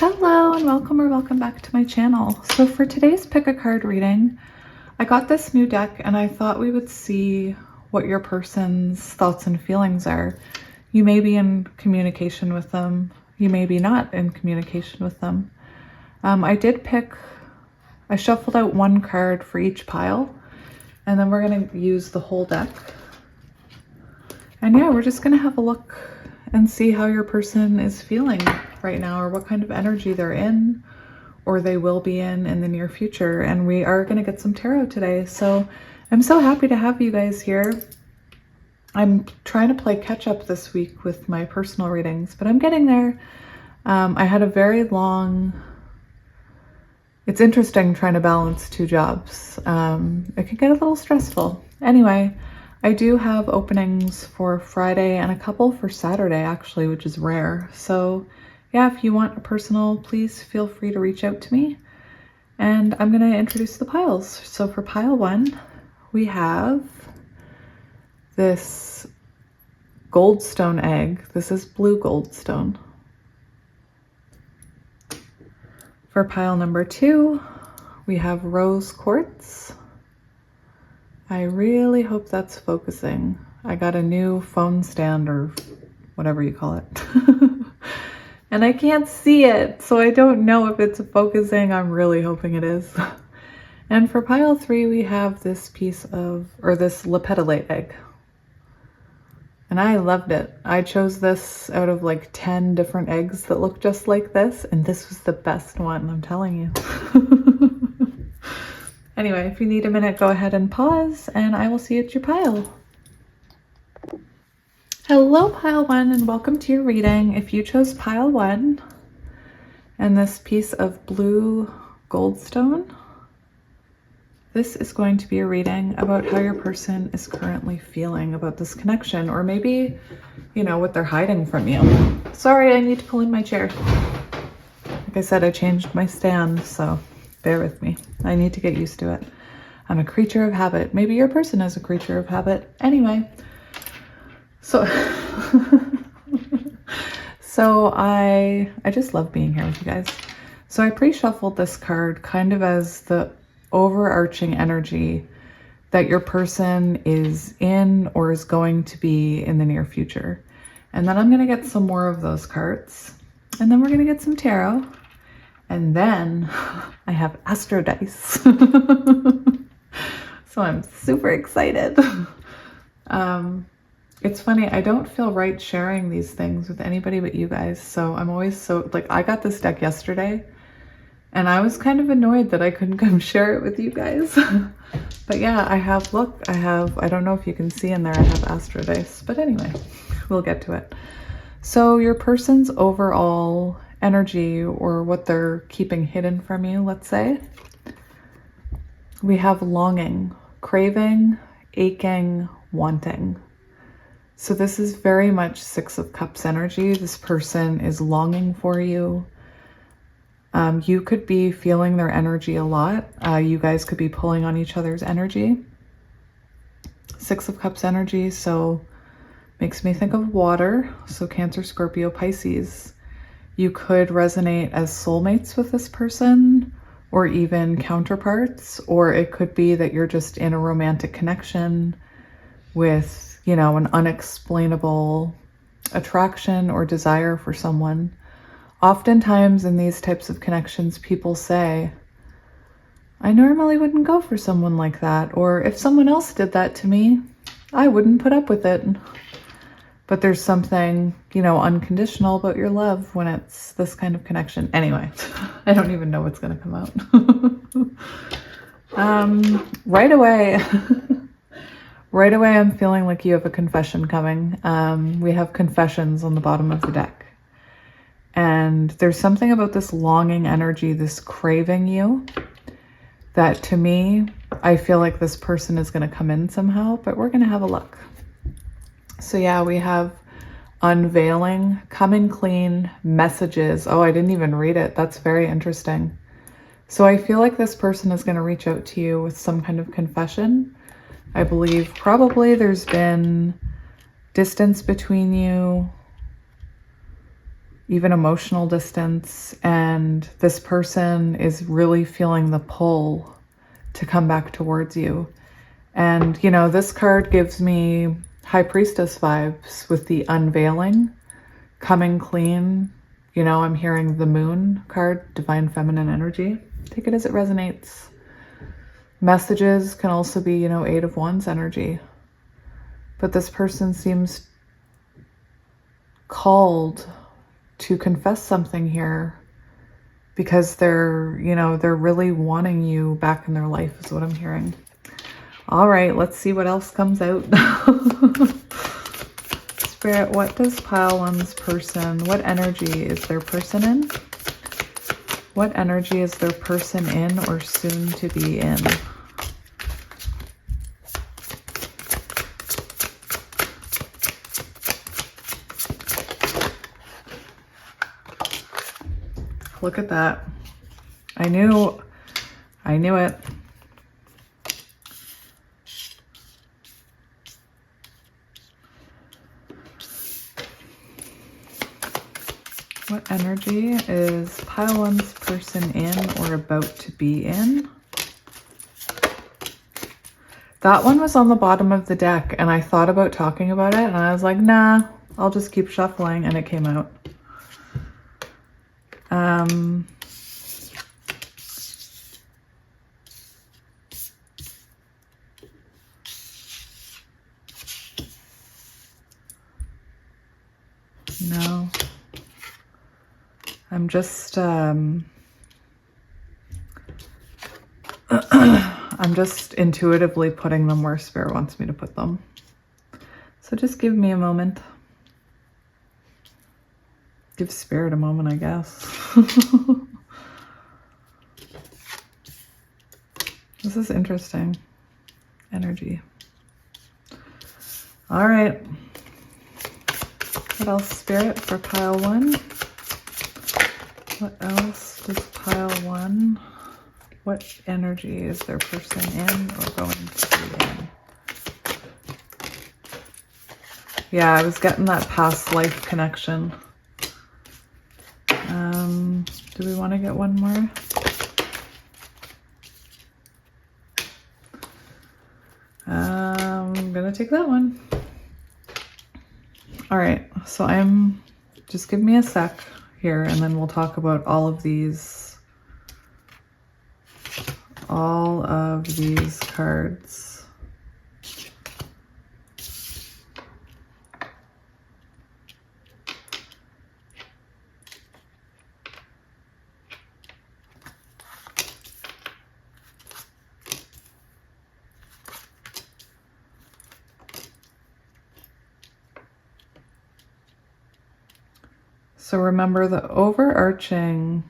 Hello and welcome or welcome back to my channel. So for today's pick a card reading, I got this new deck and I thought we would see what your person's thoughts and feelings are. You may be in communication with them. You may be not in communication with them. I shuffled out one card for each pile and then we're going to use the whole deck. And yeah, we're just going to have a look and see how your person is feeling right now, or what kind of energy they're in, or they will be in the near future. And we are going to get some tarot today. So I'm so happy to have you guys here. I'm trying to play catch up this week with my personal readings, but I'm getting there. I had a very long, it's interesting trying to balance two jobs. It can get a little stressful. Anyway, I do have openings for Friday and a couple for Saturday actually, which is rare. So yeah, if you want a personal, please feel free to reach out to me. And I'm going to introduce the piles. So for pile one, we have this goldstone egg. This is blue goldstone. For pile number two, we have rose quartz. I really hope that's focusing. I got a new phone stand or whatever you call it. And I can't see it, so I don't know if it's focusing. I'm really hoping it is. And for pile three, we have this this lepidolite egg. And I loved it. I chose this out of like 10 different eggs that look just like this, and this was the best one, I'm telling you. Anyway, if you need a minute, go ahead and pause, and I will see you at your pile. Hello, pile one, and welcome to your reading. If you chose pile one and this piece of blue goldstone, this is going to be a reading about how your person is currently feeling about this connection, or maybe, you know, what they're hiding from you. Sorry, I need to pull in my chair. Like I said, I changed my stand, so bear with me. I need to get used to it. I'm a creature of habit. Maybe your person is a creature of habit. Anyway, so I just love being here with you guys. So I pre-shuffled this card kind of as the overarching energy that your person is in or is going to be in the near future. And then I'm going to get some more of those cards, and then we're going to get some tarot. And then I have Astro Dice. So I'm super excited. It's funny, I don't feel right sharing these things with anybody but you guys. So I'm always so, like, I got this deck yesterday and I was kind of annoyed that I couldn't come share it with you guys. But yeah, I don't know if you can see in there, I have Astro Dice. But anyway, we'll get to it. So your person's overall energy, or what they're keeping hidden from you, let's say. We have longing, craving, aching, wanting. So this is very much Six of Cups energy. This person is longing for you. You could be feeling their energy a lot. You guys could be pulling on each other's energy. Six of Cups energy, so makes me think of water. So Cancer, Scorpio, Pisces. You could resonate as soulmates with this person, or even counterparts, or it could be that you're just in a romantic connection with, you know, an unexplainable attraction or desire for someone. Oftentimes in these types of connections, people say, I normally wouldn't go for someone like that, or if someone else did that to me, I wouldn't put up with it. But there's something, you know, unconditional about your love when it's this kind of connection. Anyway, I don't even know what's going to come out. Right away, I'm feeling like you have a confession coming. We have confessions on the bottom of the deck. And there's something about this longing energy, this craving you, that to me, I feel like this person is going to come in somehow, but we're going to have a look. So yeah, we have unveiling, coming clean, messages. Oh, I didn't even read it. That's very interesting. So I feel like this person is going to reach out to you with some kind of confession. I believe probably there's been distance between you. even emotional distance, and this person is really feeling the pull to come back towards you. And, you know, this card gives me High Priestess vibes with the unveiling, coming clean. You know, I'm hearing the Moon card, Divine Feminine Energy. Take it as it resonates. Messages can also be, you know, Eight of Wands energy. But this person seems called to confess something here because they're, you know, they're really wanting you back in their life is what I'm hearing. All right, let's see what else comes out. Spirit, what does pile one's person, what energy is their person in? What energy is their person in or soon to be in? Look at that. I knew it. What energy is pile one's person in or about to be in? That one was on the bottom of the deck and I thought about talking about it and I was like, nah, I'll just keep shuffling, and it came out. No. I'm just, I'm just intuitively putting them where Spirit wants me to put them. So just give me a moment. Give Spirit a moment, I guess. This is interesting. Energy. All right. What else, Spirit, for pile one? What else does pile one? What energy is their person in or going to be in? Yeah, I was getting that past life connection. Do we want to get one more? I'm gonna take that one. All right, so just give me a sec here and then we'll talk about all of these cards. So remember the overarching,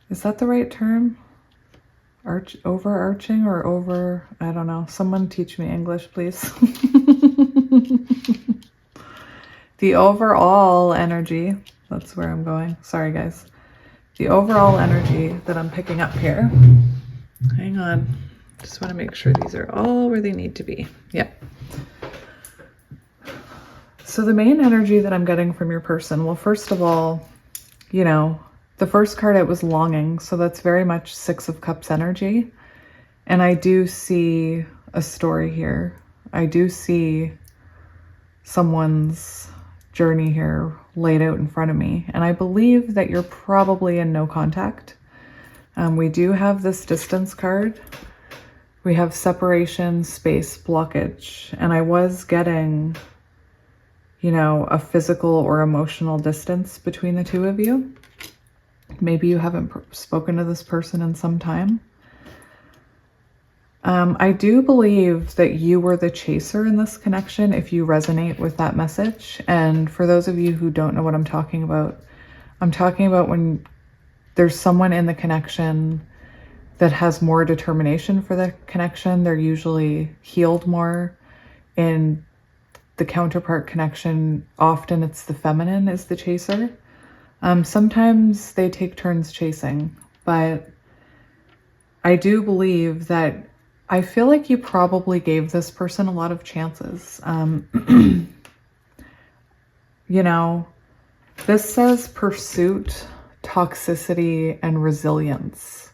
is that the right term? Overarching or over, I don't know. Someone teach me English, please. The overall energy, that's where I'm going. Sorry, guys. The overall energy that I'm picking up here. Hang on. Just want to make sure these are all where they need to be. Yep. So the main energy that I'm getting from your person, well, first of all, you know, the first card out was longing. So that's very much Six of Cups energy. And I do see a story here. I do see someone's journey here laid out in front of me. And I believe that you're probably in no contact. We do have this distance card. We have separation, space, blockage. And I was getting, you know, a physical or emotional distance between the two of you. Maybe you haven't spoken to this person in some time. I do believe that you were the chaser in this connection if you resonate with that message. And for those of you who don't know what I'm talking about when there's someone in the connection that has more determination for the connection. They're usually healed more. In the counterpart connection, often it's the feminine is the chaser. Sometimes they take turns chasing, but I do believe that I feel like you probably gave this person a lot of chances. You know, This says pursuit, toxicity, and resilience.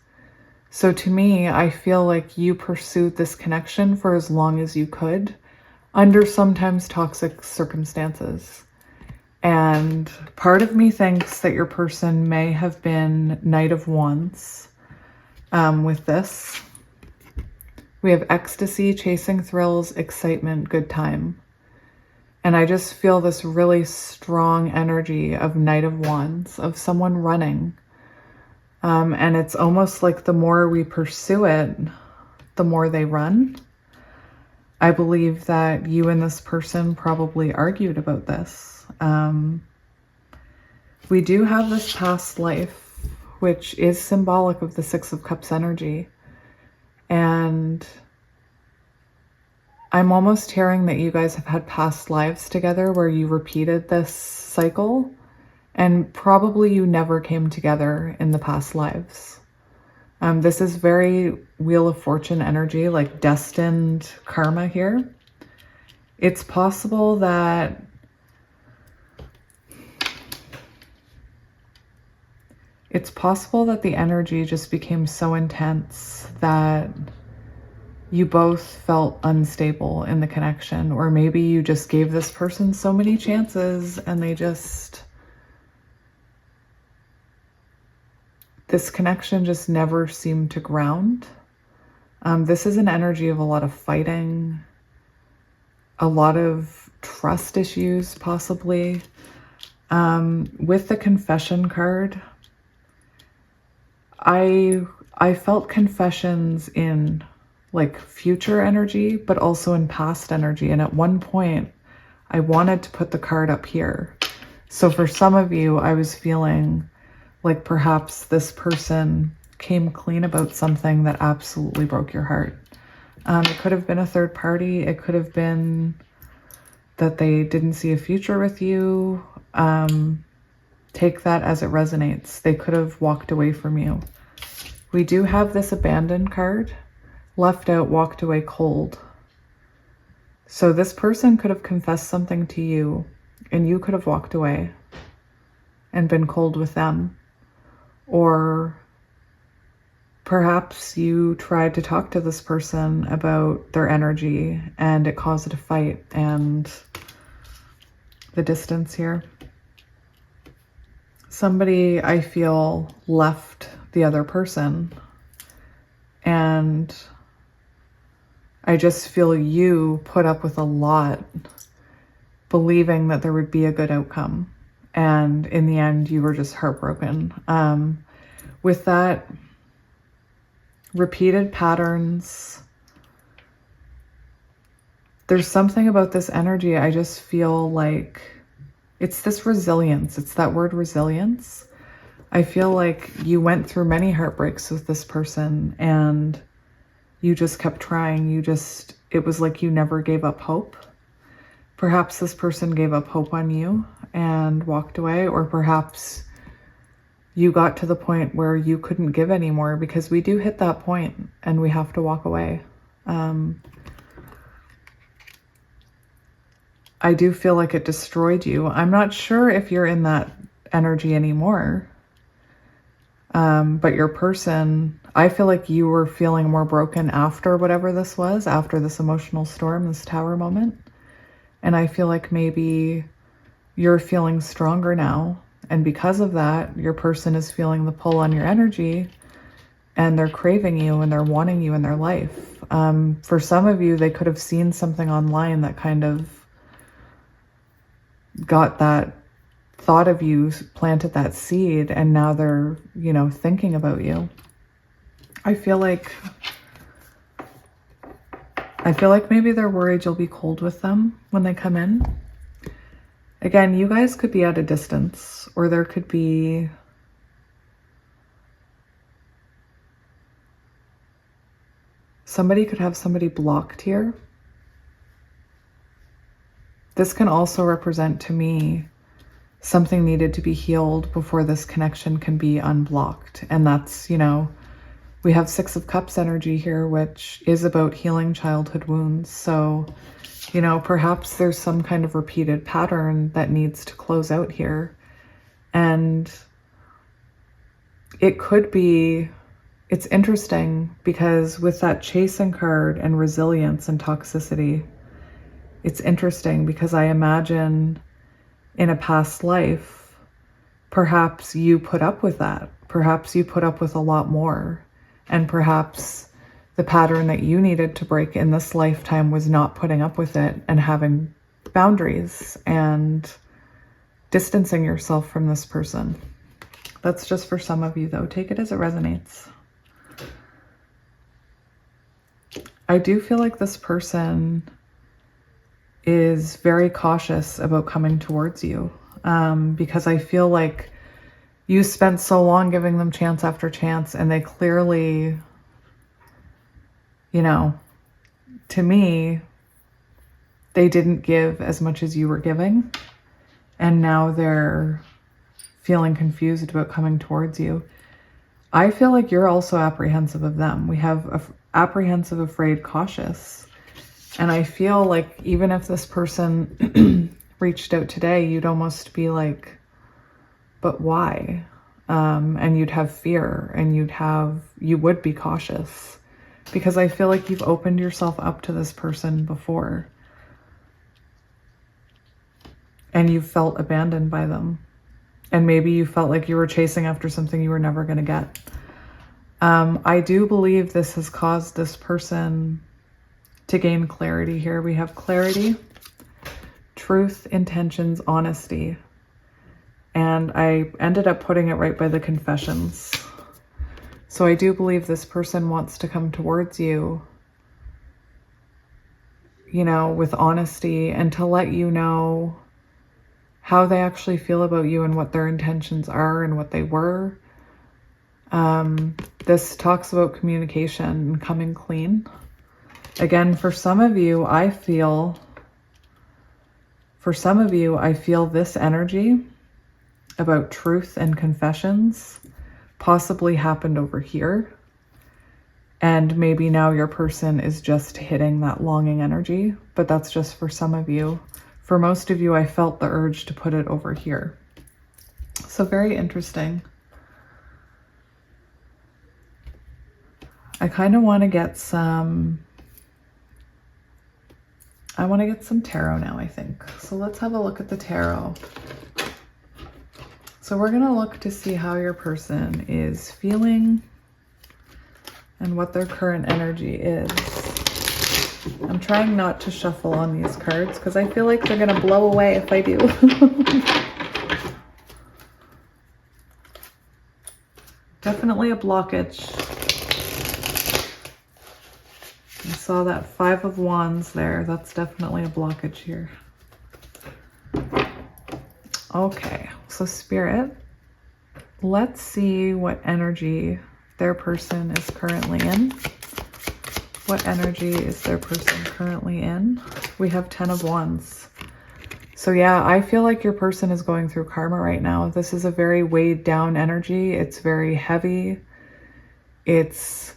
So to me, I feel like you pursued this connection for as long as you could under sometimes toxic circumstances. And part of me thinks that your person may have been Knight of Wands with this. We have ecstasy, chasing thrills, excitement, good time. And I just feel this really strong energy of Knight of Wands, of someone running. And it's almost like the more we pursue it, the more they run. I believe that you and this person probably argued about this. We do have this past life, which is symbolic of the Six of Cups energy. And I'm almost hearing that you guys have had past lives together where you repeated this cycle, and probably you never came together in the past lives. This is very Wheel of Fortune energy, like destined karma here. It's possible that the energy just became so intense that you both felt unstable in the connection, or maybe you just gave this person so many chances and this connection just never seemed to ground. This is an energy of a lot of fighting, a lot of trust issues, possibly. With the confession card, I felt confessions in like future energy, but also in past energy. And at one point, I wanted to put the card up here. So for some of you, I was feeling like perhaps this person came clean about something that absolutely broke your heart. It could have been a third party. It could have been that they didn't see a future with you. Take that as it resonates. They could have walked away from you. We do have this abandoned card. Left out, walked away cold. So this person could have confessed something to you and you could have walked away and been cold with them. Or perhaps you tried to talk to this person about their energy and it caused a fight and the distance here. Somebody, I feel, left the other person, and I just feel you put up with a lot, believing that there would be a good outcome. And in the end, you were just heartbroken. With that, repeated patterns, there's something about this energy. I just feel like it's this resilience. It's that word resilience. I feel like you went through many heartbreaks with this person and you just kept trying. It was like you never gave up hope. Perhaps this person gave up hope on you and walked away, or perhaps you got to the point where you couldn't give anymore, because we do hit that point and we have to walk away. I do feel like it destroyed you. I'm not sure if you're in that energy anymore. But your person, I feel like you were feeling more broken after whatever this was, after this emotional storm, this tower moment. And I feel like maybe you're feeling stronger now. And because of that, your person is feeling the pull on your energy and they're craving you and they're wanting you in their life. For some of you, they could have seen something online that kind of got that thought of you, planted that seed, and now they're, thinking about you. I feel like maybe they're worried you'll be cold with them when they come in. Again, you guys could be at a distance, or there could be somebody could have somebody blocked here. This can also represent to me something needed to be healed before this connection can be unblocked. And that's, we have Six of Cups energy here, which is about healing childhood wounds. So, perhaps there's some kind of repeated pattern that needs to close out here. And it could be, it's interesting because with that chasing card and resilience and toxicity, it's interesting because I imagine in a past life, perhaps you put up with that. Perhaps you put up with a lot more. And perhaps the pattern that you needed to break in this lifetime was not putting up with it and having boundaries and distancing yourself from this person. That's just for some of you though. Take it as it resonates. I do feel like this person is very cautious about coming towards you, because I feel like you spent so long giving them chance after chance, and they clearly, you know, to me, they didn't give as much as you were giving, and now they're feeling confused about coming towards you. I feel like you're also apprehensive of them. We have apprehensive, afraid, cautious. And I feel like even if this person reached out today, you'd almost be like, but why? And you'd have fear, and you would be cautious, because I feel like you've opened yourself up to this person before and you felt abandoned by them. And maybe you felt like you were chasing after something you were never going to get. I do believe this has caused this person to gain clarity here. We have clarity, truth, intentions, honesty. And I ended up putting it right by the confessions. So I do believe this person wants to come towards you, you know, with honesty, and to let you know how they actually feel about you and what their intentions are and what they were. This talks about communication and coming clean. Again, for some of you, I feel this energy about truth and confessions possibly happened over here. And maybe now your person is just hitting that longing energy, but that's just for some of you. For most of you, I felt the urge to put it over here. So very interesting. I kind of want to get some tarot now, I think. So let's have a look at the tarot. So we're going to look to see how your person is feeling and what their current energy is. I'm trying not to shuffle on these cards because I feel like they're going to blow away if I do. Definitely a blockage. I saw that 5 of Wands there. That's definitely a blockage here. Okay, so Spirit, let's see what energy their person is currently in. What energy is their person currently in? We have 10 of Wands. So yeah, I feel like your person is going through karma right now. This is a very weighed down energy. It's very heavy. It's,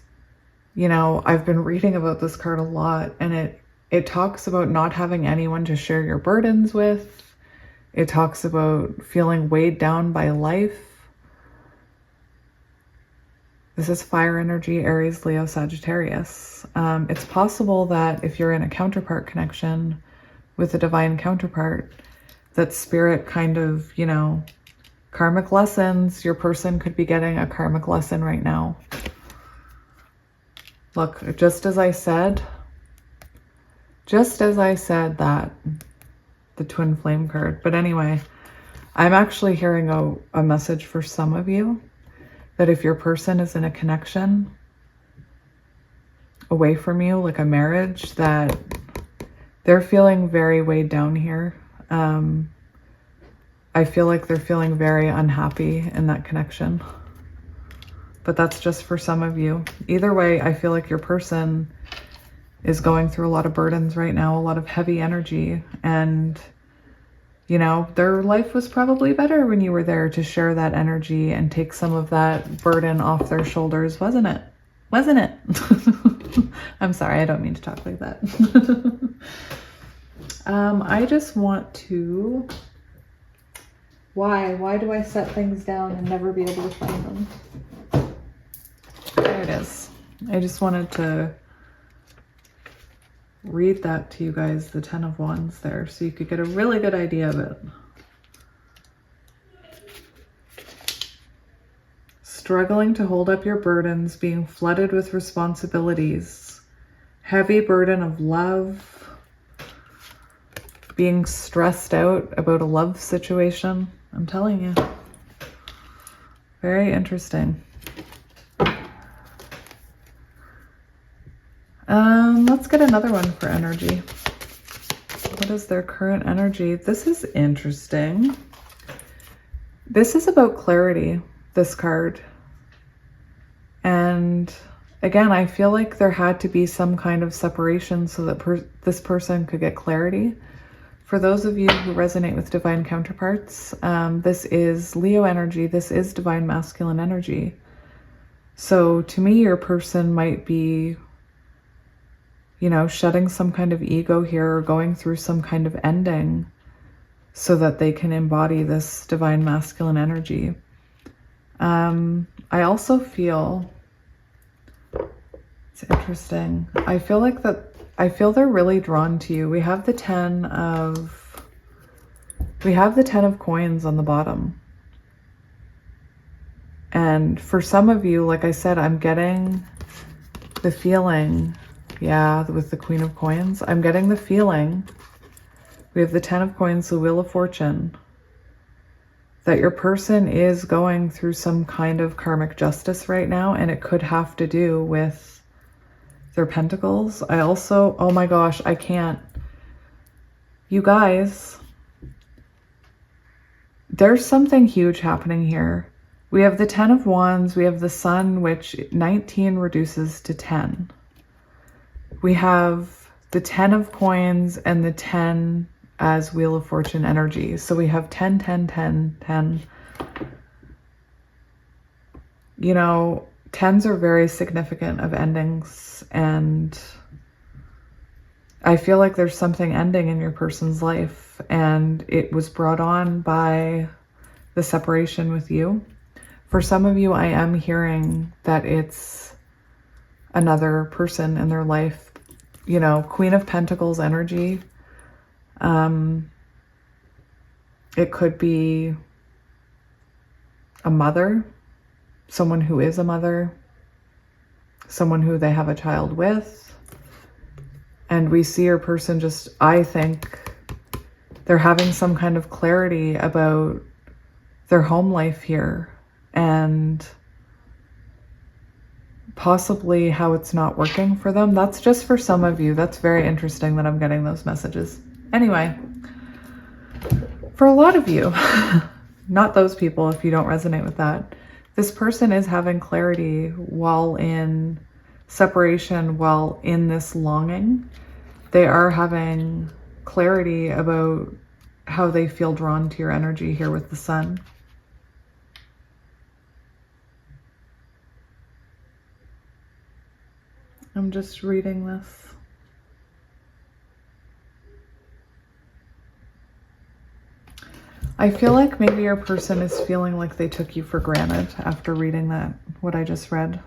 you know, I've been reading about this card a lot, and it talks about not having anyone to share your burdens with. It talks about feeling weighed down by life. This is fire energy, Aries, Leo, Sagittarius. It's possible that if you're in a counterpart connection with a divine counterpart, that Spirit kind of, you know, karmic lessons, your person could be getting a karmic lesson right now. Look, just as I said that, the twin flame card. But anyway, I'm actually hearing a message for some of you that if your person is in a connection away from you, like a marriage, that they're feeling very weighed down here. I feel like they're feeling very unhappy in that connection. But that's just for some of you. Either way, I feel like your person is going through a lot of burdens right now, a lot of heavy energy. And, you know, their life was probably better when you were there to share that energy and take some of that burden off their shoulders, wasn't it? Wasn't it? I'm sorry, I don't mean to talk like that. I just want to Why do I set things down and never be able to find them? There it is. I just wanted to read that to you guys, the 10 of Wands there, so you could get a really good idea of it. Struggling to hold up your burdens, being flooded with responsibilities, heavy burden of love, being stressed out about a love situation. I'm telling you. Very interesting. Let's get another one for energy. What is their current energy? This is interesting. This is about clarity, this card. And again, I feel like there had to be some kind of separation so that this person could get clarity. For those of you who resonate with divine counterparts, this is Leo energy. This is divine masculine energy. So to me, your person might be, you know, shedding some kind of ego here or going through some kind of ending so that they can embody this divine masculine energy. I also feel, it's interesting. I feel they're really drawn to you. We have the 10 of coins on the bottom. And for some of you, like I said, I'm getting the feeling, yeah, with the Queen of Coins, I'm getting the feeling, we have the 10 of Coins, the Wheel of Fortune, that your person is going through some kind of karmic justice right now, and it could have to do with their pentacles. I also, oh my gosh, I can't. You guys, there's something huge happening here. We have the 10 of Wands, we have the Sun, which 19 reduces to 10. We have the 10 of Coins and the 10 as Wheel of Fortune energy. So we have 10, 10, 10, 10. You know, 10s are very significant of endings, and I feel like there's something ending in your person's life, and it was brought on by the separation with you. For some of you, I am hearing that it's another person in their life. You know, Queen of Pentacles energy. It could be a mother, someone who is a mother, someone who they have a child with. And we see your person just, I think they're having some kind of clarity about their home life here and possibly how it's not working for them. That's just for some of you. That's very interesting that I'm getting those messages. Anyway, for a lot of you, not those people if you don't resonate with that, this person is having clarity while in separation, while in this longing. They are having clarity about how they feel drawn to your energy here with the Sun. I'm just reading this. I feel like maybe your person is feeling like they took you for granted after reading that, what I just read.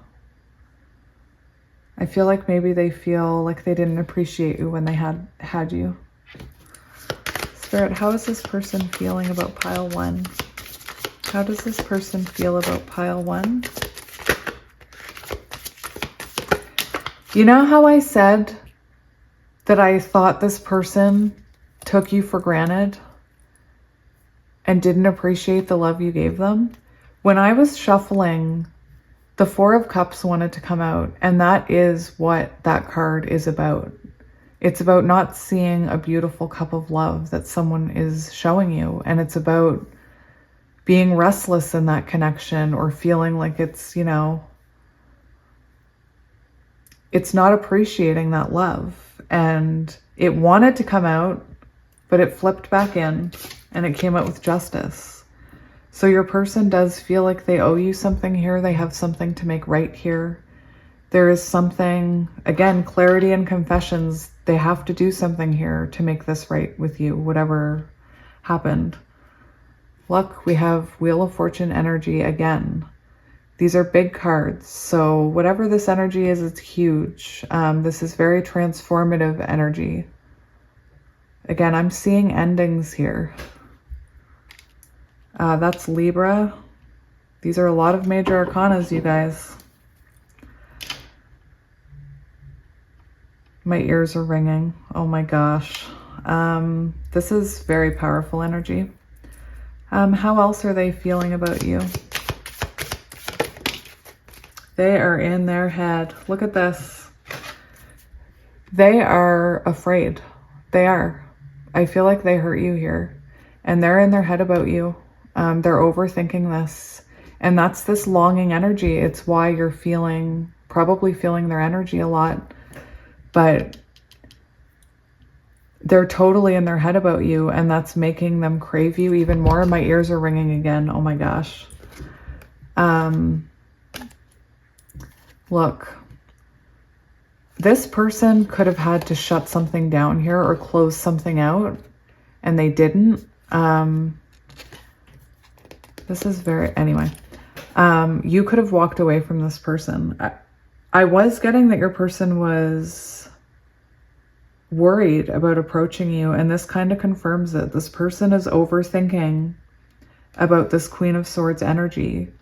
I feel like maybe they feel like they didn't appreciate you when they had you. Spirit, how is this person feeling about pile 1? How does this person feel about pile 1? You know how I said that I thought this person took you for granted and didn't appreciate the love you gave them? When I was shuffling, the 4 of Cups wanted to come out, and that is what that card is about. It's about not seeing a beautiful cup of love that someone is showing you, and it's about being restless in that connection or feeling like it's, you know, it's not appreciating that love. And it wanted to come out, but it flipped back in and it came out with justice. So your person does feel like they owe you something here. They have something to make right here. There is something, again, clarity and confessions. They have to do something here to make this right with you, whatever happened. Look, we have Wheel of Fortune energy again. These are big cards. So whatever this energy is, it's huge. This is very transformative energy. Again, I'm seeing endings here. That's Libra. These are a lot of major arcanas, you guys. My ears are ringing. Oh my gosh. This is very powerful energy. How else are they feeling about you? They are in their head. Look at this. They are afraid. They are. I feel like they hurt you here. And they're in their head about you. They're overthinking this. And that's this longing energy. It's why you're probably feeling their energy a lot. But they're totally in their head about you. And that's making them crave you even more. My ears are ringing again. Oh my gosh. Look, this person could have had to shut something down here or close something out, and they didn't. This is anyway, you could have walked away from this person. I was getting that your person was worried about approaching you, and this kind of confirms it. This person is overthinking about this Queen of Swords energy.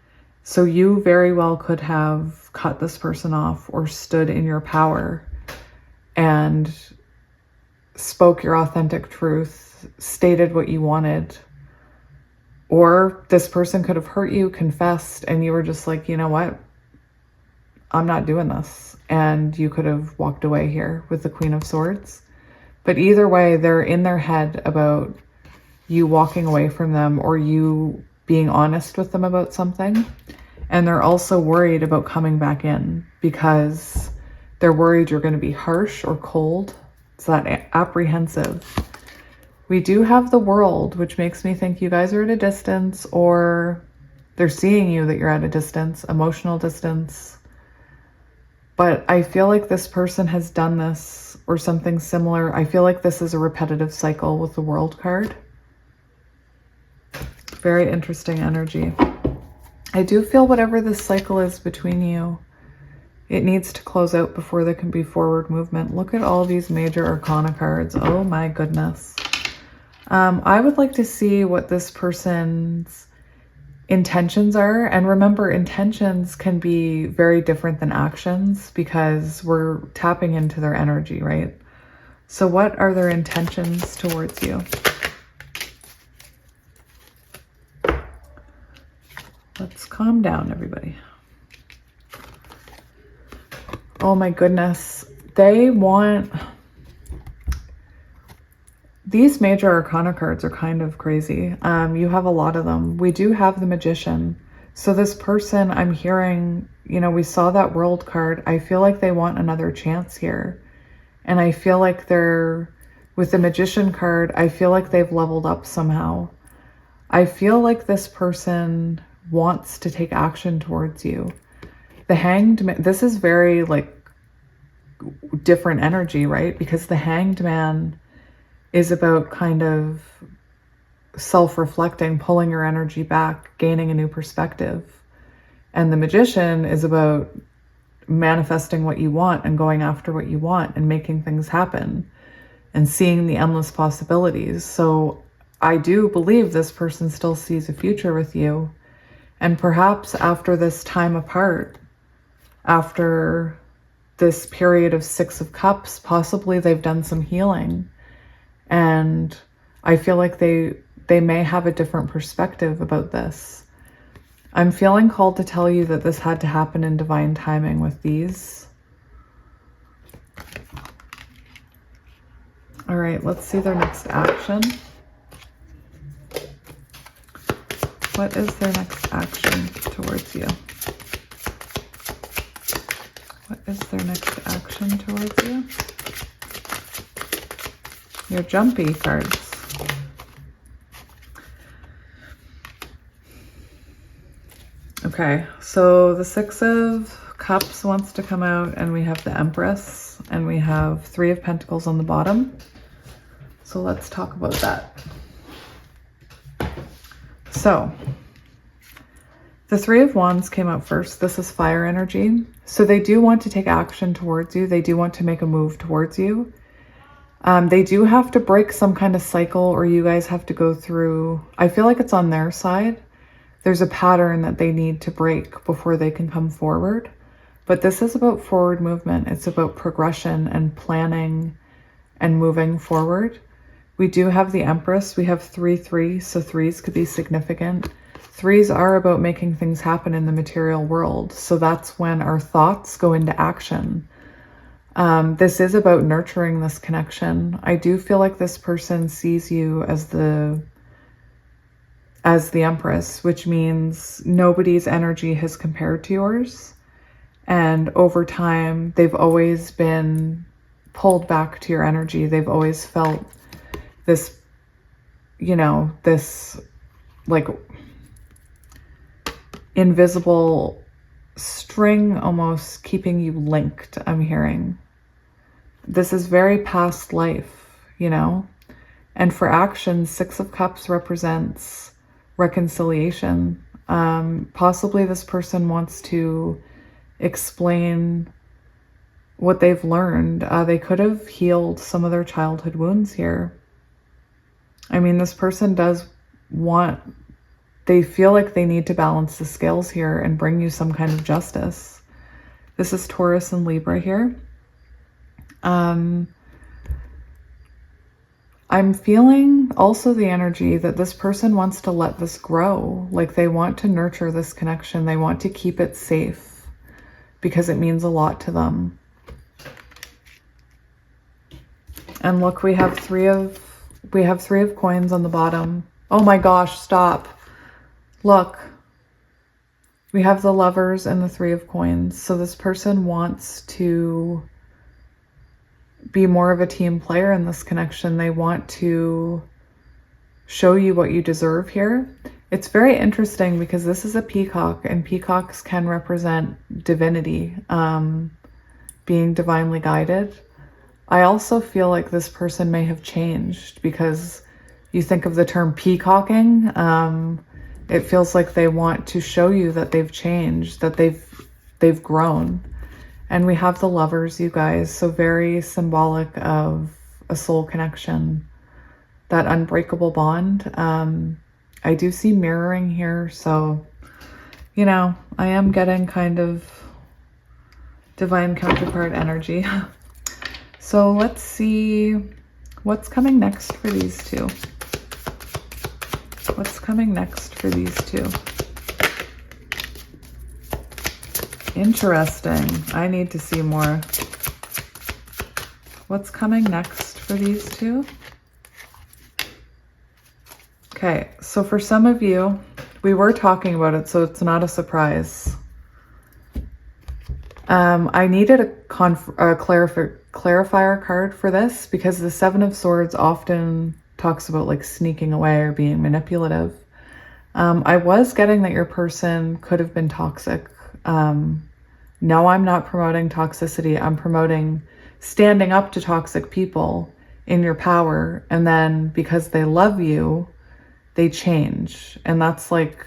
So you very well could have cut this person off or stood in your power and spoke your authentic truth, stated what you wanted. Or this person could have hurt you, confessed, and you were just like, you know what? I'm not doing this. And you could have walked away here with the Queen of Swords. But either way, they're in their head about you walking away from them or you being honest with them about something. And they're also worried about coming back in because they're worried you're going to be harsh or cold. It's that apprehensive. We do have the World, which makes me think you guys are at a distance, or they're seeing you that you're at a distance, emotional distance. But I feel like this person has done this or something similar. I feel like this is a repetitive cycle with the World card. Very interesting energy. I do feel whatever this cycle is between you, it needs to close out before there can be forward movement. Look at all these major arcana cards. Oh my goodness. I would like to see what this person's intentions are. And remember, intentions can be very different than actions because we're tapping into their energy, right? So what are their intentions towards you? Let's calm down, everybody. Oh my goodness. These major arcana cards are kind of crazy. You have a lot of them. We do have the Magician. So this person, I'm hearing, we saw that World card. I feel like they want another chance here. And I feel like with the Magician card, I feel like they've leveled up somehow. I feel like this person wants to take action towards you. The Hanged Man, this is very different energy, right? Because the Hanged Man is about kind of self-reflecting, pulling your energy back, gaining a new perspective. And the Magician is about manifesting what you want and going after what you want and making things happen and seeing the endless possibilities. So I do believe this person still sees a future with you. And perhaps after this time apart, after this period of 6 of Cups, possibly they've done some healing. And I feel like they may have a different perspective about this. I'm feeling called to tell you that this had to happen in divine timing with these. All right, let's see their next action. What is their next action towards you? What is their next action towards you? Your jumpy cards. Okay, so the 6 of Cups wants to come out, and we have the Empress, and we have 3 of Pentacles on the bottom. So let's talk about that. So the Three of Wands came out first. This is fire energy. So they do want to take action towards you. They do want to make a move towards you. They do have to break some kind of cycle, or you guys have to go through, I feel like it's on their side. There's a pattern that they need to break before they can come forward. But this is about forward movement. It's about progression and planning and moving forward. We do have the Empress. We have 3-3, so threes could be significant. Threes are about making things happen in the material world. So that's when our thoughts go into action. This is about nurturing this connection. I do feel like this person sees you as the Empress, which means nobody's energy has compared to yours. And over time, they've always been pulled back to your energy. They've always felt this, you know, this like invisible string almost keeping you linked, I'm hearing. This is very past life, you know? And for action, Six of Cups represents reconciliation. Possibly this person wants to explain what they've learned. They could have healed some of their childhood wounds here. I mean, this person does want, they feel like they need to balance the scales here and bring you some kind of justice. This is Taurus and Libra here. I'm feeling also the energy that this person wants to let this grow. Like they want to nurture this connection. They want to keep it safe because it means a lot to them. And look, we have three of coins on the bottom. Oh my gosh, stop. Look, we have the Lovers and the Three of Coins. So this person wants to be more of a team player in this connection. They want to show you what you deserve here. It's very interesting because this is a peacock, and peacocks can represent divinity, being divinely guided. I also feel like this person may have changed because you think of the term peacocking. It feels like they want to show you that they've changed, that they've grown. And we have the Lovers, you guys, so very symbolic of a soul connection, that unbreakable bond. I do see mirroring here, so, you know, I am getting kind of divine counterpart energy. So let's see what's coming next for these two. What's coming next for these two? Interesting. I need to see more. What's coming next for these two? Okay, so for some of you, we were talking about it, so it's not a surprise. I needed a clarifier card for this because the Seven of Swords often talks about like sneaking away or being manipulative. I was getting that your person could have been toxic. No, I'm not promoting toxicity. I'm promoting standing up to toxic people in your power. And then because they love you, they change. And that's like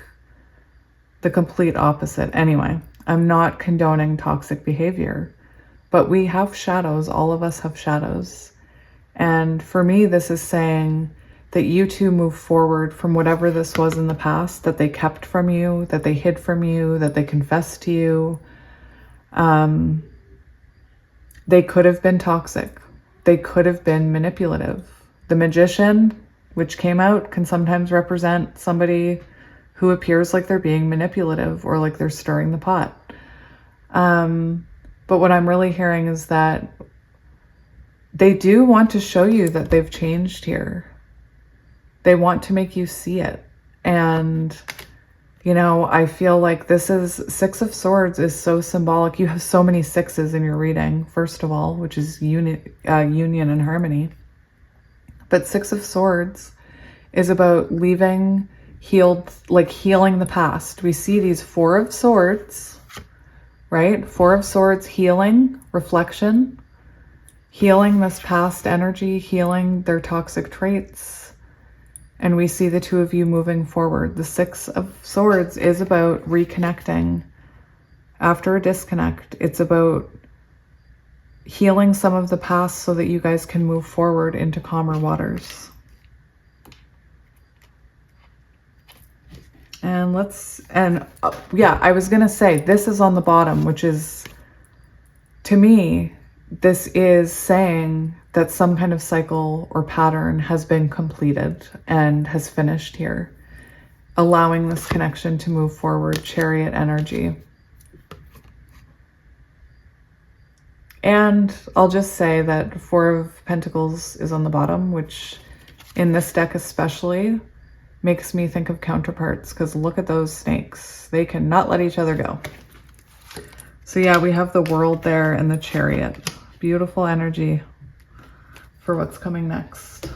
the complete opposite. Anyway, I'm not condoning toxic behavior, but we have shadows. All of us have shadows. And for me, this is saying that you two move forward from whatever this was in the past that they kept from you, that they hid from you, that they confessed to you. They could have been toxic. They could have been manipulative. The Magician, which came out, can sometimes represent somebody who appears like they're being manipulative or like they're stirring the pot. But what I'm really hearing is that they do want to show you that they've changed here. They want to make you see it. And, you know, I feel like this is, Six of Swords is so symbolic. You have so many sixes in your reading, first of all, which is union and harmony. But Six of Swords is about leaving healed, like healing the past. We see these Four of Swords, right? Four of Swords, healing, reflection, healing this past energy, healing their toxic traits. And we see the two of you moving forward. The Six of Swords is about reconnecting after a disconnect. It's about healing some of the past so that you guys can move forward into calmer waters. And yeah, I was gonna say, this is on the bottom, which is, to me, this is saying that some kind of cycle or pattern has been completed and has finished here, allowing this connection to move forward. Chariot energy. And I'll just say that Four of Pentacles is on the bottom, which in this deck especially makes me think of counterparts, because look at those snakes. They cannot let each other go. So yeah, we have the World there and the Chariot. Beautiful energy for what's coming next.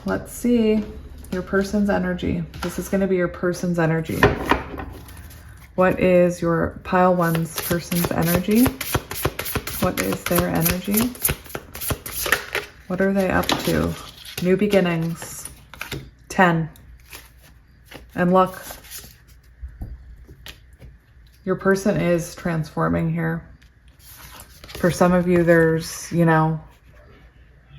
Let's see your person's energy. This is going to be your person's energy. What is your pile one's person's energy? What is their energy? What are they up to? New beginnings. 10. And look, your person is transforming here. For some of you, there's, you know,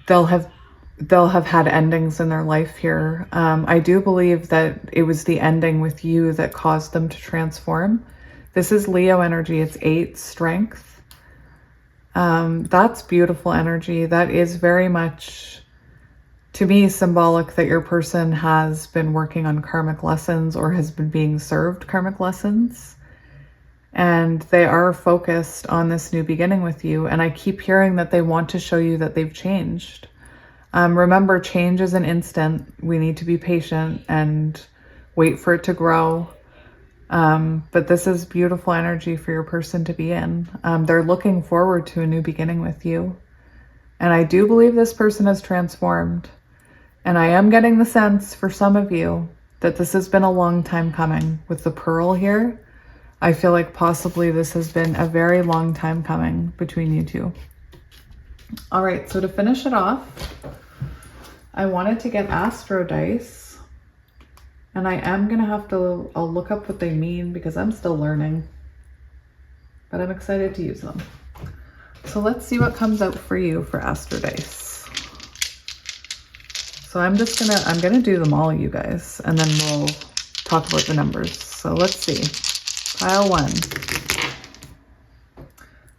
they'll have had endings in their life here. I do believe that it was the ending with you that caused them to transform. This is Leo energy. It's 8, strength. That's beautiful energy. That is very much, to me, symbolic that your person has been working on karmic lessons or has been being served karmic lessons. And they are focused on this new beginning with you. And I keep hearing that they want to show you that they've changed. Remember, change is an instant. We need to be patient and wait for it to grow. But this is beautiful energy for your person to be in. They're looking forward to a new beginning with you. And I do believe this person has transformed. And I am getting the sense for some of you that this has been a long time coming. With the Pearl here, I feel like possibly this has been a very long time coming between you two. All right, so to finish it off, I wanted to get Astro dice, and I am going to have to, I'll look up what they mean because I'm still learning, but I'm excited to use them. So let's see what comes out for you for Astro dice. So I'm going to do them all, you guys, and then we'll talk about the numbers. So let's see. Pile 1.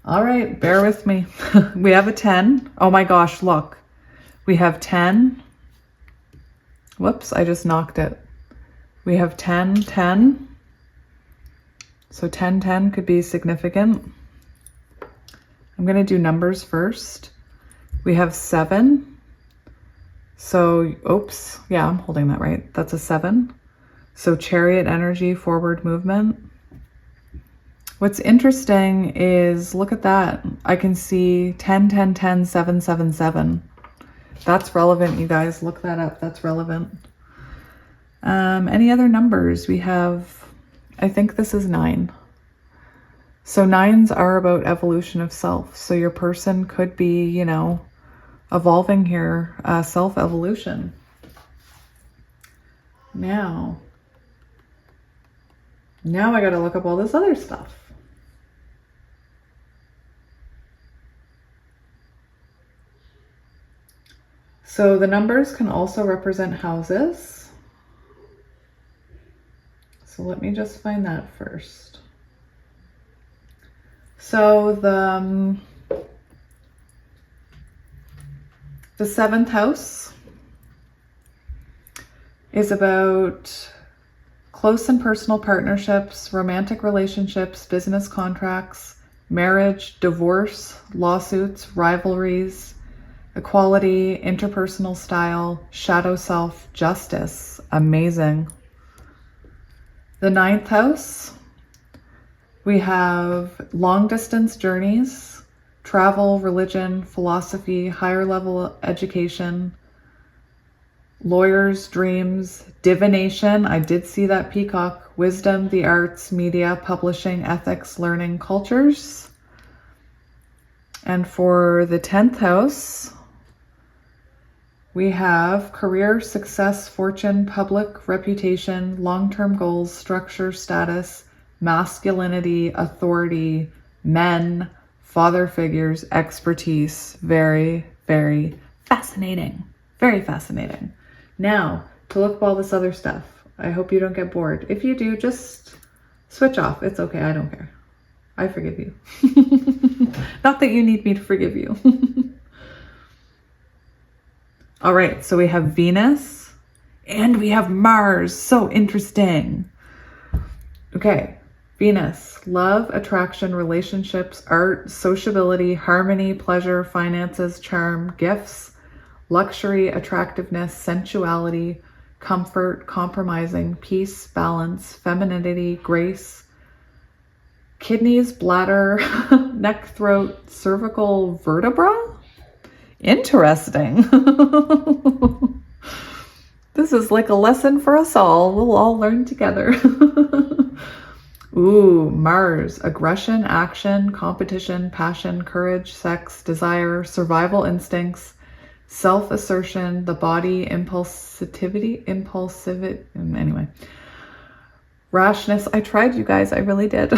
All right, bear with me. We have a 10. Oh my gosh, look. We have 10. Whoops, I just knocked it. We have 10, 10. So 10, 10 could be significant. I'm going to do numbers first. We have 7. So, oops, yeah, I'm holding that right. That's a 7. So Chariot energy, forward movement. What's interesting is, look at that. I can see 10, 10, 10, 7, 7, 7. That's relevant, you guys. Look that up. That's relevant. Any other numbers? We have, I think this is 9. So 9s are about evolution of self. So your person could be, you know, evolving here, self-evolution. Now I got to look up all this other stuff. So the numbers can also represent houses. So let me just find that first. So the 7th house is about close and personal partnerships, romantic relationships, business contracts, marriage, divorce, lawsuits, rivalries, equality, interpersonal style, shadow self, justice. Amazing. The 9th house, we have long distance journeys, travel, religion, philosophy, higher level education, lawyers, dreams, divination. I did see that peacock. Wisdom, the arts, media, publishing, ethics, learning, cultures. And for the 10th house, We have career, success, fortune, public reputation, long-term goals, structure, status, masculinity, authority, men, father figures, expertise. Very, very fascinating. Very fascinating. Now, to look at all this other stuff. I hope you don't get bored. If you do, just switch off. It's okay. I don't care. I forgive you. Not that you need me to forgive you. All right, so we have Venus and we have Mars. So interesting. Okay, Venus, love, attraction, relationships, art, sociability, harmony, pleasure, finances, charm, gifts, luxury, attractiveness, sensuality, comfort, compromising, peace, balance, femininity, grace, kidneys, bladder, neck, throat, cervical vertebra. Interesting. This is like a lesson for us all. We'll all learn together. Ooh, Mars, aggression, action, competition, passion, courage, sex, desire, survival instincts, self-assertion, the body, impulsivity, anyway. Rashness, I tried, you guys, I really did.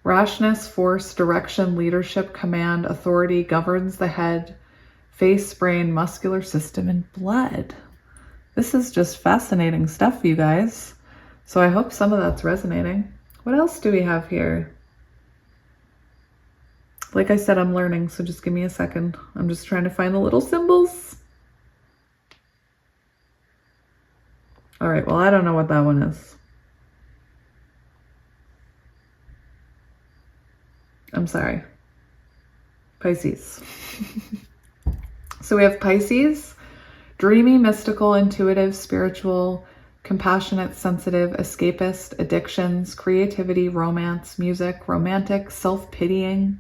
Rashness, force, direction, leadership, command, authority, governs the head, face, brain, muscular system, and blood. This is just fascinating stuff, you guys. So I hope some of that's resonating. What else do we have here? Like I said, I'm learning, so just give me a second. I'm just trying to find the little symbols. All right, well, I don't know what that one is. I'm sorry. Pisces. So we have Pisces, dreamy, mystical, intuitive, spiritual, compassionate, sensitive, escapist, addictions, creativity, romance, music, romantic, self-pitying,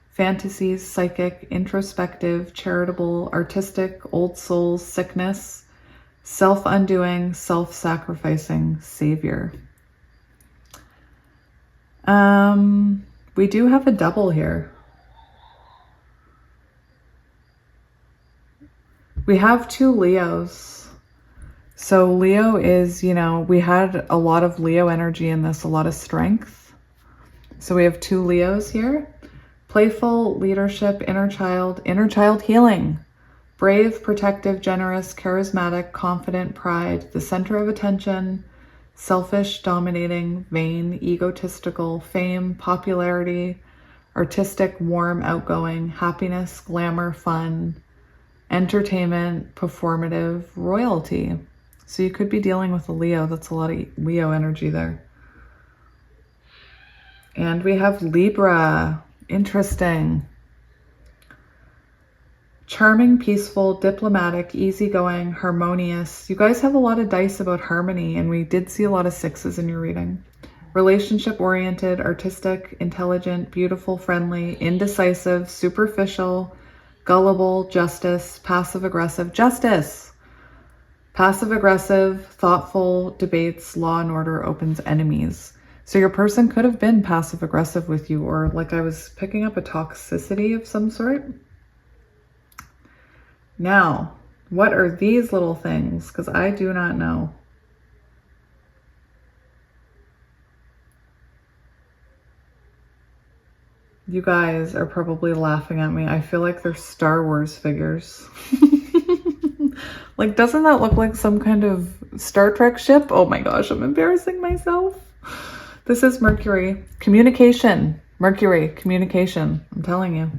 fantasies, psychic, introspective, charitable, artistic, old souls, sickness, self-undoing, self-sacrificing, savior. We do have a double here. We have two Leos. So Leo is, you know, we had a lot of Leo energy in this, a lot of strength. So we have two Leos here. Playful, leadership, inner child healing. Brave, protective, generous, charismatic, confident, pride, the center of attention, selfish, dominating, vain, egotistical, fame, popularity, artistic, warm, outgoing, happiness, glamour, fun, entertainment, performative, royalty. So you could be dealing with a Leo. That's a lot of Leo energy there. And we have Libra. Interesting. Charming, peaceful, diplomatic, easygoing, harmonious. You guys have a lot of dice about harmony, and we did see a lot of sixes in your reading. Relationship-oriented, artistic, intelligent, beautiful, friendly, indecisive, superficial, gullible, justice, passive-aggressive, passive-aggressive, thoughtful, debates, law and order, opens enemies. So your person could have been passive-aggressive with you, or like I was picking up a toxicity of some sort. Now, what are these little things? Because I do not know. You guys are probably laughing at me. I feel like they're Star Wars figures. Like, doesn't that look like some kind of Star Trek ship? Oh my gosh, I'm embarrassing myself. This is Mercury. Communication. Mercury, communication. I'm telling you.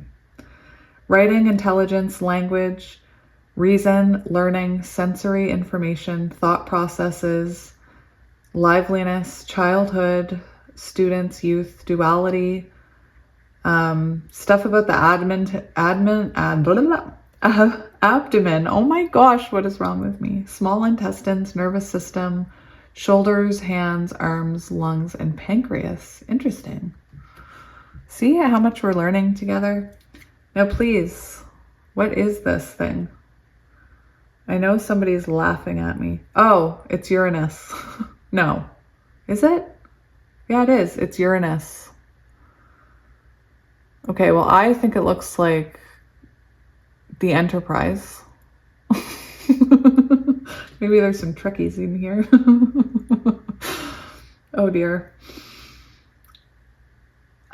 Writing, intelligence, language, reason, learning, sensory information, thought processes, liveliness, childhood, students, youth, duality, stuff about the abdomen. Oh my gosh, what is wrong with me? Small intestines, nervous system, shoulders, hands, arms, lungs, and pancreas. Interesting. See how much we're learning together? Now, please, what is this thing? I know somebody's laughing at me. Oh, it's Uranus. No. Is it? Yeah, it is. It's Uranus. Okay, well, I think it looks like the Enterprise. Maybe there's some trickies in here. Oh dear.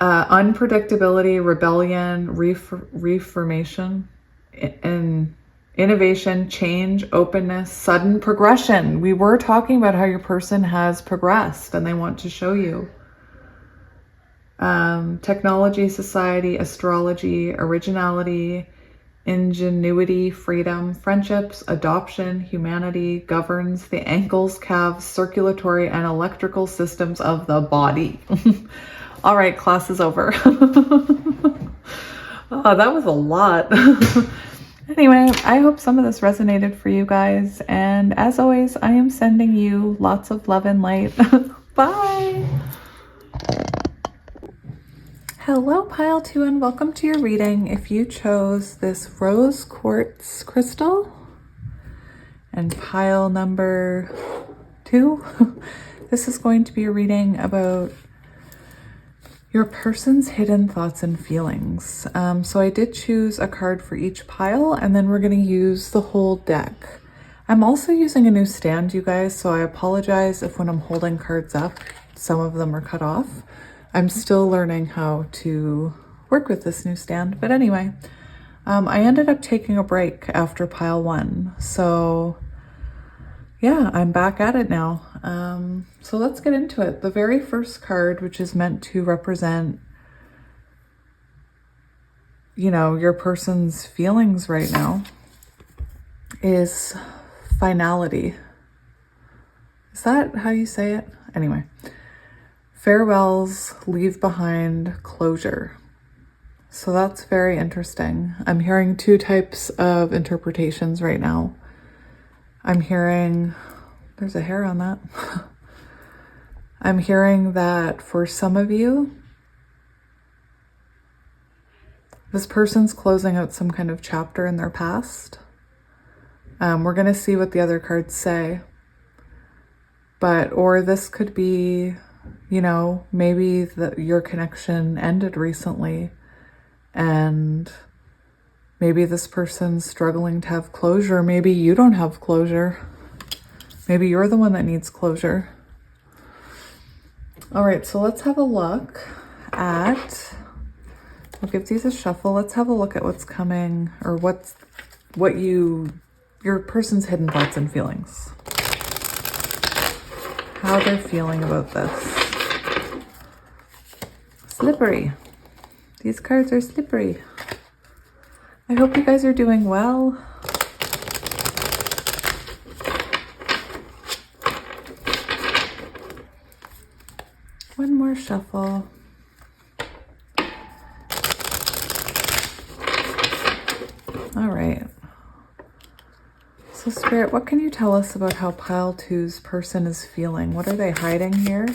Unpredictability, rebellion, reformation, and innovation, change, openness, sudden progression. We were talking about how your person has progressed and they want to show you. Technology, society, astrology, originality, ingenuity, freedom, friendships, adoption, humanity, governs the ankles, calves, circulatory, and electrical systems of the body. All right, class is over. Oh, that was a lot. Anyway, I hope some of this resonated for you guys. And as always, I am sending you lots of love and light. Bye. Hello, Pile 2, and welcome to your reading. If you chose this rose quartz crystal and pile number 2, this is going to be a reading about your person's hidden thoughts and feelings. So I did choose a card for each pile, and then we're going to use the whole deck. I'm also using a new stand, you guys, so I apologize if when I'm holding cards up, some of them are cut off. I'm still learning how to work with this new stand. But anyway, I ended up taking a break after pile 1. So yeah, I'm back at it now. So let's get into it. The very first card, which is meant to represent, you know, your person's feelings right now, is finality. Is that how you say it? Anyway. Farewells, leave behind, closure. So that's very interesting. I'm hearing 2 types of interpretations right now. I'm hearing, there's a hair on that. I'm hearing that for some of you, this person's closing out some kind of chapter in their past. We're going to see what the other cards say. Or this could be, you know, maybe your connection ended recently and maybe this person's struggling to have closure. Maybe you don't have closure. Maybe you're the one that needs closure. All right, so let's have a look at, we'll give these a shuffle. Let's have a look at what's coming, or your person's hidden thoughts and feelings. How they're feeling about this. Slippery. These cards are slippery. I hope you guys are doing well. One more shuffle. All right. So Spirit, what can you tell us about how pile 2's person is feeling? What are they hiding here?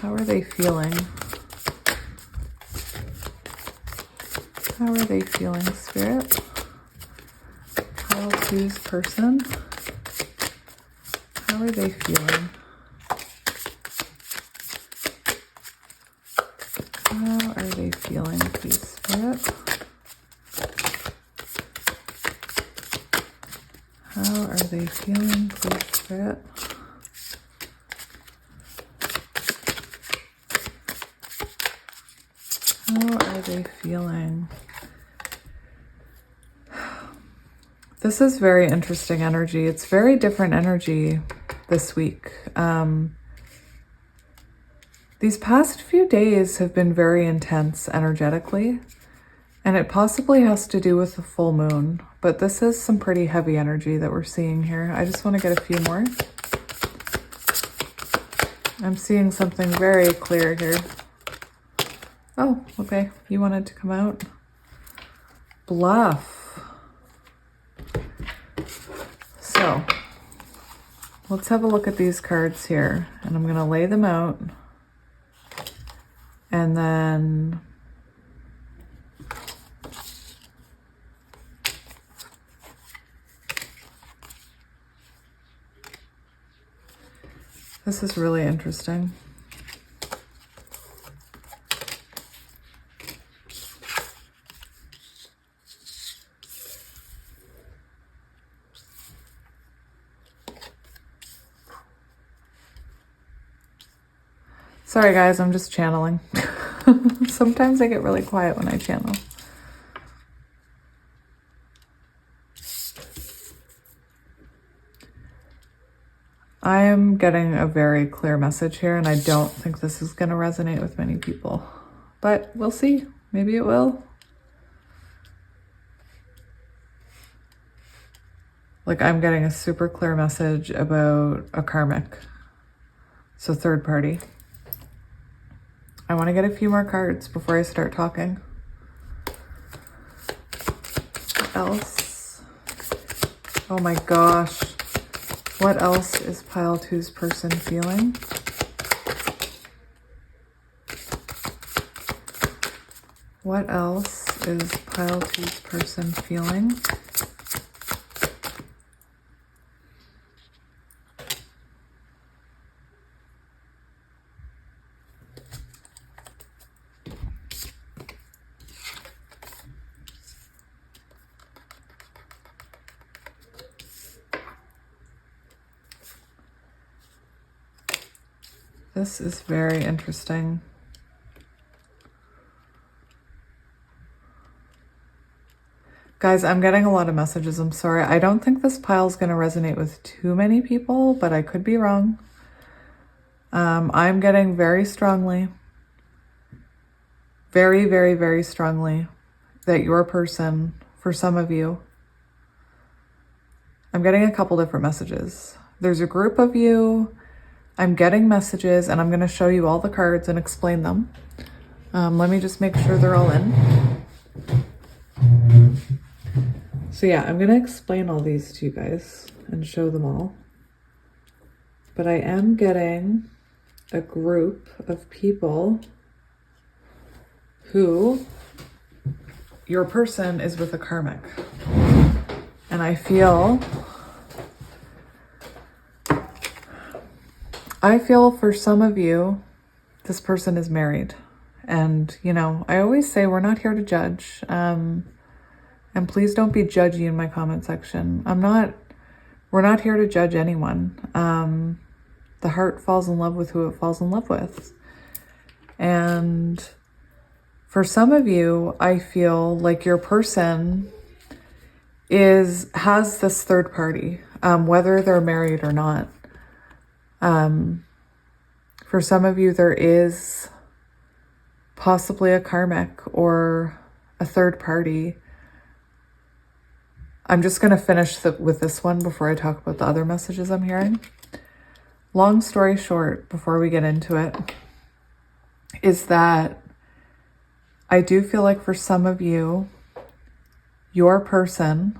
How are they feeling? How are they feeling, Spirit? Pile 2's person. How are they feeling? How are they feeling, please, Spirit? How are they feeling, please, Spirit? How are they feeling? This is very interesting energy. It's very different energy this week. These past few days have been very intense energetically, and it possibly has to do with the full moon, but this is some pretty heavy energy that we're seeing here. I just want to get a few more. I'm seeing something very clear here. Oh, okay. You wanted to come out? Bluff. So, let's have a look at these cards here, and I'm going to lay them out. And then this is really interesting. Sorry guys, I'm just channeling. Sometimes I get really quiet when I channel. I am getting a very clear message here, and I don't think this is going to resonate with many people. But we'll see. Maybe it will. Like, I'm getting a super clear message about a karmic. So third party. I want to get a few more cards before I start talking. What else? Oh my gosh. What else is pile two's person feeling? What else is pile two's person feeling? This is very interesting. Guys, I'm getting a lot of messages. I'm sorry. I don't think this pile is going to resonate with too many people, but I could be wrong. I'm getting very strongly, very, very, very strongly that your person, for some of you, I'm getting a couple different messages. There's a group of you. I'm getting messages, and I'm going to show you all the cards and explain them. Let me just make sure they're all in. So yeah, I'm going to explain all these to you guys and show them all. But I am getting a group of people who your person is with a karmic. And I feel for some of you, this person is married. And, you know, I always say we're not here to judge. And please don't be judgy in my comment section. We're not here to judge anyone. The heart falls in love with who it falls in love with. And for some of you, I feel like your person has this third party, whether they're married or not. For some of you, there is possibly a karmic or a third party. I'm just going to finish with this one before I talk about the other messages I'm hearing. Long story short, before we get into it, is that I do feel like for some of you, your person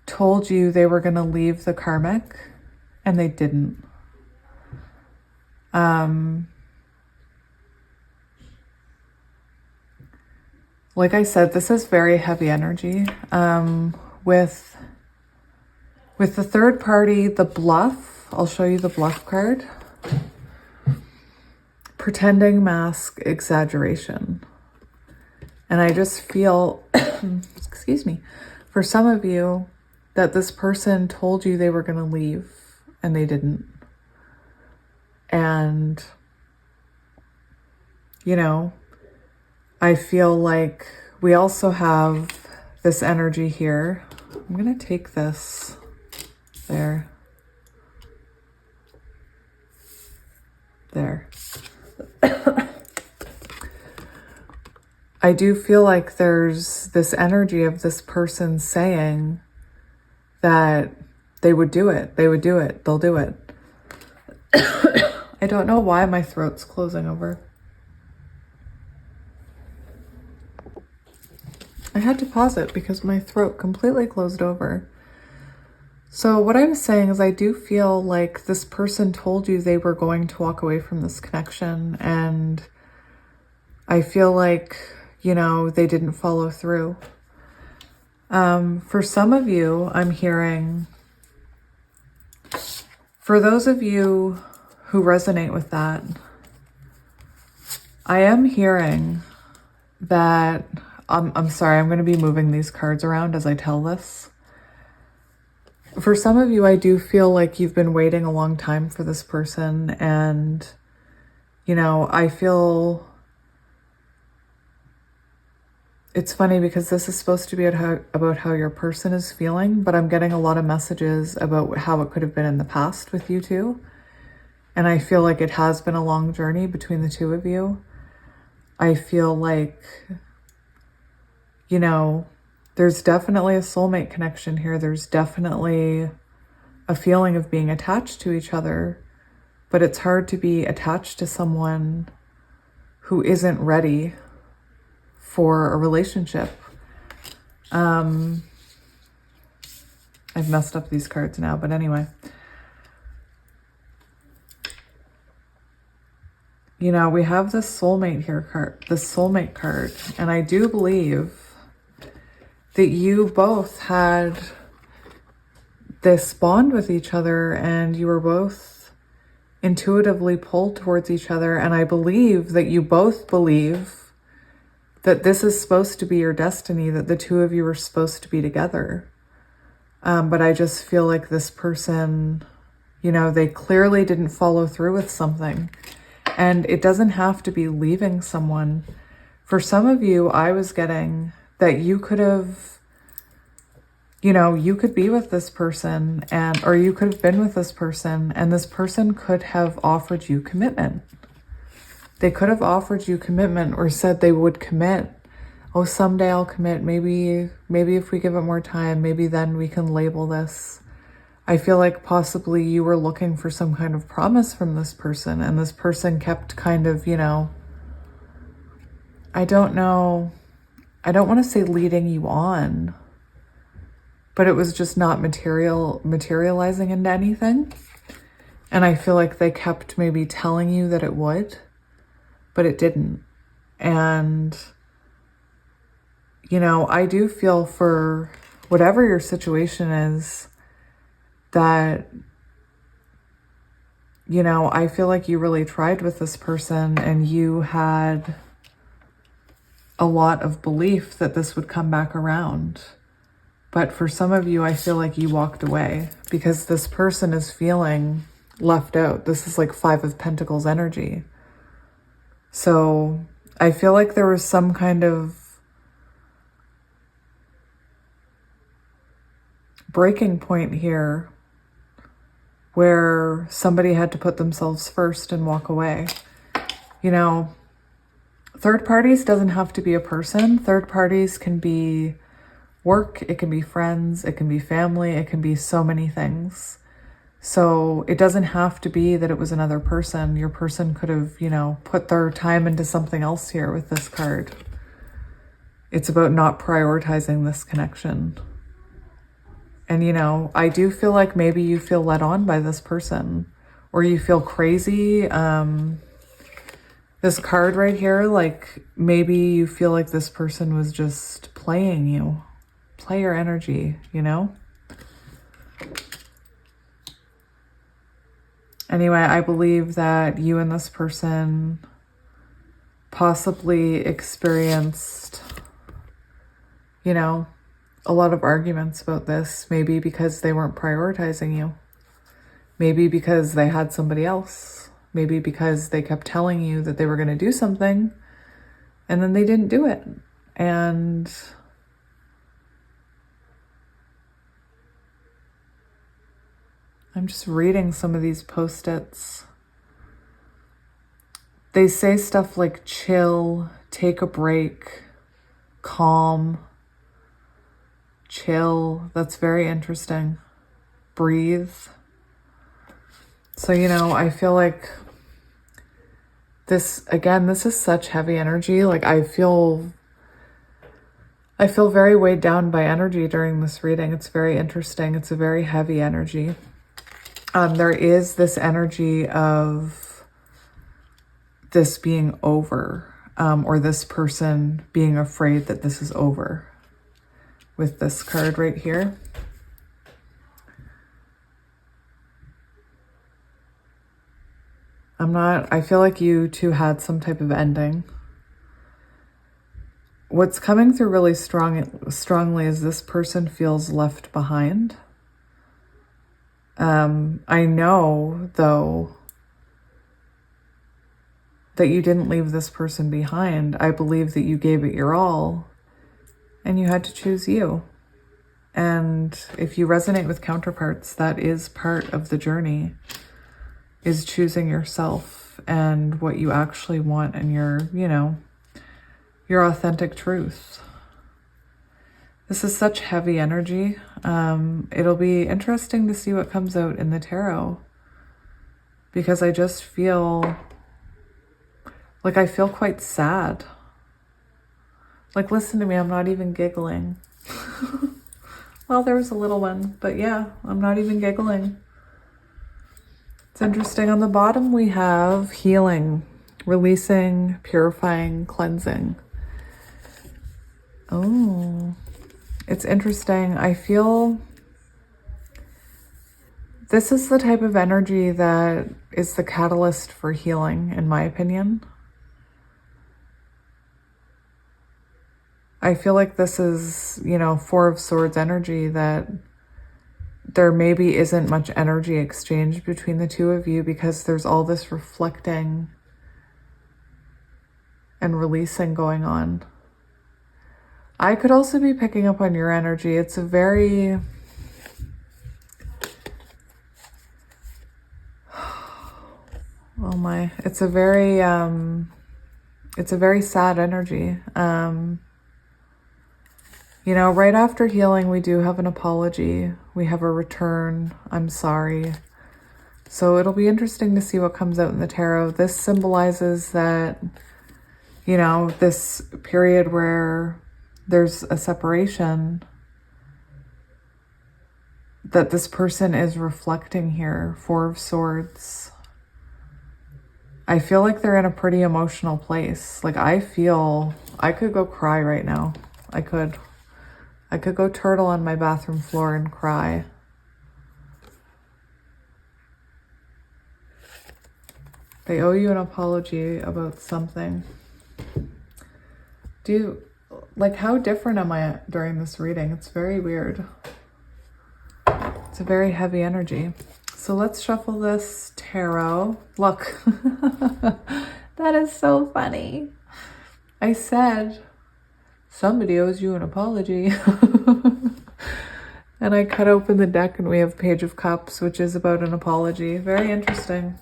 told you they were going to leave the karmic and they didn't. Like I said, this is very heavy energy. With the third party, the bluff, I'll show you the bluff card. Pretending, mask, exaggeration. And I just feel, excuse me, for some of you, that this person told you they were going to leave and they didn't. And, you know, I feel like we also have this energy here. I'm going to take this there. There. I do feel like there's this energy of this person saying that they would do it. They would do it. They'll do it. I don't know why my throat's closing over. I had to pause it because my throat completely closed over. So what I was saying is I do feel like this person told you they were going to walk away from this connection, and I feel like, you know, they didn't follow through. For some of you, I'm hearing, for those of you who resonate with that, I am hearing that, I'm sorry, I'm going to be moving these cards around as I tell this. For some of you, I do feel like you've been waiting a long time for this person, and, you know, I feel it's funny because this is supposed to be about how your person is feeling, but I'm getting a lot of messages about how it could have been in the past with you two. And I feel like it has been a long journey between the two of you. I feel like, you know, there's definitely a soulmate connection here. There's definitely a feeling of being attached to each other, but it's hard to be attached to someone who isn't ready for a relationship. I've messed up these cards now, but anyway. You know, we have this soulmate here card, this soulmate card, and I do believe that you both had this bond with each other and you were both intuitively pulled towards each other. And I believe that you both believe that this is supposed to be your destiny, that the two of you are supposed to be together. But I just feel like this person, you know, they clearly didn't follow through with something. And it doesn't have to be leaving someone. For some of you, I was getting that you could have, you know, you could be with this person or you could have been with this person and this person could have offered you commitment. They could have offered you commitment or said they would commit. Oh, someday I'll commit. Maybe if we give it more time, maybe then we can label this. I feel like possibly you were looking for some kind of promise from this person and this person kept kind of, you know, I don't know. I don't want to say leading you on, but it was just not materializing into anything. And I feel like they kept maybe telling you that it would, but it didn't. And, you know, I do feel for whatever your situation is, that, you know, I feel like you really tried with this person and you had a lot of belief that this would come back around. But for some of you, I feel like you walked away because this person is feeling left out. This is like 5 of Pentacles energy. So I feel like there was some kind of breaking point here where somebody had to put themselves first and walk away. You know, third parties doesn't have to be a person. Third parties can be work, it can be friends, it can be family, it can be so many things. So it doesn't have to be that it was another person. Your person could have, you know, put their time into something else here with this card. It's about not prioritizing this connection. And, you know, I do feel like maybe you feel led on by this person or you feel crazy. This card right here, like maybe you feel like this person was just playing you, play your energy, you know? Anyway, I believe that you and this person possibly experienced, you know, a lot of arguments about this, maybe because they weren't prioritizing you, maybe because they had somebody else, maybe because they kept telling you that they were going to do something and then they didn't do it. And I'm just reading some of these post-its. They say stuff like chill, take a break, calm, chill. That's very interesting. Breathe. So, you know, I feel like this, again, this is such heavy energy. Like I feel very weighed down by energy during this reading. It's very interesting. It's a very heavy energy. There is this energy of this being over, or this person being afraid that this is over. With this card right here. I feel like you two had some type of ending. What's coming through really strongly is this person feels left behind. I know, though, that you didn't leave this person behind. I believe that you gave it your all and you had to choose you. And if you resonate with counterparts, that is part of the journey, is choosing yourself and what you actually want and your, you know, your authentic truth. This is such heavy energy. It'll be interesting to see what comes out in the tarot, because I just feel like I feel quite sad. Like, listen to me, I'm not even giggling. Well, there was a little one, but yeah, I'm not even giggling. It's interesting. On the bottom, we have healing, releasing, purifying, cleansing. Oh, it's interesting. I feel this is the type of energy that is the catalyst for healing, in my opinion. I feel like this is, you know, Four of Swords energy, that there maybe isn't much energy exchange between the two of you because there's all this reflecting and releasing going on. I could also be picking up on your energy. It's a very... oh my, it's a very sad energy. You know, right after healing, we do have an apology. We have a return. I'm sorry. So it'll be interesting to see what comes out in the tarot. This symbolizes that, you know, this period where there's a separation, that this person is reflecting here. Four of Swords. I feel like they're in a pretty emotional place. Like, I feel I could go cry right now. I could go turtle on my bathroom floor and cry. They owe you an apology about something. Like, how different am I during this reading? It's very weird. It's a very heavy energy. So let's shuffle this tarot. Look, that is so funny. I said, somebody owes you an apology. And I cut open the deck and we have Page of Cups, which is about an apology. Very interesting.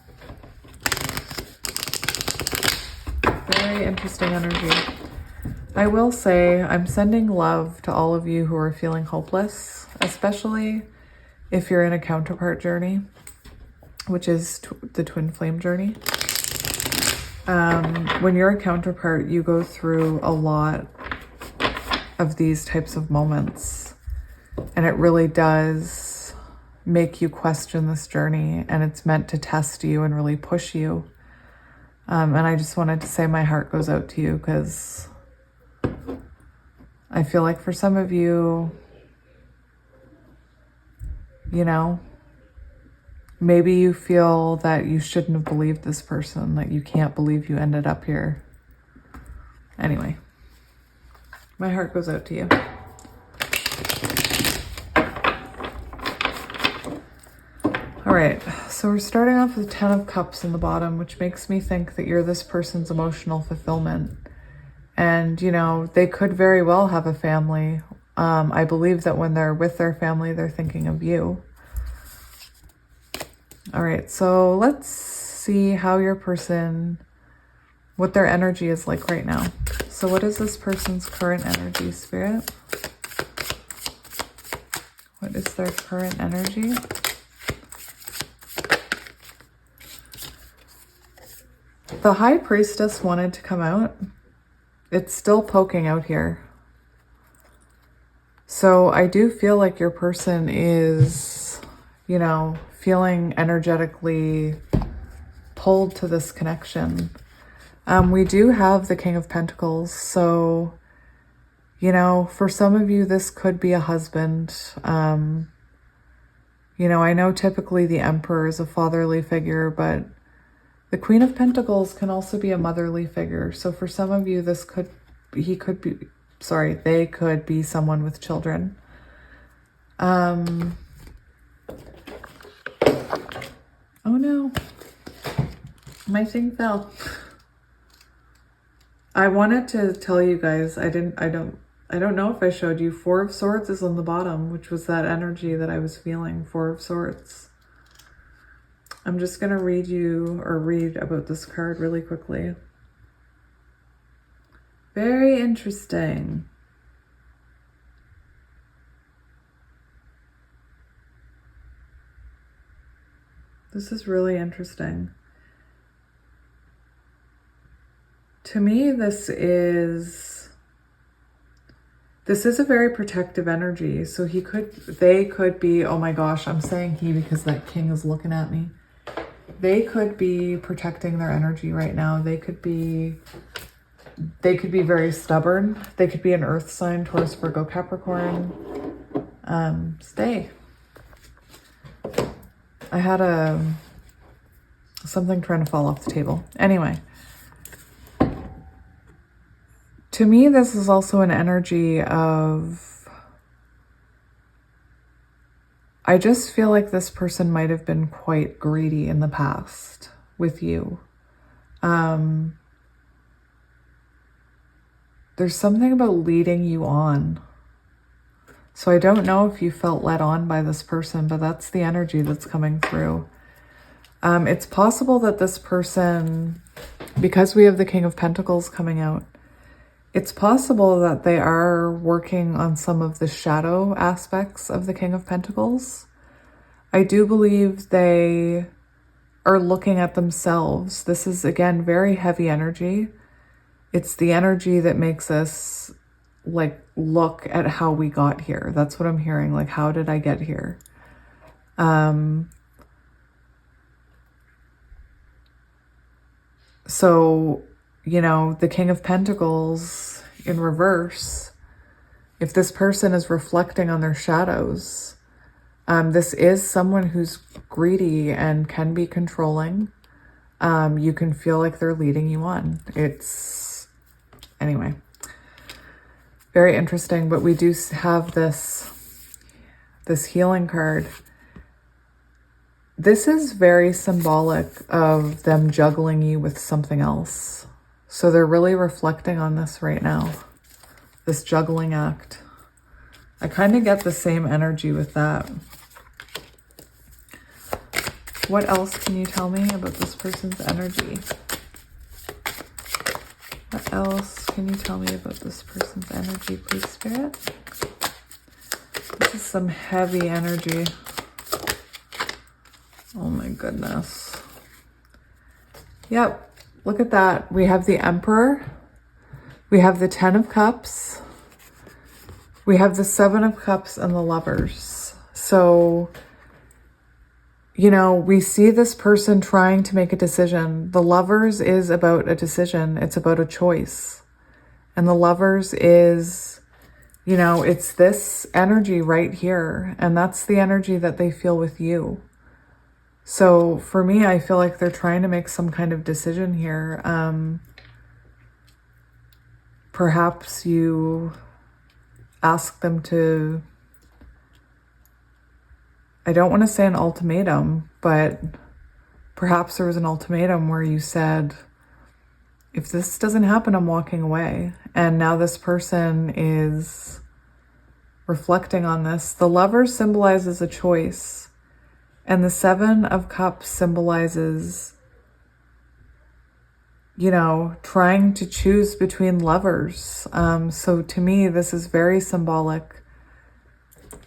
Very interesting energy. I will say I'm sending love to all of you who are feeling hopeless, especially if you're in a counterpart journey, which is the twin flame journey. When you're a counterpart, you go through a lot of these types of moments, and it really does make you question this journey, and it's meant to test you and really push you. And I just wanted to say my heart goes out to you, because I feel like for some of you, you know, maybe you feel that you shouldn't have believed this person, that you can't believe you ended up here. Anyway, my heart goes out to you. All right, so we're starting off with 10 of Cups in the bottom, which makes me think that you're this person's emotional fulfillment. And, you know, they could very well have a family. I believe that when they're with their family, they're thinking of you. All right, so let's see how your person, what their energy is like right now. So what is this person's current energy, Spirit? What is their current energy? The High Priestess wanted to come out. It's still poking out here. So I do feel like your person is, you know, feeling energetically pulled to this connection. We do have the King of Pentacles. So, you know, for some of you, this could be a husband. You know, I know typically the Emperor is a fatherly figure, but the Queen of Pentacles can also be a motherly figure. So for some of you, they could be someone with children. Oh no, my thing fell. I wanted to tell you guys, I don't know if I showed you, Four of Swords is on the bottom, which was that energy that I was feeling, Four of Swords. I'm just going to read about this card really quickly. Very interesting. This is really interesting. To me, this is a very protective energy. So they could be, oh my gosh, I'm saying he because that king is looking at me. They could be protecting their energy right now. They could be very stubborn. They could be an earth sign, Taurus, Virgo, Capricorn. Stay. I had something trying to fall off the table. Anyway. To me, this is also an energy of, I just feel like this person might have been quite greedy in the past with you. There's something about leading you on. So I don't know if you felt led on by this person, but that's the energy that's coming through. It's possible that this person, because we have the King of Pentacles coming out, it's possible that they are working on some of the shadow aspects of the King of Pentacles. I do believe they are looking at themselves. This is, again, very heavy energy. It's the energy that makes us, like, look at how we got here. That's what I'm hearing. Like, how did I get here? So, you know, the King of Pentacles in reverse, if this person is reflecting on their shadows, this is someone who's greedy and can be controlling. You can feel like they're leading you on. Anyway, very interesting, but we do have this healing card. This is very symbolic of them juggling you with something else. So they're really reflecting on this right now, this juggling act. I kind of get the same energy with that. What else can you tell me about this person's energy? What else can you tell me about this person's energy, please, Spirit? This is some heavy energy. Oh my goodness. Yep. Look at that. We have the Emperor. We have the Ten of Cups. We have the Seven of Cups and the Lovers. So, you know, we see this person trying to make a decision. The Lovers is about a decision. It's about a choice. And the Lovers is, you know, it's this energy right here. And that's the energy that they feel with you. So for me, I feel like they're trying to make some kind of decision here. Perhaps you ask them to, I don't want to say an ultimatum, but perhaps there was an ultimatum where you said, if this doesn't happen, I'm walking away. And now this person is reflecting on this. The Lover symbolizes a choice. And the Seven of Cups symbolizes, you know, trying to choose between lovers. So to me, this is very symbolic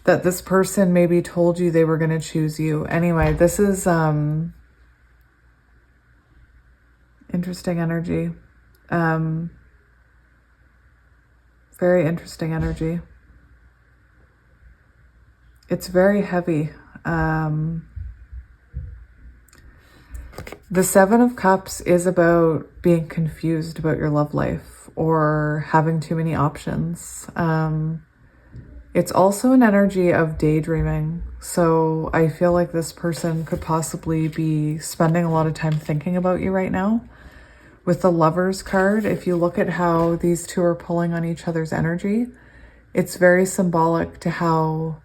that this person maybe told you they were going to choose you. Anyway, this is interesting energy. Very interesting energy. It's very heavy. The Seven of Cups is about being confused about your love life or having too many options. It's also an energy of daydreaming. So I feel like this person could possibly be spending a lot of time thinking about you right now. With the Lovers card, if you look at how these two are pulling on each other's energy, it's very symbolic to how,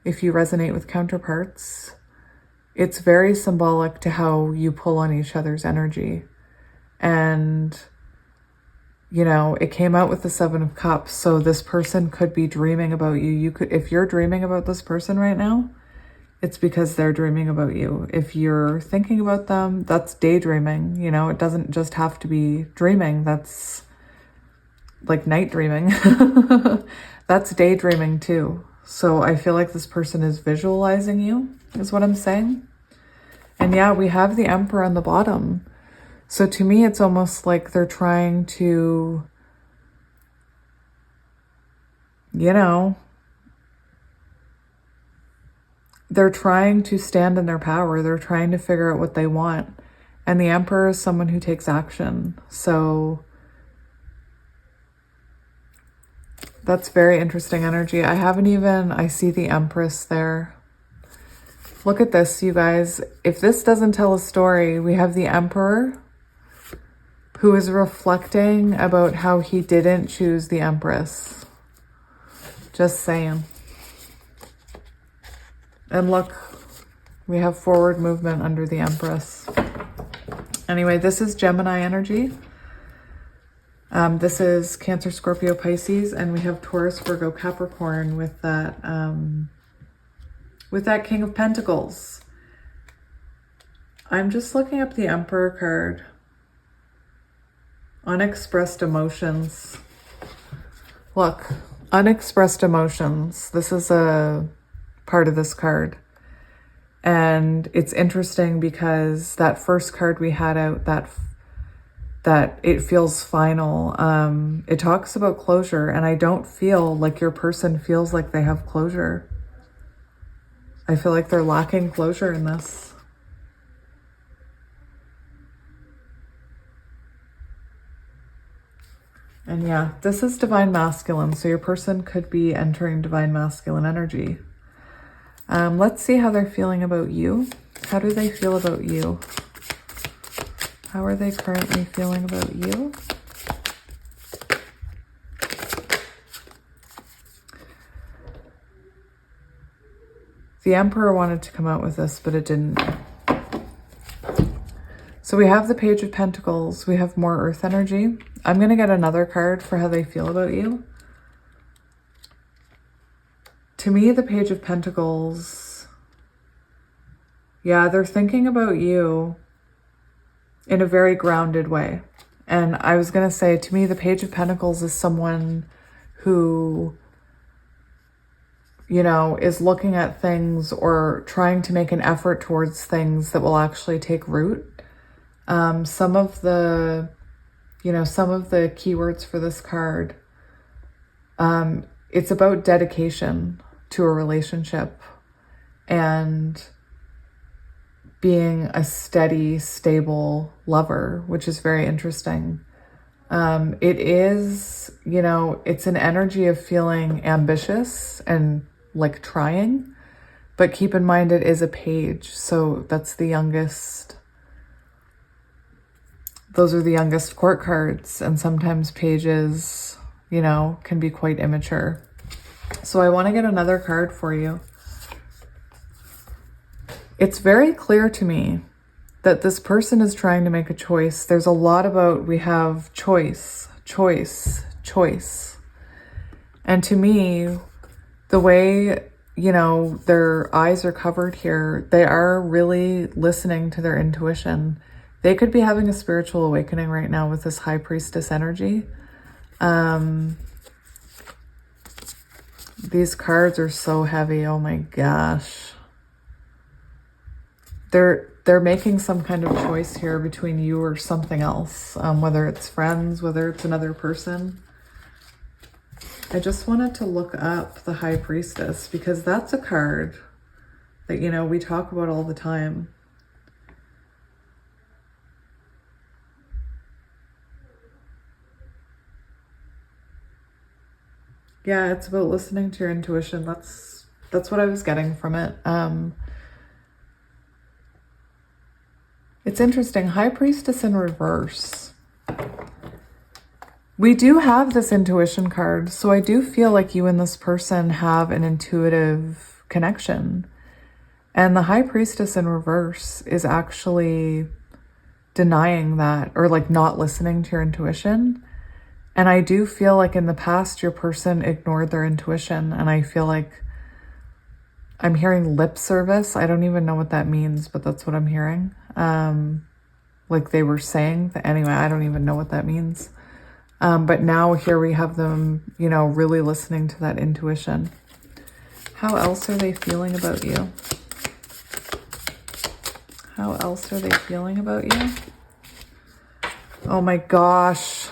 if you resonate with counterparts, it's very symbolic to how you pull on each other's energy. And, you know, it came out with the 7 of Cups. So this person could be dreaming about you. You could, if you're dreaming about this person right now, it's because they're dreaming about you. If you're thinking about them, that's daydreaming. You know, it doesn't just have to be dreaming. That's like night dreaming. That's daydreaming too. So I feel like this person is visualizing you, is what I'm saying. And yeah, we have the Emperor on the bottom. So to me, it's almost like they're trying to, you know, they're trying to stand in their power. They're trying to figure out what they want. And the Emperor is someone who takes action. So that's very interesting energy. I see the Empress there. Look at this, you guys. If this doesn't tell a story, we have the Emperor who is reflecting about how he didn't choose the Empress. Just saying. And look, we have forward movement under the Empress. Anyway, this is Gemini energy. This is Cancer, Scorpio, Pisces, and we have Taurus, Virgo, Capricorn with that King of Pentacles. I'm just looking up the Emperor card. Unexpressed emotions. Look, unexpressed emotions. This is a part of this card. And it's interesting because that first card we had out, that it feels final. It talks about closure, and I don't feel like your person feels like they have closure. I feel like they're lacking closure in this. And yeah, this is divine masculine. So your person could be entering divine masculine energy. Let's see how they're feeling about you. How do they feel about you? How are they currently feeling about you? The Emperor wanted to come out with this, but it didn't. So we have the Page of Pentacles. We have more Earth energy. I'm going to get another card for how they feel about you. To me, the Page of Pentacles, yeah, they're thinking about you in a very grounded way. And I was going to say, to me, the Page of Pentacles is someone who, you know, is looking at things or trying to make an effort towards things that will actually take root. Some of the keywords for this card, it's about dedication to a relationship and being a steady, stable lover, which is very interesting. It is, you know, it's an energy of feeling ambitious and like trying, but keep in mind it is a page. So that's the youngest. Those are the youngest court cards, and sometimes pages, you know, can be quite immature. So I want to get another card for you. It's very clear to me that this person is trying to make a choice. There's a lot about, we have choice, choice, choice. And to me, the way, you know, their eyes are covered here, they are really listening to their intuition. They could be having a spiritual awakening right now with this High Priestess energy. These cards are so heavy. Oh my gosh. They're making some kind of choice here between you or something else, whether it's friends, whether it's another person. I just wanted to look up the High Priestess because that's a card that, you know, we talk about all the time. Yeah, it's about listening to your intuition. That's what I was getting from it. It's interesting. High Priestess in reverse. We do have this intuition card, so I do feel like you and this person have an intuitive connection. And the High Priestess in reverse is actually denying that, or like not listening to your intuition. And I do feel like in the past, your person ignored their intuition. And I feel like I'm hearing lip service. I don't even know what that means, but that's what I'm hearing. Like they were saying that, anyway, I don't even know what that means. But now here we have them, you know, really listening to that intuition. How else are they feeling about you? How else are they feeling about you? Oh my gosh.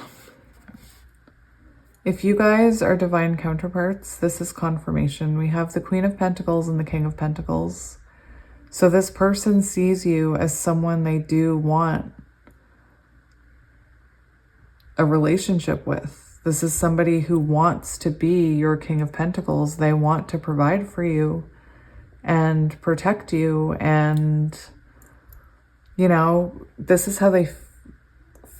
If you guys are divine counterparts, this is confirmation. We have the Queen of Pentacles and the King of Pentacles. So this person sees you as someone they do want a relationship with. This is somebody who wants to be your King of Pentacles. They want to provide for you and protect you. And, you know, this is how they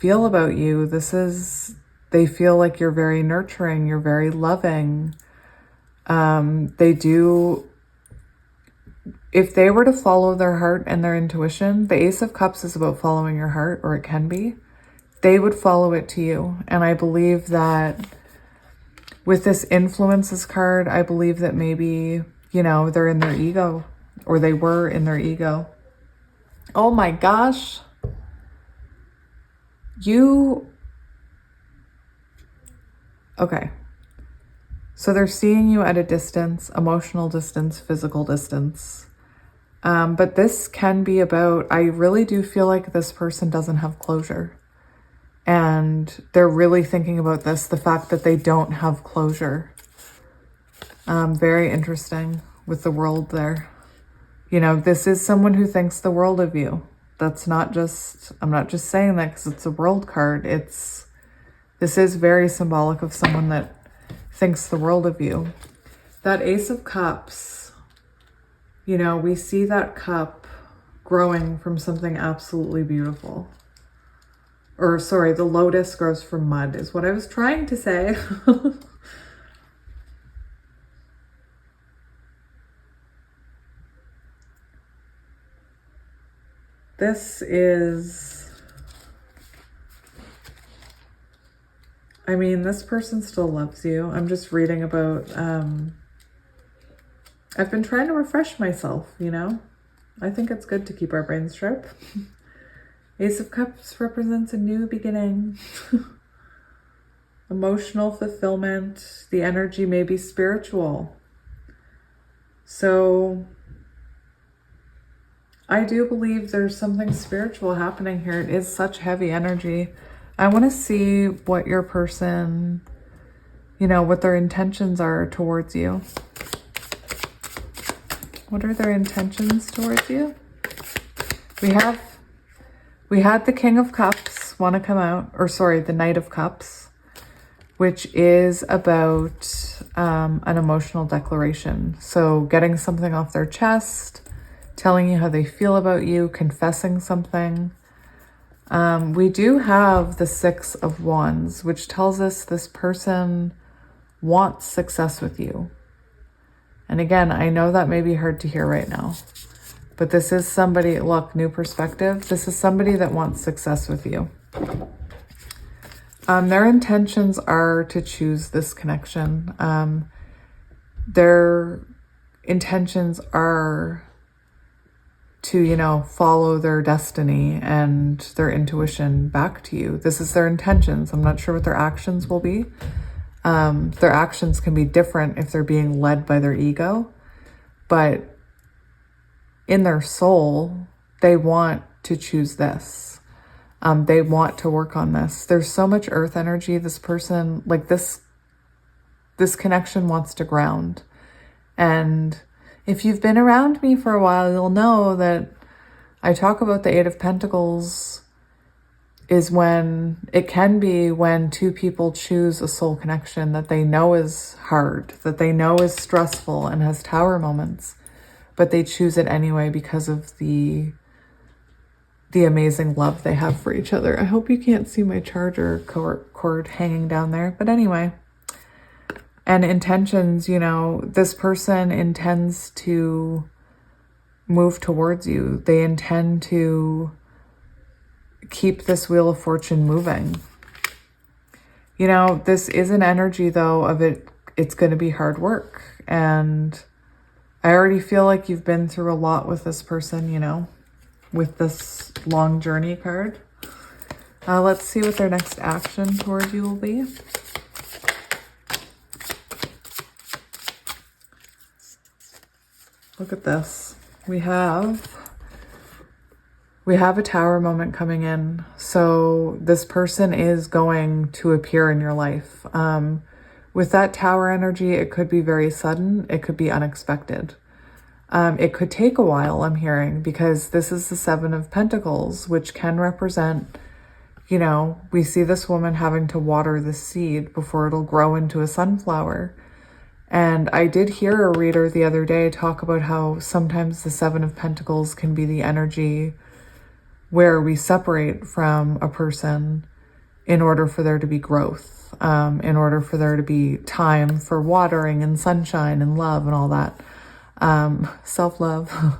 feel about you. They feel like you're very nurturing. You're very loving. They do, if they were to follow their heart and their intuition, the Ace of Cups is about following your heart, or it can be. They would follow it to you. And I believe that with this influences card, I believe that maybe, you know, they're in their ego, or they were in their ego. Oh my gosh. Okay. So they're seeing you at a distance, emotional distance, physical distance. But this can be about, I really do feel like this person doesn't have closure. And they're really thinking about this, the fact that they don't have closure. Very interesting with the world there. You know, this is someone who thinks the world of you. That's not just, I'm not just saying that because it's a world card. This is very symbolic of someone that thinks the world of you. That Ace of Cups, you know, we see that cup growing from something absolutely beautiful. Or sorry, the lotus grows from mud is what I was trying to say. This is, I mean, this person still loves you. I'm just reading about, I've been trying to refresh myself, you know? I think it's good to keep our brains sharp. Ace of Cups represents a new beginning. Emotional fulfillment. The energy may be spiritual. So I do believe there's something spiritual happening here. It is such heavy energy. I want to see what your person, you know, what their intentions are towards you. What are their intentions towards you? We had the King of Cups want to come out, or sorry, the Knight of Cups, which is about an emotional declaration. So getting something off their chest, telling you how they feel about you, confessing something. We do have the Six of Wands, which tells us this person wants success with you. And again, I know that may be hard to hear right now, but this is somebody, look, new perspective. This is somebody that wants success with you. Their intentions are to choose this connection. Their intentions are to, you know, follow their destiny and their intuition back to you. This is their intentions. I'm not sure what their actions will be. Their actions can be different if they're being led by their ego, but in their soul, they want to choose this. They want to work on this. There's so much earth energy. This person, like this connection wants to ground. And if you've been around me for a while, you'll know that I talk about the Eight of Pentacles is when, it can be when two people choose a soul connection that they know is hard, that they know is stressful and has tower moments, but they choose it anyway because of the amazing love they have for each other. I hope you can't see my charger cord hanging down there, but anyway. And intentions, you know, this person intends to move towards you. They intend to keep this Wheel of Fortune moving. You know, this is an energy though of it's going to be hard work. And I already feel like you've been through a lot with this person, you know, with this long journey card. Let's see what their next action towards you will be. Look at this. We have a Tower moment coming in. So this person is going to appear in your life. With that Tower energy, it could be very sudden. It could be unexpected. It could take a while, I'm hearing, because this is the Seven of Pentacles, which can represent, you know, we see this woman having to water the seed before it'll grow into a sunflower. And I did hear a reader the other day talk about how sometimes the Seven of Pentacles can be the energy where we separate from a person in order for there to be growth, in order for there to be time for watering and sunshine and love and all that, self-love.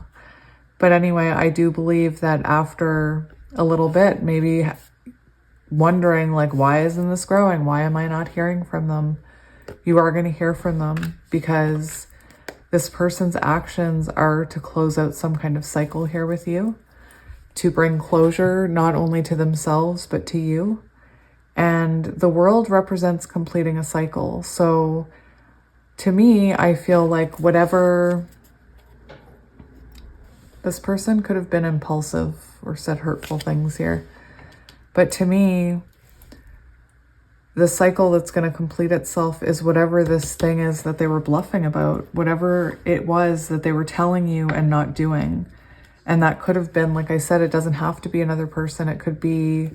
But anyway, I do believe that after a little bit, maybe wondering like, why isn't this growing? Why am I not hearing from them? You are going to hear from them, because this person's actions are to close out some kind of cycle here with you, to bring closure not only to themselves, but to you. And the world represents completing a cycle. So to me, I feel like whatever, this person could have been impulsive or said hurtful things here. But to me, the cycle that's going to complete itself is whatever this thing is that they were bluffing about, whatever it was that they were telling you and not doing. And that could have been, like I said, it doesn't have to be another person. It could be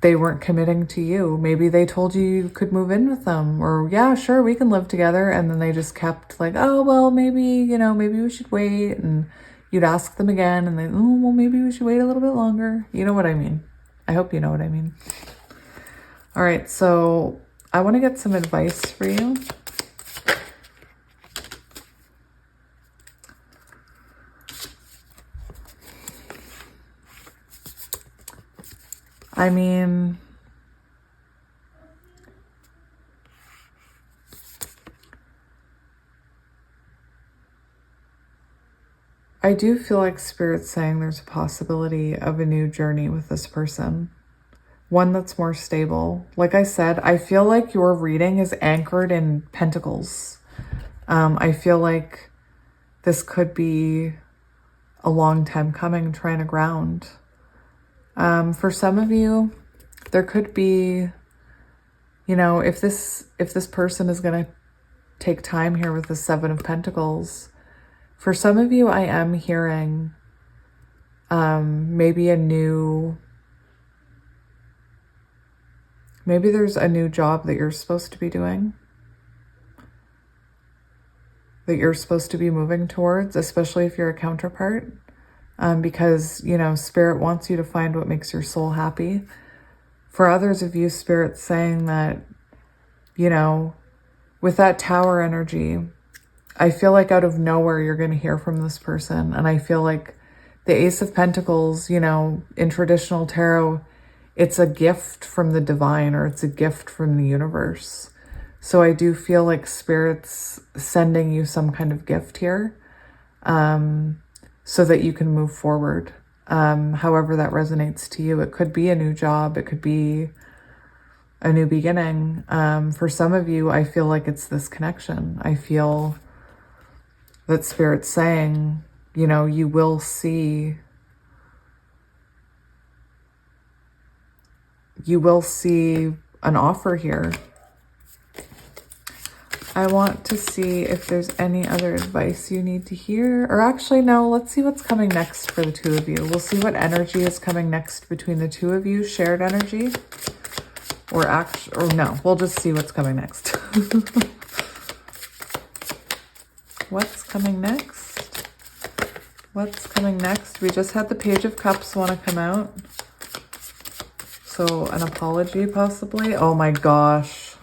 they weren't committing to you. Maybe they told you could move in with them, or yeah, sure, we can live together. And then they just kept like, oh, well, maybe, you know, maybe we should wait. And you'd ask them again and they, oh, well, maybe we should wait a little bit longer. You know what I mean? I hope you know what I mean. All right, so I want to get some advice for you. I mean, I do feel like Spirit's saying there's a possibility of a new journey with this person. One that's more stable. Like I said, I feel like your reading is anchored in Pentacles. I feel like this could be a long time coming, trying to ground. For some of you, there could be, you know, if this person is going to take time here with the Seven of Pentacles, for some of you, I am hearing maybe there's a new job that you're supposed to be doing, that you're supposed to be moving towards, especially if you're a counterpart, because, you know, Spirit wants you to find what makes your soul happy. For others of you, Spirit's saying that, you know, with that Tower energy, I feel like out of nowhere, you're going to hear from this person. And I feel like the Ace of Pentacles, you know, in traditional tarot, it's a gift from the divine, or it's a gift from the universe. So I do feel like Spirit's sending you some kind of gift here, so that you can move forward. However that resonates to you. It could be a new job. It could be a new beginning. For some of you, I feel like it's this connection. I feel that Spirit's saying, you know, you will see an offer here. I want to see if there's any other advice you need to hear. Or actually, no, let's see what's coming next for the two of you. We'll see what energy is coming next between the two of you, shared energy. Or no, we'll just see what's coming next. What's coming next? What's coming next? We just had the Page of Cups want to come out. So an apology possibly. Oh my gosh.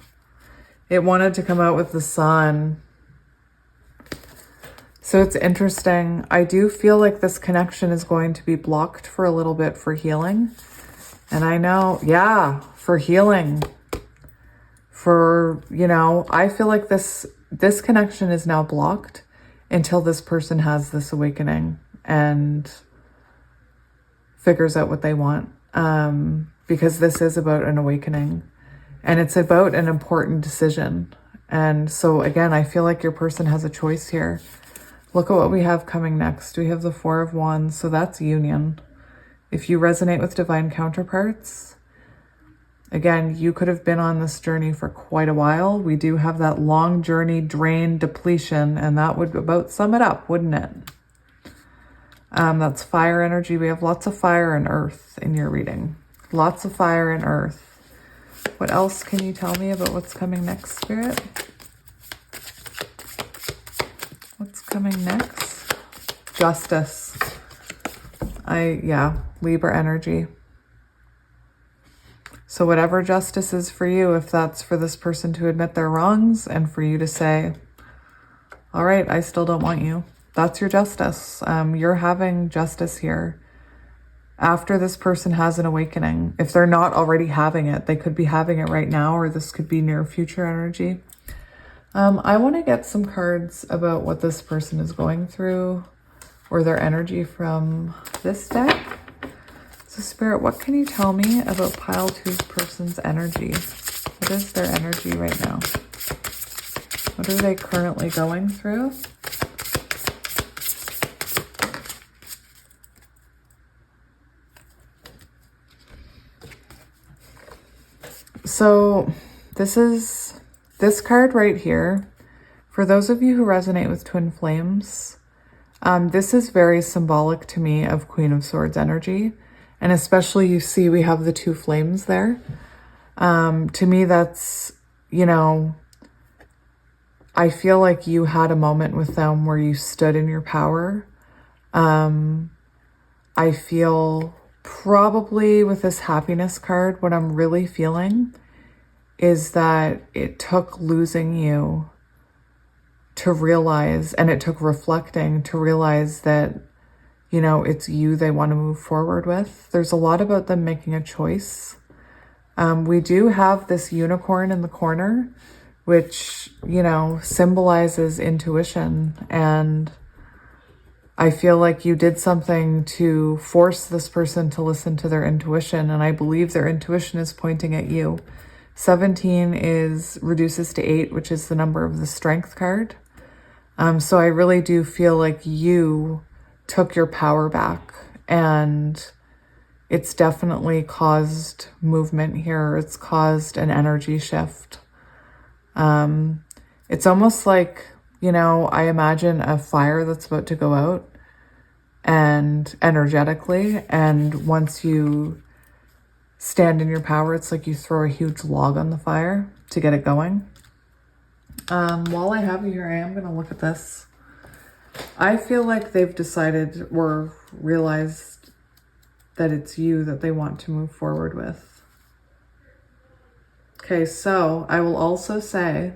It wanted to come out with the Sun. So it's interesting. I do feel like this connection is going to be blocked for a little bit for healing. And I know, yeah, for healing. For, you know, I feel like this connection is now blocked until this person has this awakening and figures out what they want. Because this is about an awakening and it's about an important decision. And so again, I feel like your person has a choice here. Look at what we have coming next. We have the Four of Wands. So that's union. If you resonate with divine counterparts, again, you could have been on this journey for quite a while. We do have that long journey, drain, depletion, and that would about sum it up, wouldn't it? That's fire energy. We have lots of fire and earth in your reading. Lots of fire and earth. What else can you tell me about what's coming next, Spirit? What's coming next? Justice. Libra energy. So whatever justice is for you, if that's for this person to admit their wrongs and for you to say, all right, I still don't want you. That's your justice. You're having justice here. After this person has an awakening, if they're not already having it, they could be having it right now, or this could be near future energy. I want to get some cards about what this person is going through or their energy from this deck. So Spirit, what can you tell me about pile two's person's energy? What is their energy right now? What are they currently going through? So this card right here, for those of you who resonate with twin flames, this is very symbolic to me of Queen of Swords energy. And especially you see we have the two flames there. To me, that's, you know, I feel like you had a moment with them where you stood in your power. I feel probably with this happiness card, what I'm really feeling is that it took losing you to realize, and it took reflecting to realize that, you know, it's you they want to move forward with. There's a lot about them making a choice. We do have this unicorn in the corner, which, you know, symbolizes intuition. And I feel like you did something to force this person to listen to their intuition. And I believe their intuition is pointing at you. 17 reduces to 8, which is the number of the strength card. So I really do feel like you took your power back, and it's definitely caused movement here. It's caused an energy shift. It's almost like, you know, I imagine a fire that's about to go out, and energetically, and once you stand in your power, it's like you throw a huge log on the fire to get it going. While I have you here, I am going to look at this. I feel like they've decided or realized that it's you that they want to move forward with. Okay, so I will also say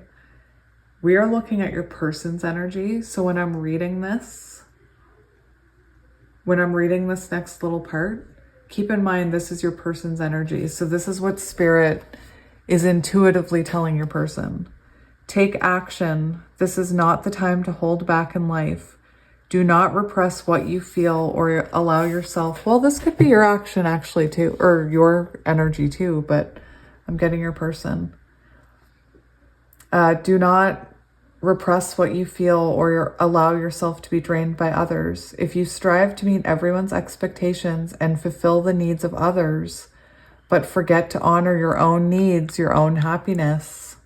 we are looking at your person's energy. So when I'm reading this next little part, keep in mind this is your person's energy. So this is what Spirit is intuitively telling your person. Take action. This is not the time to hold back in life. Do not repress what you feel or allow yourself. Well, this could be your action actually too, or your energy too, but I'm getting your person. Do not repress what you feel or allow yourself to be drained by others. If you strive to meet everyone's expectations and fulfill the needs of others, but forget to honor your own needs, your own happiness,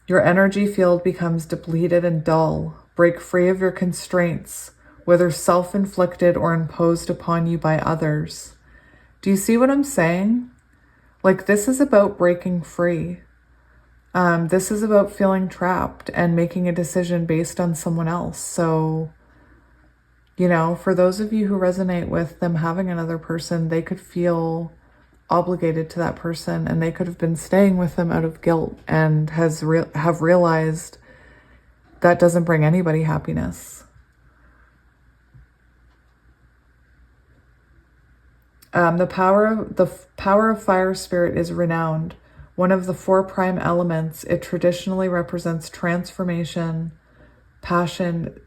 your energy field becomes depleted and dull. Break free of your constraints, whether self-inflicted or imposed upon you by others. Do you see what I'm saying? Like, this is about breaking free. This is about feeling trapped and making a decision based on someone else. So, you know, for those of you who resonate with them having another person, they could feel obligated to that person, and they could have been staying with them out of guilt and have realized that doesn't bring anybody happiness. The power of fire spirit is renowned. One of the 4 prime elements, it traditionally represents transformation, passion,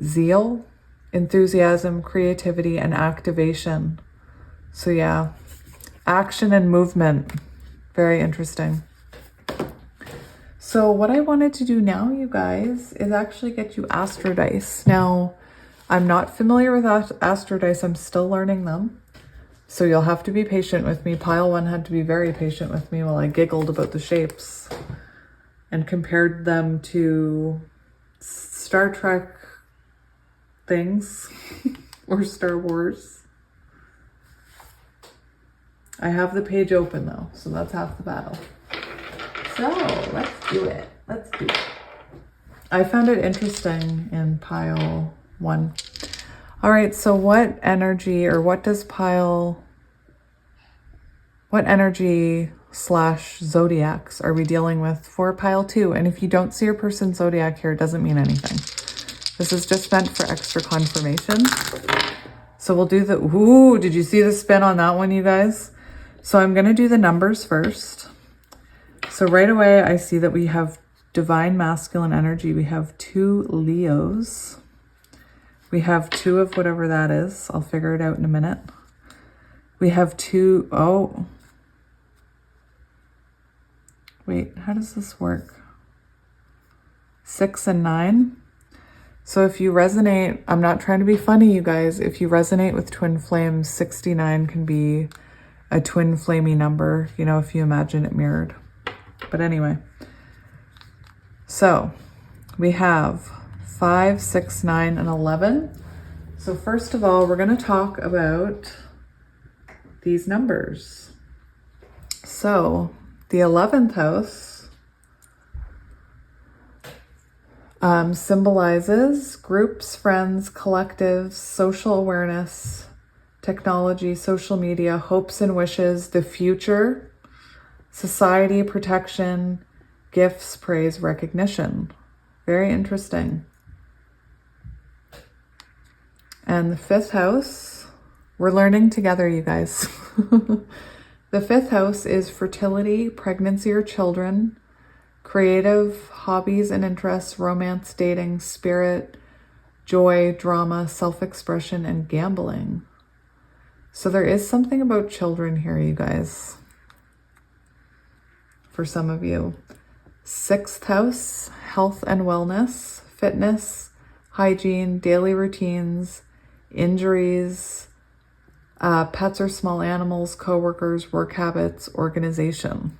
zeal, enthusiasm, creativity, and activation. So yeah, action and movement. Very interesting. So what I wanted to do now, you guys, is actually get you Astro Dice. Now, I'm not familiar with Astro Dice. I'm still learning them. So you'll have to be patient with me. Pile 1 had to be very patient with me while I giggled about the shapes and compared them to Star Trek things or Star Wars. I have the page open though, so that's half the battle. So let's do it. Let's do it. I found it interesting in pile 1. All right, so what energy or what energy / zodiacs are we dealing with for pile 2? And if you don't see your person's zodiac here, it doesn't mean anything. This is just meant for extra confirmation. So we'll do the, ooh, did you see the spin on that one, you guys? So I'm going to do the numbers first. So right away, I see that we have divine masculine energy. We have 2 Leos. We have 2 of whatever that is. I'll figure it out in a minute. We have 2, oh. Wait, how does this work? 6 and 9. So if you resonate, I'm not trying to be funny, you guys. If you resonate with twin flames, 69 can be a twin flamey number, you know, if you imagine it mirrored. But anyway, so we have 5, 6, 9, and 11. So first of all, we're going to talk about these numbers. So the 11th house symbolizes groups, friends, collectives, social awareness, technology, social media, hopes and wishes, the future, society, protection, gifts, praise, recognition. Very interesting. And the 5th house, we're learning together, you guys. The 5th house is fertility, pregnancy or children, creative, hobbies and interests, romance, dating, spirit, joy, drama, self-expression, and gambling. So there is something about children here, you guys, for some of you. 6th house, health and wellness, fitness, hygiene, daily routines, injuries, pets or small animals, coworkers, work habits, organization.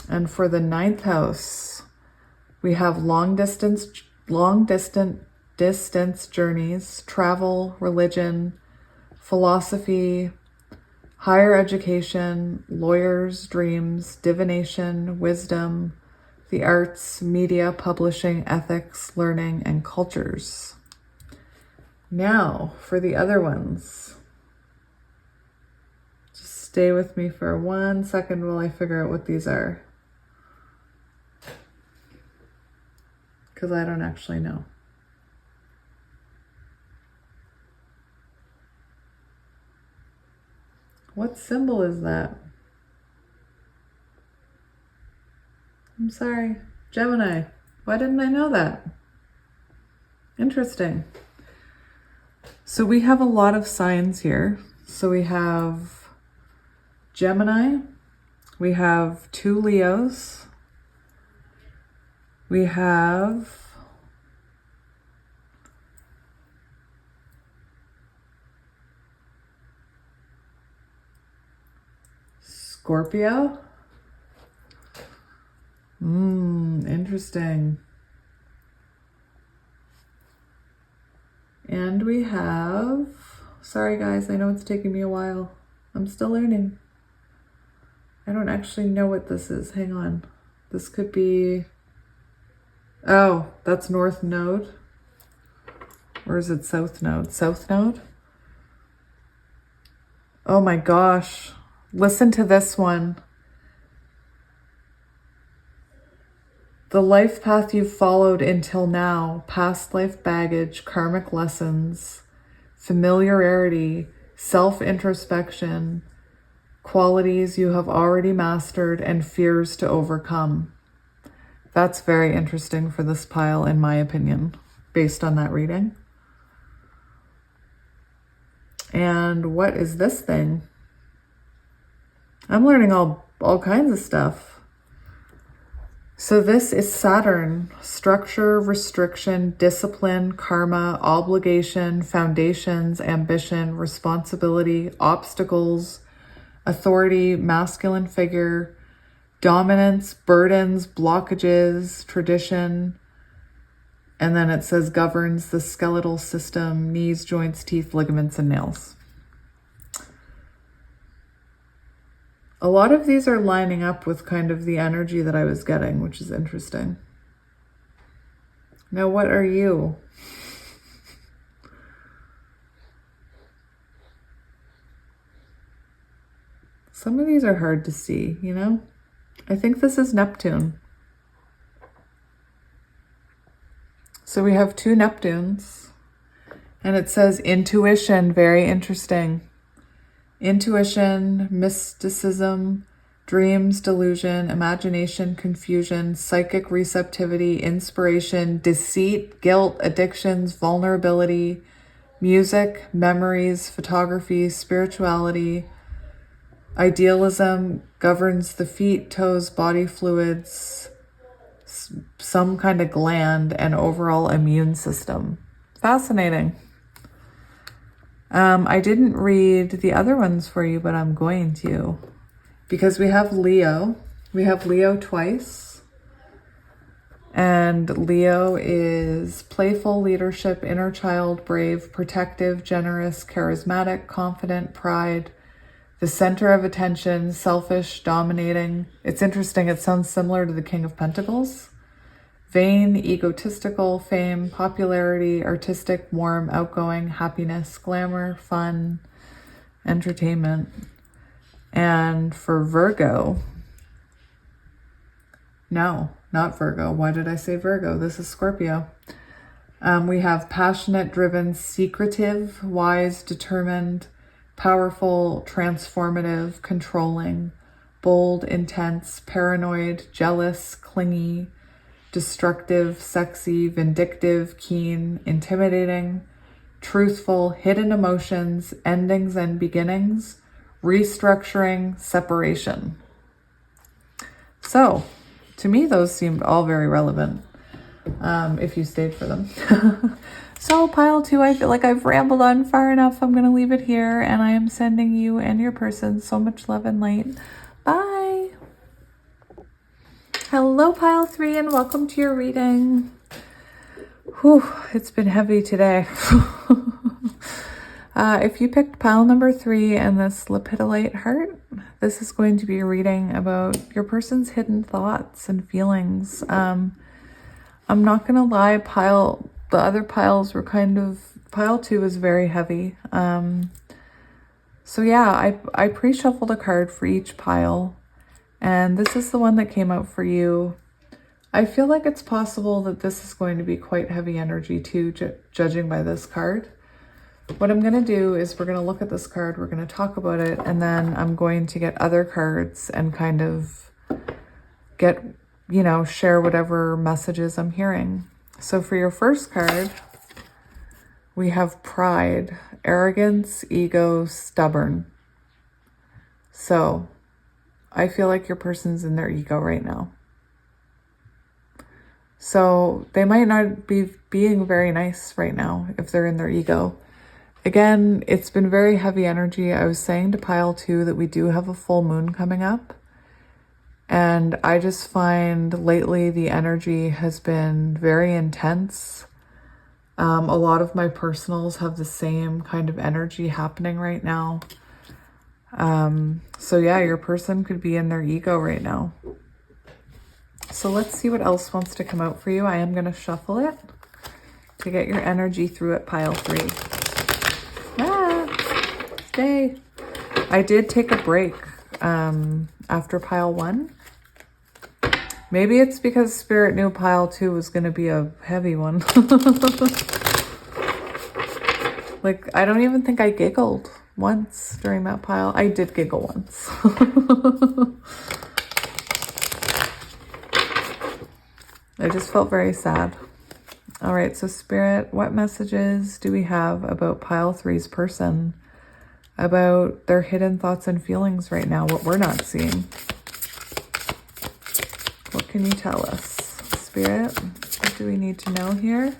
And for the 9th house, we have long distance journeys, travel, religion, philosophy, higher education, lawyers, dreams, divination, wisdom, the arts, media, publishing, ethics, learning, and cultures. Now, for the other ones. Just stay with me for 1 second while I figure out what these are. Because I don't actually know. What symbol is that? I'm sorry. Gemini. Why didn't I know that? Interesting. So we have a lot of signs here. So we have Gemini. We have 2 Leos. We have Scorpio. Interesting. And we have, sorry guys, I know it's taking me a while. I'm still learning. I don't actually know what this is. Hang on. This could be, oh, that's North Node. Or is it South Node? South Node? Oh my gosh. Listen to this one. The life path you've followed until now, past life baggage, karmic lessons, familiarity, self-introspection, qualities you have already mastered, and fears to overcome. That's very interesting for this pile, in my opinion, based on that reading. And what is this thing? I'm learning all kinds of stuff. So this is Saturn, structure, restriction, discipline, karma, obligation, foundations, ambition, responsibility, obstacles, authority, masculine figure, dominance, burdens, blockages, tradition. And then it says governs the skeletal system, knees, joints, teeth, ligaments, and nails. A lot of these are lining up with kind of the energy that I was getting, which is interesting. Now, what are you? Some of these are hard to see, you know? I think this is Neptune. So we have two Neptunes, and it says intuition, very interesting. Intuition, mysticism, dreams, delusion, imagination, confusion, psychic receptivity, inspiration, deceit, guilt, addictions, vulnerability, music, memories, photography, spirituality, idealism, governs the feet, toes, body fluids, some kind of gland, and overall immune system. Fascinating. I didn't read the other ones for you, but I'm going to, because we have Leo. We have Leo twice. And Leo is playful, leadership, inner child, brave, protective, generous, charismatic, confident, pride, the center of attention, selfish, dominating. It's interesting. It sounds similar to the King of Pentacles. Vain, egotistical, fame, popularity, artistic, warm, outgoing, happiness, glamour, fun, entertainment. And for Virgo, no, not Virgo. Why did I say Virgo? This is Scorpio. We have passionate, driven, secretive, wise, determined, powerful, transformative, controlling, bold, intense, paranoid, jealous, clingy, destructive, sexy, vindictive, keen, intimidating, truthful, hidden emotions, endings and beginnings, restructuring, separation. So, to me, those seemed all very relevant, if you stayed for them. So, pile 2, I feel like I've rambled on far enough. I'm going to leave it here, and I am sending you and your person so much love and light. Bye! Hello, pile 3, and welcome to your reading. Whew, it's been heavy today. If you picked pile number 3 and this lepidolite heart, this is going to be a reading about your person's hidden thoughts and feelings. I'm not going to lie, the other piles were pile 2 is very heavy. So yeah, I pre-shuffled a card for each pile. And this is the one that came out for you. I feel like it's possible that this is going to be quite heavy energy too, judging by this card. What I'm going to do is we're going to look at this card, we're going to talk about it, and then I'm going to get other cards and kind of get, share whatever messages I'm hearing. So for your first card, we have pride, arrogance, ego, stubborn. So I feel like your person's in their ego right now. So they might not be being very nice right now if they're in their ego. Again, it's been very heavy energy. I was saying to pile 2 that we do have a full moon coming up. And I just find lately the energy has been very intense. A lot of my personals have the same kind of energy happening right now. So yeah, your person could be in their ego right now. So let's see what else wants to come out for you. I am going to shuffle it to get your energy through at pile 3. Stay. I did take a break after pile 1. Maybe it's because Spirit knew pile 2 was going to be a heavy one. Like, I don't even think I giggled once during that pile. I did giggle once. I just felt very sad. All right, so Spirit, what messages do we have about pile 3's person? About their hidden thoughts and feelings right now, what we're not seeing? What can you tell us? Spirit, what do we need to know here?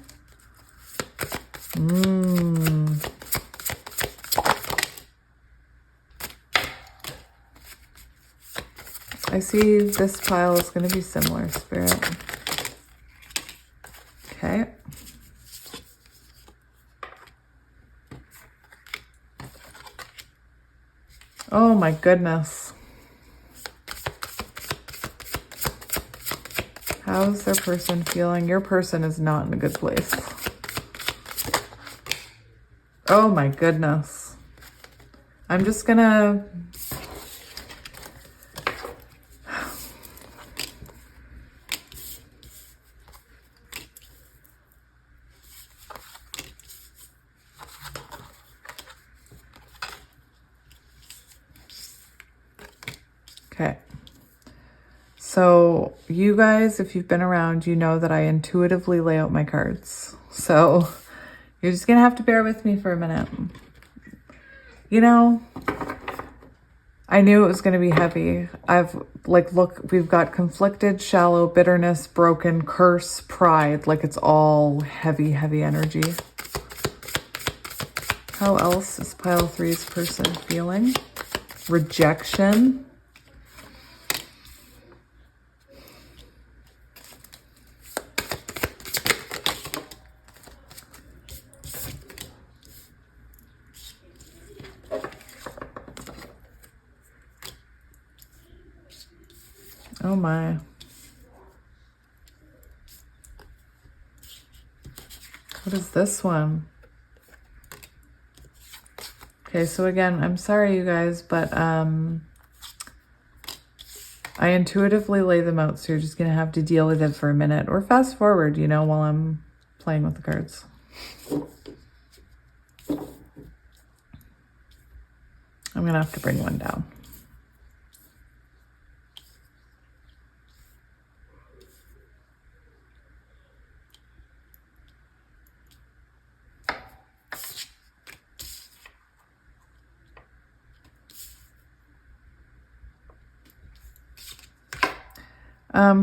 I see this pile is going to be similar, Spirit. Okay. Oh my goodness. How's their person feeling? Your person is not in a good place. Oh my goodness. I'm just gonna... Okay. So you guys, if you've been around, you know that I intuitively lay out my cards. So you're just going to have to bear with me for a minute. You know, I knew it was going to be heavy. Look, we've got conflicted, shallow, bitterness, broken, curse, pride. Like, it's all heavy, heavy energy. How else is pile 3's person feeling? Rejection. Oh my. What is this one? Okay, so again, I'm sorry you guys, but I intuitively lay them out, so you're just going to have to deal with it for a minute or fast forward, you know, while I'm playing with the cards. I'm going to have to bring one down.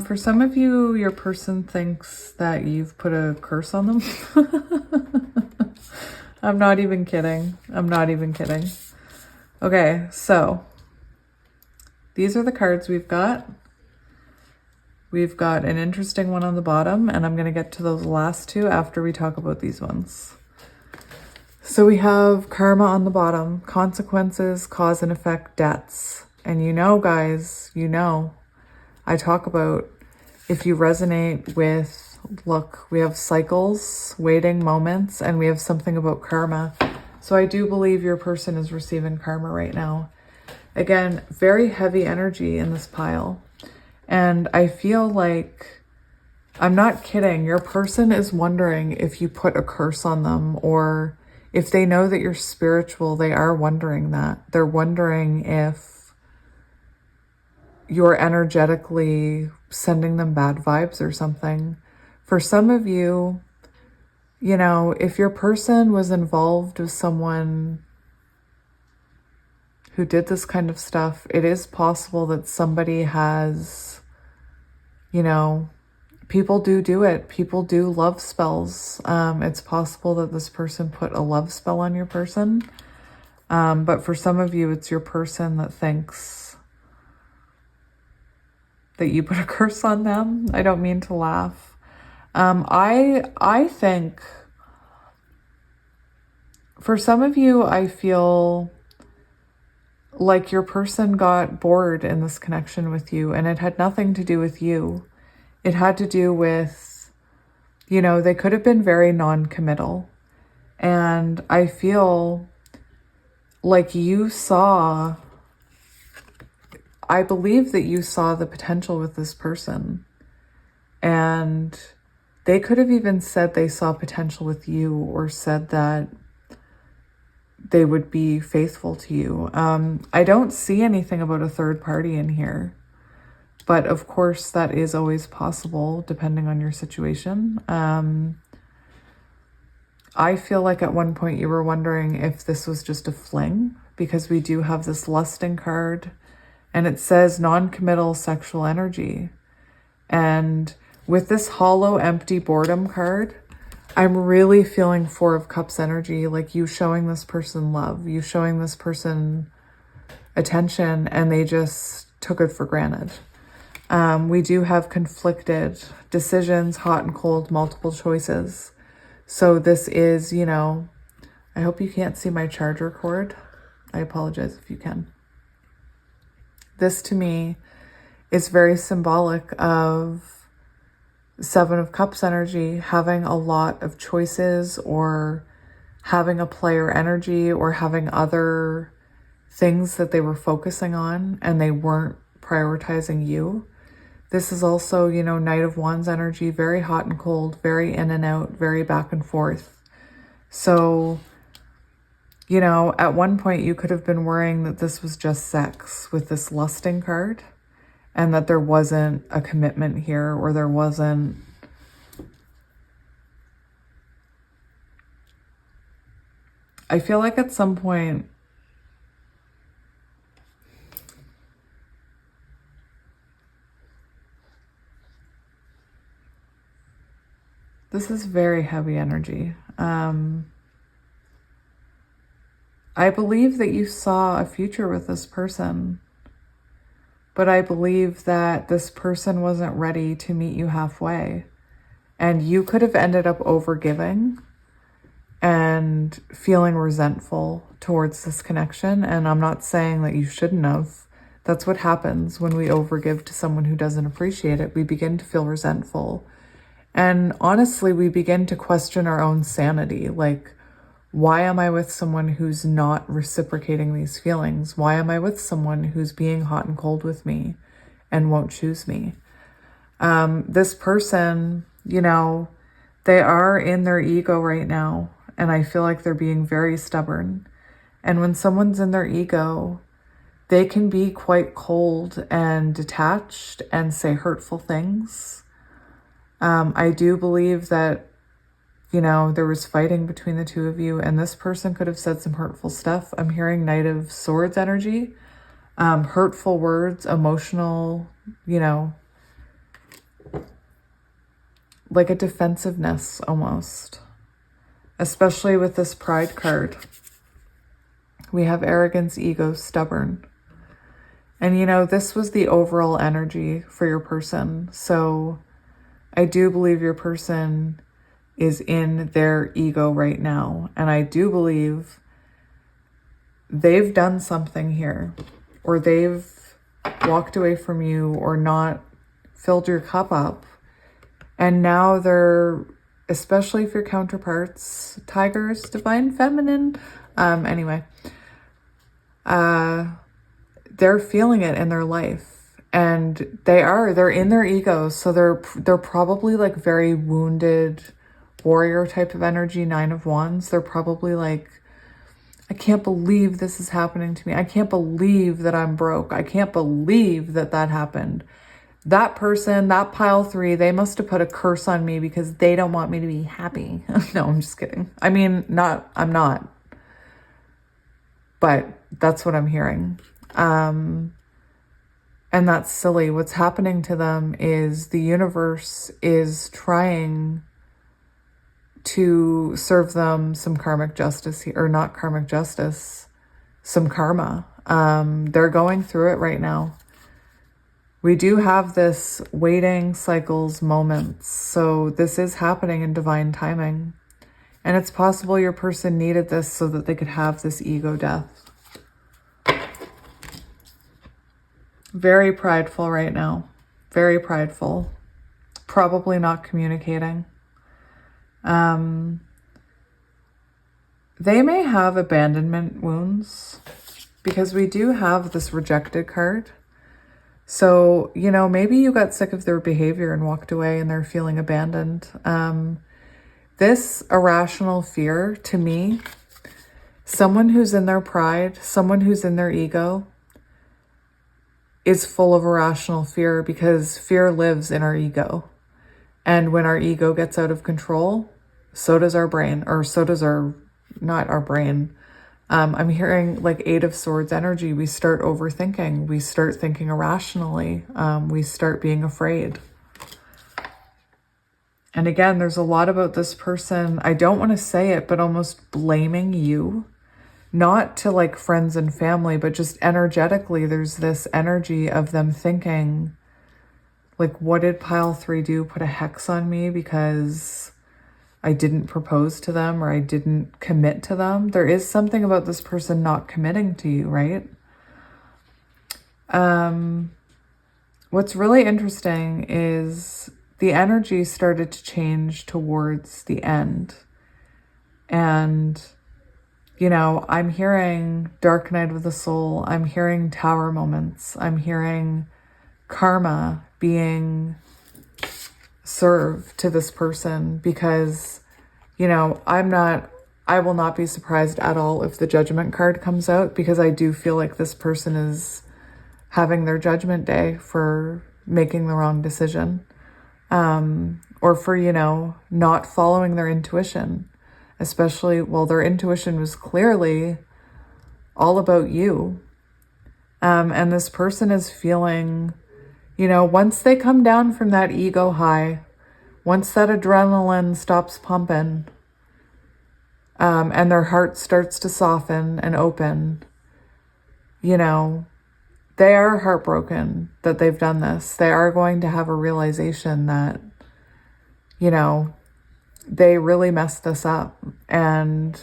For some of you, your person thinks that you've put a curse on them. I'm not even kidding. I'm not even kidding. Okay, so these are the cards we've got. We've got an interesting one on the bottom, and I'm going to get to those last two after we talk about these ones. So we have karma on the bottom, consequences, cause and effect, debts. And you know, guys, you know, I talk about if you resonate with, look, we have cycles, waiting moments, and we have something about karma. So I do believe your person is receiving karma right now. Again, very heavy energy in this pile. And I feel like, I'm not kidding, your person is wondering if you put a curse on them, or if they know that you're spiritual, they are wondering that. They're wondering if you're energetically sending them bad vibes or something. For some of you, you know, if your person was involved with someone who did this kind of stuff, it is possible that somebody has, you know, people do it. People do love spells. It's possible that this person put a love spell on your person. But for some of you, it's your person that thinks that you put a curse on them. I don't mean to laugh. I think for some of you, I feel like your person got bored in this connection with you, and it had nothing to do with you. It had to do with, you know, they could have been very non-committal. And I feel like you saw, I believe that you saw the potential with this person. And they could have even said they saw potential with you, or said that they would be faithful to you. I don't see anything about a third party in here, but of course that is always possible depending on your situation. I feel like at one point you were wondering if this was just a fling, because we do have this lusting card and it says non-committal sexual energy. And with this hollow, empty boredom card, I'm really feeling Four of Cups energy, like you showing this person love, you showing this person attention, and they just took it for granted. We do have conflicted decisions, hot and cold, multiple choices. So this is, you know, I hope you can't see my charger cord. I apologize if you can. This to me is very symbolic of Seven of Cups energy, having a lot of choices, or having a player energy, or having other things that they were focusing on and they weren't prioritizing you. This is also, you know, Knight of Wands energy, very hot and cold, very in and out, very back and forth. So, you know, at one point you could have been worrying that this was just sex with this lusting card, and that there wasn't a commitment here, or there wasn't... I feel like at some point this is very heavy energy. I believe that you saw a future with this person, but I believe that this person wasn't ready to meet you halfway. And you could have ended up overgiving and feeling resentful towards this connection. And I'm not saying that you shouldn't have. That's what happens when we overgive to someone who doesn't appreciate it. We begin to feel resentful. And honestly, we begin to question our own sanity. Like, why am I with someone who's not reciprocating these feelings? Why am I with someone who's being hot and cold with me and won't choose me? This person, you know, they are in their ego right now, and I feel like they're being very stubborn. And when someone's in their ego, they can be quite cold and detached and say hurtful things. I do believe that, you know, there was fighting between the two of you, and this person could have said some hurtful stuff. I'm hearing Knight of Swords energy, hurtful words, emotional, you know, like a defensiveness almost, especially with this Pride card. We have arrogance, ego, stubborn. And, you know, this was the overall energy for your person. So I do believe your person is in their ego right now. And I do believe they've done something here, or they've walked away from you, or not filled your cup up. And now they're, especially if your counterparts, Tigers, Divine Feminine, anyway, they're feeling it in their life. And they're in their egos. So they're probably like very wounded warrior type of energy, Nine of Wands. They're probably like, I can't believe this is happening to me. I can't believe that I'm broke. I can't believe that that happened. That person, that pile 3, they must have put a curse on me because they don't want me to be happy. No, I'm just kidding. I mean, I'm not. But that's what I'm hearing. And that's silly. What's happening to them is the universe is trying to serve them some karmic justice here, or not karmic justice, some karma. They're going through it right now. We do have this waiting cycles moments. So this is happening in divine timing. And it's possible your person needed this so that they could have this ego death. Very prideful right now. Very prideful. Probably not communicating. They may have abandonment wounds, because we do have this rejected card. So, you know, maybe you got sick of their behavior and walked away and they're feeling abandoned. This irrational fear, to me, someone who's in their pride, someone who's in their ego, is full of irrational fear, because fear lives in our ego. And when our ego gets out of control, so does our brain, or so does not our brain. I'm hearing like Eight of Swords energy. We start overthinking. We start thinking irrationally. We start being afraid. And again, there's a lot about this person. I don't want to say it, but almost blaming you. Not to like friends and family, but just energetically, there's this energy of them thinking, like, what did pile 3 do? Put a hex on me because I didn't propose to them, or I didn't commit to them. There is something about this person not committing to you, right? What's really interesting is the energy started to change towards the end. And, you know, I'm hearing Dark Night of the Soul. I'm hearing Tower moments. I'm hearing karma being served to this person, because, you know, I will not be surprised at all if the Judgment card comes out, because I do feel like this person is having their judgment day for making the wrong decision, or for, you know, not following their intuition, especially, well, their intuition was clearly all about you. And this person is feeling, you know, once they come down from that ego high, once that adrenaline stops pumping, and their heart starts to soften and open, you know, they are heartbroken that they've done this. They are going to have a realization that, you know, they really messed this up. And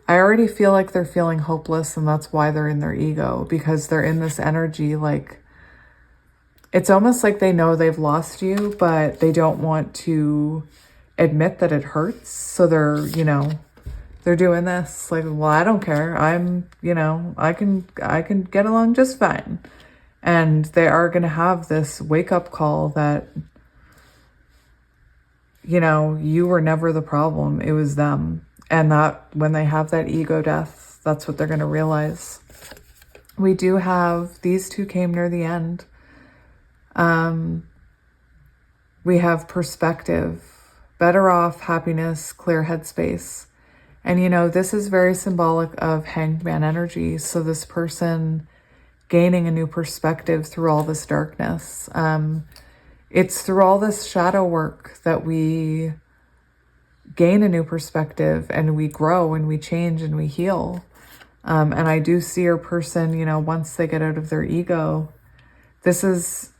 I already feel like they're feeling hopeless, and that's why they're in their ego, because they're in this energy, like, it's almost like they know they've lost you, but they don't want to admit that it hurts. So they're, you know, they're doing this like, well, I don't care. I'm, you know, I can get along just fine. And they are going to have this wake up call that, you know, you were never the problem. It was them. And that when they have that ego death, that's what they're going to realize. We do have, these two came near the end. We have perspective, better off, happiness, clear headspace. And, you know, this is very symbolic of Hanged Man energy. So this person gaining a new perspective through all this darkness. It's through all this shadow work that we gain a new perspective, and we grow and we change and we heal. And I do see your person, you know, once they get out of their ego, this is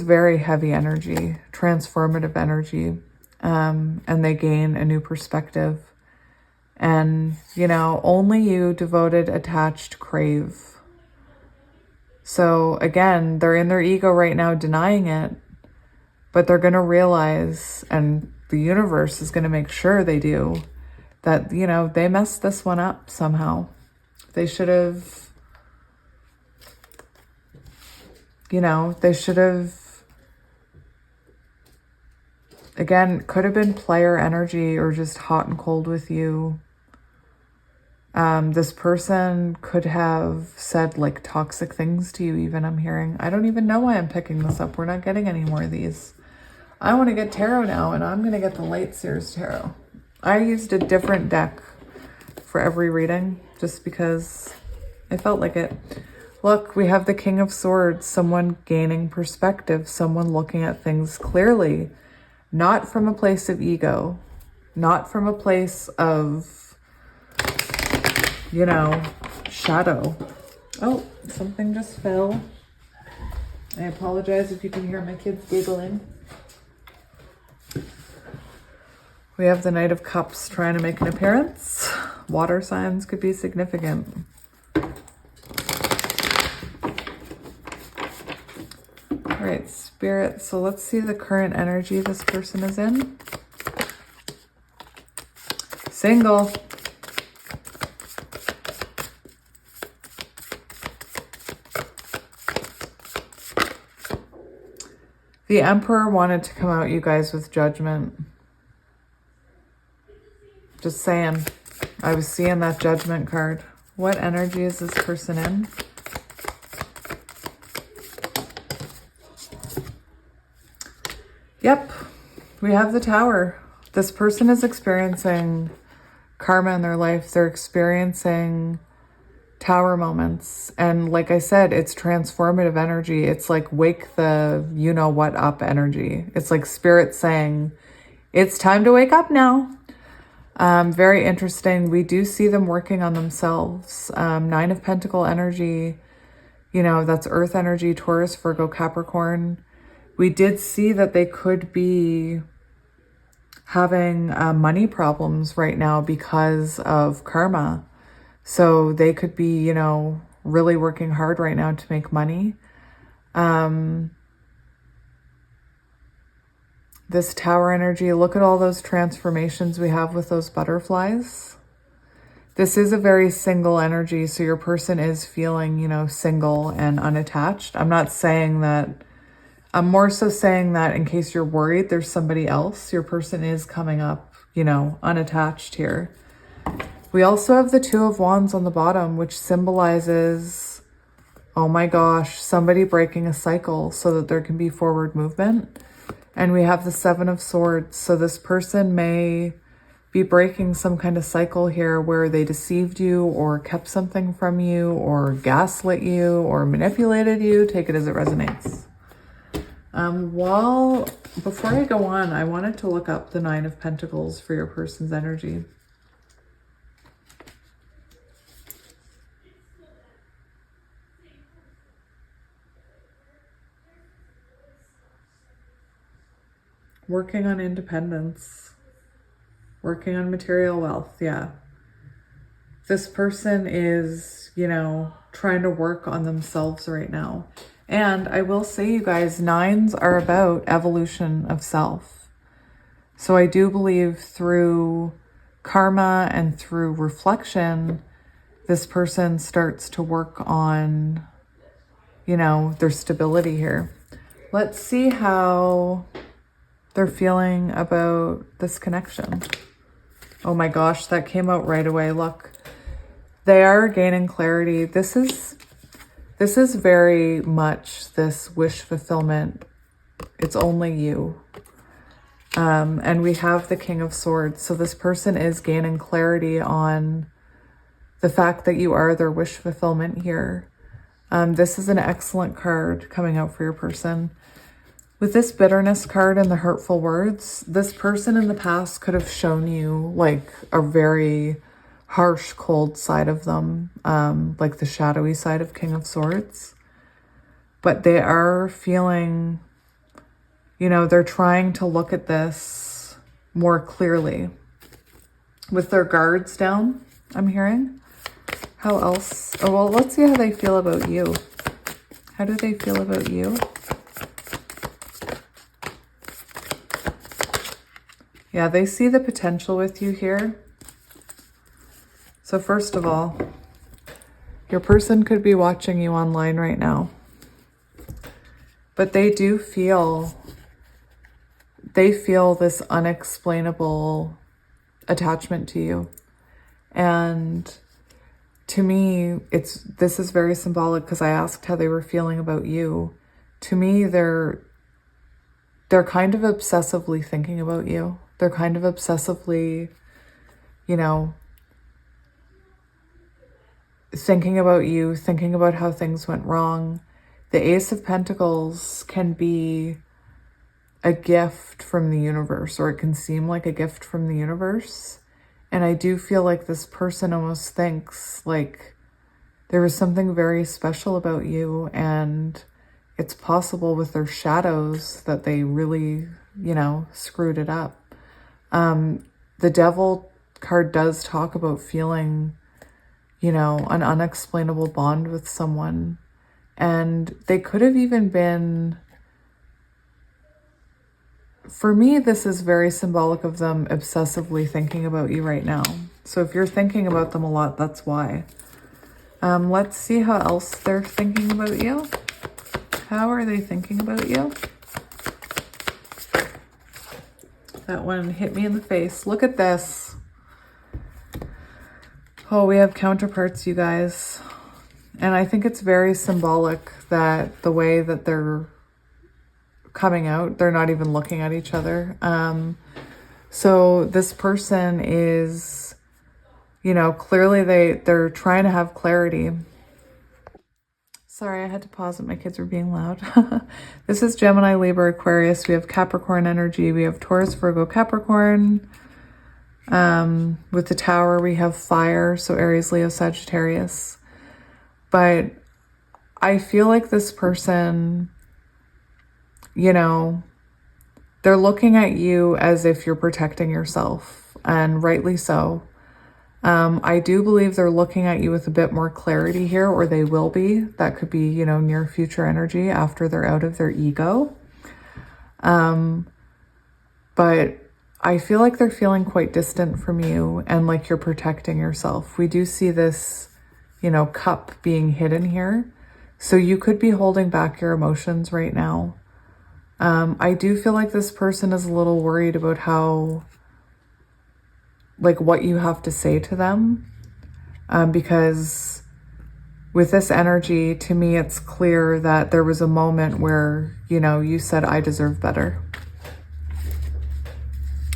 very heavy energy, transformative energy, and they gain a new perspective. And, you know, only you, devoted, attached, crave. So again, they're in their ego right now, denying it, but they're going to realize, and the universe is going to make sure they do, that, you know, they messed this one up somehow. They should have, you know, again, could have been player energy or just hot and cold with you. This person could have said like toxic things to you even, I'm hearing. I don't even know why I'm picking this up. We're not getting any more of these. I want to get tarot now, and I'm going to get the Light Seers Tarot. I used a different deck for every reading just because I felt like it. Look, we have the King of Swords, someone gaining perspective, someone looking at things clearly, not from a place of ego, not from a place of, you know, shadow. Oh, something just fell. I apologize if you can hear my kids giggling. We have the Knight of Cups trying to make an appearance. Water signs could be significant. All right, Spirit. So let's see the current energy this person is in. Single. The Emperor wanted to come out, you guys, with Judgment. Just saying. I was seeing that Judgment card. What energy is this person in? Yep. We have the Tower. This person is experiencing karma in their life. They're experiencing Tower moments. And like I said, it's transformative energy. It's like wake the you-know-what up energy. It's like Spirit saying, it's time to wake up now. Very interesting. We do see them working on themselves. Nine of Pentacle energy, you know, that's Earth energy, Taurus, Virgo, Capricorn. We did see that they could be having money problems right now because of karma. So they could be, you know, really working hard right now to make money. This Tower energy, look at all those transformations we have with those butterflies. This is a very single energy, so your person is feeling, you know, single and unattached. I'm not saying that, I'm more so saying that in case you're worried there's somebody else, your person is coming up, you know, unattached here. We also have the Two of Wands on the bottom, which symbolizes, oh my gosh, somebody breaking a cycle so that there can be forward movement. And we have the Seven of Swords. So this person may be breaking some kind of cycle here where they deceived you or kept something from you or gaslit you or manipulated you. Take it as it resonates. Before I go on, I wanted to look up the Nine of Pentacles for your person's energy. Working on independence, working on material wealth. Yeah. This person is, you know, trying to work on themselves right now. And I will say, you guys, nines are about evolution of self. So I do believe through karma and through reflection, this person starts to work on, you know, their stability here. Let's see how they're feeling about this connection. Oh my gosh, that came out right away. Look, they are gaining clarity. This is very much this wish fulfillment. It's only you. And we have the King of Swords. So this person is gaining clarity on the fact that you are their wish fulfillment here. This is an excellent card coming out for your person. With this bitterness card and the hurtful words, this person in the past could have shown you like a very harsh, cold side of them, like the shadowy side of King of Swords. But they are feeling, you know, they're trying to look at this more clearly. With their guards down, I'm hearing. How else? Oh, well, let's see how they feel about you. How do they feel about you? Yeah, they see the potential with you here. So first of all, your person could be watching you online right now. But they do feel, this unexplainable attachment to you. And to me, this is very symbolic because I asked how they were feeling about you. To me, they're kind of obsessively thinking about you. They're kind of obsessively, you know, thinking about you, thinking about how things went wrong. The Ace of Pentacles can be a gift from the universe, or it can seem like a gift from the universe. And I do feel like this person almost thinks like there was something very special about you, and it's possible with their shadows that they really, you know, screwed it up. The Devil card does talk about feeling, you know, an unexplainable bond with someone. And they could have even been, for me, this is very symbolic of them obsessively thinking about you right now. So if you're thinking about them a lot, that's why. Let's see how else they're thinking about you. How are they thinking about you? That one hit me in the face. Look at this. Oh, we have counterparts, you guys. And I think it's very symbolic that the way that they're coming out, they're not even looking at each other. So this person is, you know, clearly they're trying to have clarity. Sorry, I had to pause it. My kids were being loud. This is Gemini, Libra, Aquarius. We have Capricorn energy. We have Taurus, Virgo, Capricorn. With the Tower, we have fire. So Aries, Leo, Sagittarius. But I feel like this person, you know, they're looking at you as if you're protecting yourself, and rightly so. I do believe they're looking at you with a bit more clarity here, or they will be. That could be, you know, near future energy after they're out of their ego. But I feel like they're feeling quite distant from you and like you're protecting yourself. We do see this, you know, cup being hidden here. So you could be holding back your emotions right now. I do feel like this person is a little worried about how, like, what you have to say to them. Because with this energy, to me, it's clear that there was a moment where, you know, you said, I deserve better.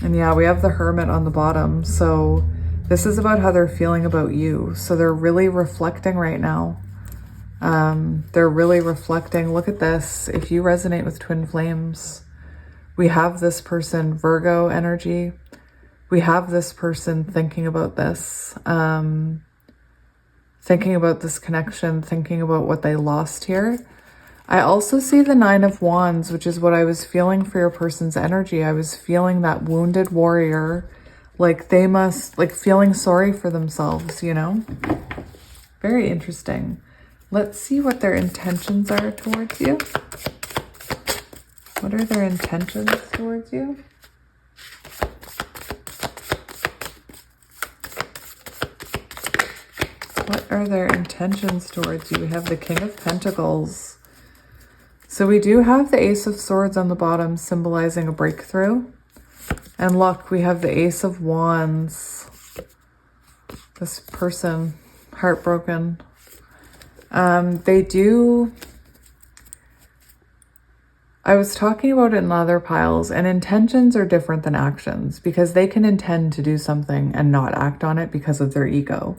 And yeah, we have the Hermit on the bottom. So this is about how they're feeling about you. So they're really reflecting right now. They're really reflecting. Look at this. If you resonate with twin flames, we have this person, Virgo energy. We have this person thinking about this, thinking about this connection, thinking about what they lost here. I also see the Nine of Wands, which is what I was feeling for your person's energy. I was feeling that wounded warrior, like they must, like, feeling sorry for themselves, you know? Very interesting. Let's see what their intentions are towards you. What are their intentions towards you? What are their intentions towards you? We have the King of Pentacles. So we do have the Ace of Swords on the bottom, symbolizing a breakthrough. And look, we have the Ace of Wands. This person, heartbroken. They do... I was talking about it in other piles, and intentions are different than actions, because they can intend to do something and not act on it because of their ego.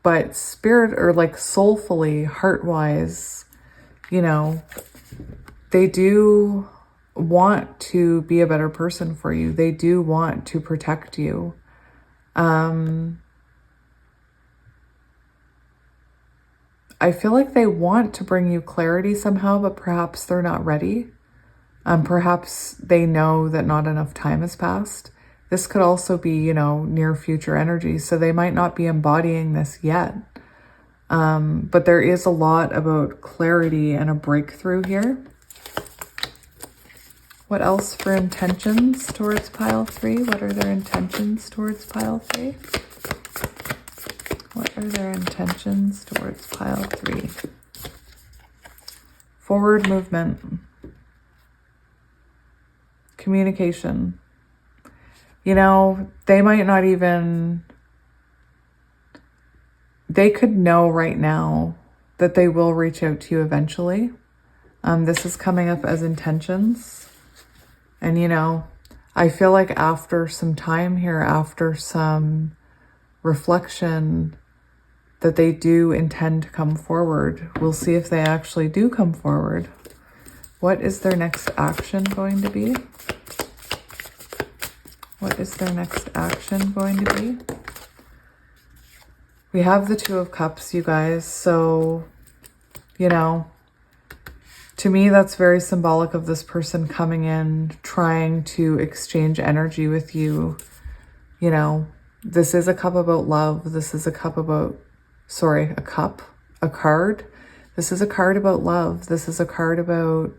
But spirit, or like soulfully, heart-wise, you know, they do want to be a better person for you. They do want to protect you. I feel like they want to bring you clarity somehow, but perhaps they're not ready. Perhaps they know that not enough time has passed. This could also be, you know, near future energy. So they might not be embodying this yet. But there is a lot about clarity and a breakthrough here. What else for intentions towards pile 3? What are their intentions towards pile 3? What are their intentions towards pile 3? Forward movement. Communication. You know, they might not even... They could know right now that they will reach out to you eventually. This is coming up as intentions. And, you know, I feel like after some time here, after some reflection, that they do intend to come forward. We'll see if they actually do come forward. What is their next action going to be? What is their next action going to be? We have the Two of Cups, you guys. So, you know, to me, that's very symbolic of this person coming in, trying to exchange energy with you. You know, this is a cup about love. This is a cup about, sorry, a cup, a card. This is a card about love. This is a card about,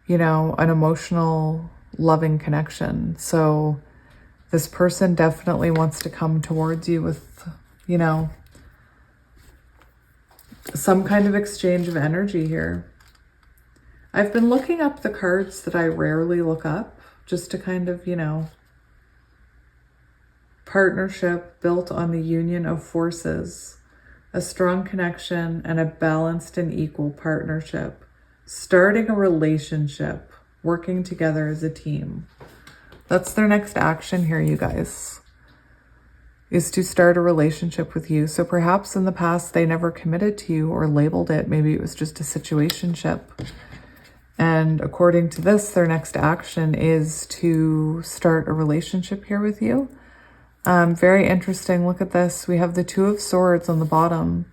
you know, an emotional, loving connection. So this person definitely wants to come towards you with, you know, some kind of exchange of energy here. I've been looking up the cards that I rarely look up just to kind of, you know, partnership built on the union of forces, a strong connection and a balanced and equal partnership, starting a relationship, working together as a team. That's their next action here, you guys, is to start a relationship with you. So perhaps in the past they never committed to you or labeled it. Maybe it was just a situationship. And according to this, their next action is to start a relationship here with you. Very interesting. Look at this. We have the Two of Swords on the bottom.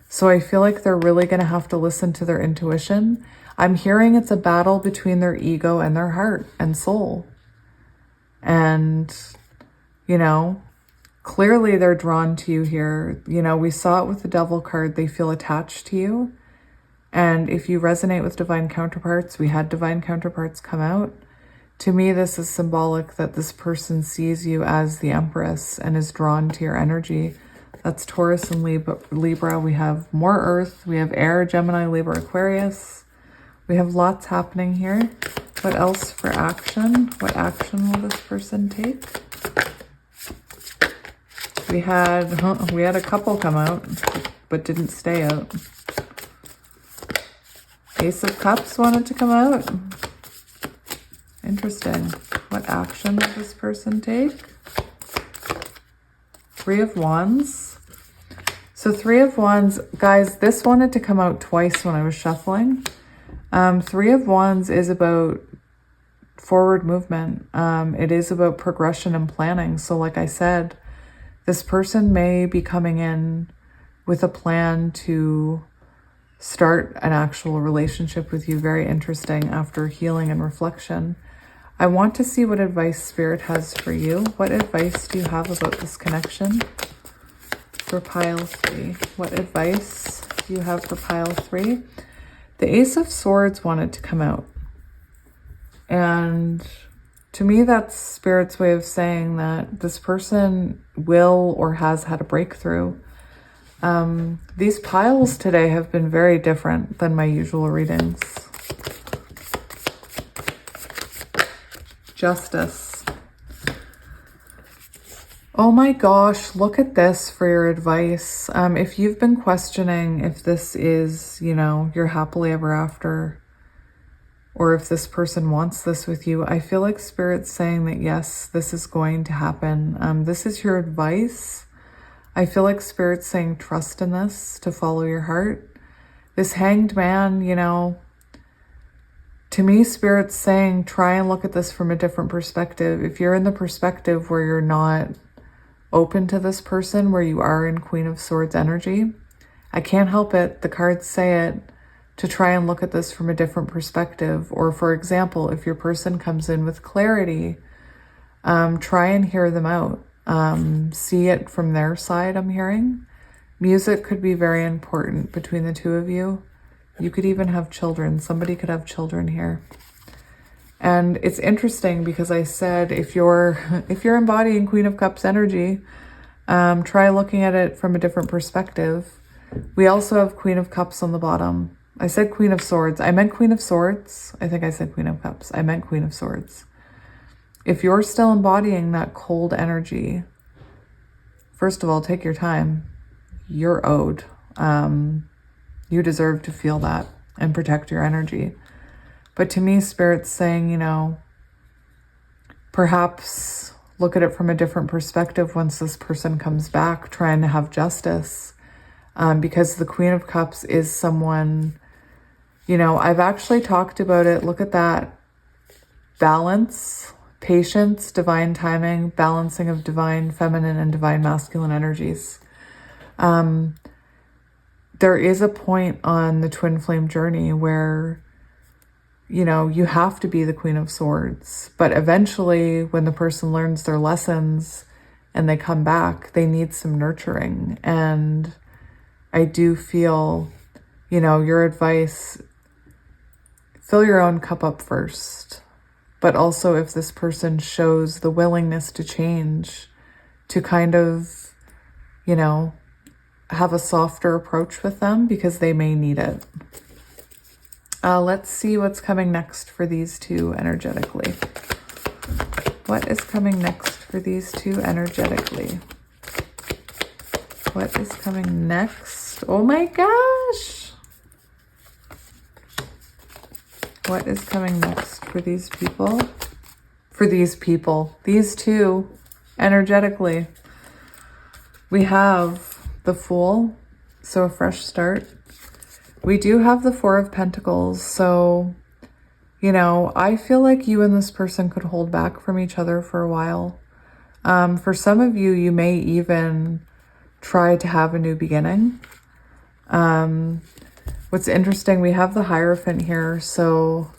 So I feel like they're really going to have to listen to their intuition. I'm hearing it's a battle between their ego and their heart and soul. And, you know, clearly they're drawn to you here. You know, we saw it with the Devil card. They feel attached to you. And if you resonate with divine counterparts, we had divine counterparts come out. To me, this is symbolic that this person sees you as the Empress and is drawn to your energy. That's Taurus and Libra. We have more Earth. We have Air, Gemini, Libra, Aquarius. We have lots happening here. What else for action? What action will this person take? We had a couple come out, but didn't stay out. Ace of Cups wanted to come out. Interesting. What action will this person take? Three of Wands. So Three of Wands, guys, this wanted to come out twice when I was shuffling. Three of Wands is about forward movement. It is about progression and planning. So like I said, this person may be coming in with a plan to start an actual relationship with you. Very interesting after healing and reflection. I want to see what advice Spirit has for you. What advice do you have about this connection for pile 3? What advice do you have for pile 3? The Ace of Swords wanted to come out. And to me, that's Spirit's way of saying that this person will or has had a breakthrough. These piles today have been very different than my usual readings. Justice. Oh my gosh, look at this for your advice. If you've been questioning if this is, you know, your happily ever after, or if this person wants this with you, I feel like Spirit's saying that yes, this is going to happen. This is your advice. I feel like Spirit's saying trust in this, to follow your heart. This Hanged Man, you know, to me, Spirit's saying try and look at this from a different perspective. If you're in the perspective where you're not open to this person, where you are in Queen of Swords energy, I can't help it. The cards say it, to try and look at this from a different perspective. Or for example, if your person comes in with clarity, try and hear them out. See it from their side, I'm hearing. Music could be very important between the two of you. You could even have children. Somebody could have children here. And it's interesting because I said if you're embodying Queen of Cups energy, try looking at it from a different perspective. We also have Queen of Cups on the bottom. I said Queen of Swords. I meant Queen of Swords. I think I said Queen of Cups. I meant Queen of Swords. If you're still embodying that cold energy, first of all, take your time. You're owed. You deserve to feel that and protect your energy. But to me, Spirit's saying, you know, perhaps look at it from a different perspective once this person comes back, trying to have justice. Because the Queen of Cups is someone, you know, I've actually talked about it. Look at that. Balance, patience, divine timing, balancing of divine feminine and divine masculine energies. There is a point on the twin flame journey where, you know, you have to be the Queen of Swords, but eventually when the person learns their lessons and they come back, they need some nurturing. And I do feel, you know, your advice, fill your own cup up first. But also if this person shows the willingness to change, to kind of, you know, have a softer approach with them because they may need it. Let's see what's coming next for these two energetically. What is coming next for these two energetically? What is coming next? Oh my gosh! What is coming next for these people? For these people, these two, energetically. We have the Fool, so a fresh start. We do have the Four of Pentacles, so, you know, I feel like you and this person could hold back from each other for a while. For some of you, you may even try to have a new beginning. What's interesting, we have the Hierophant here, so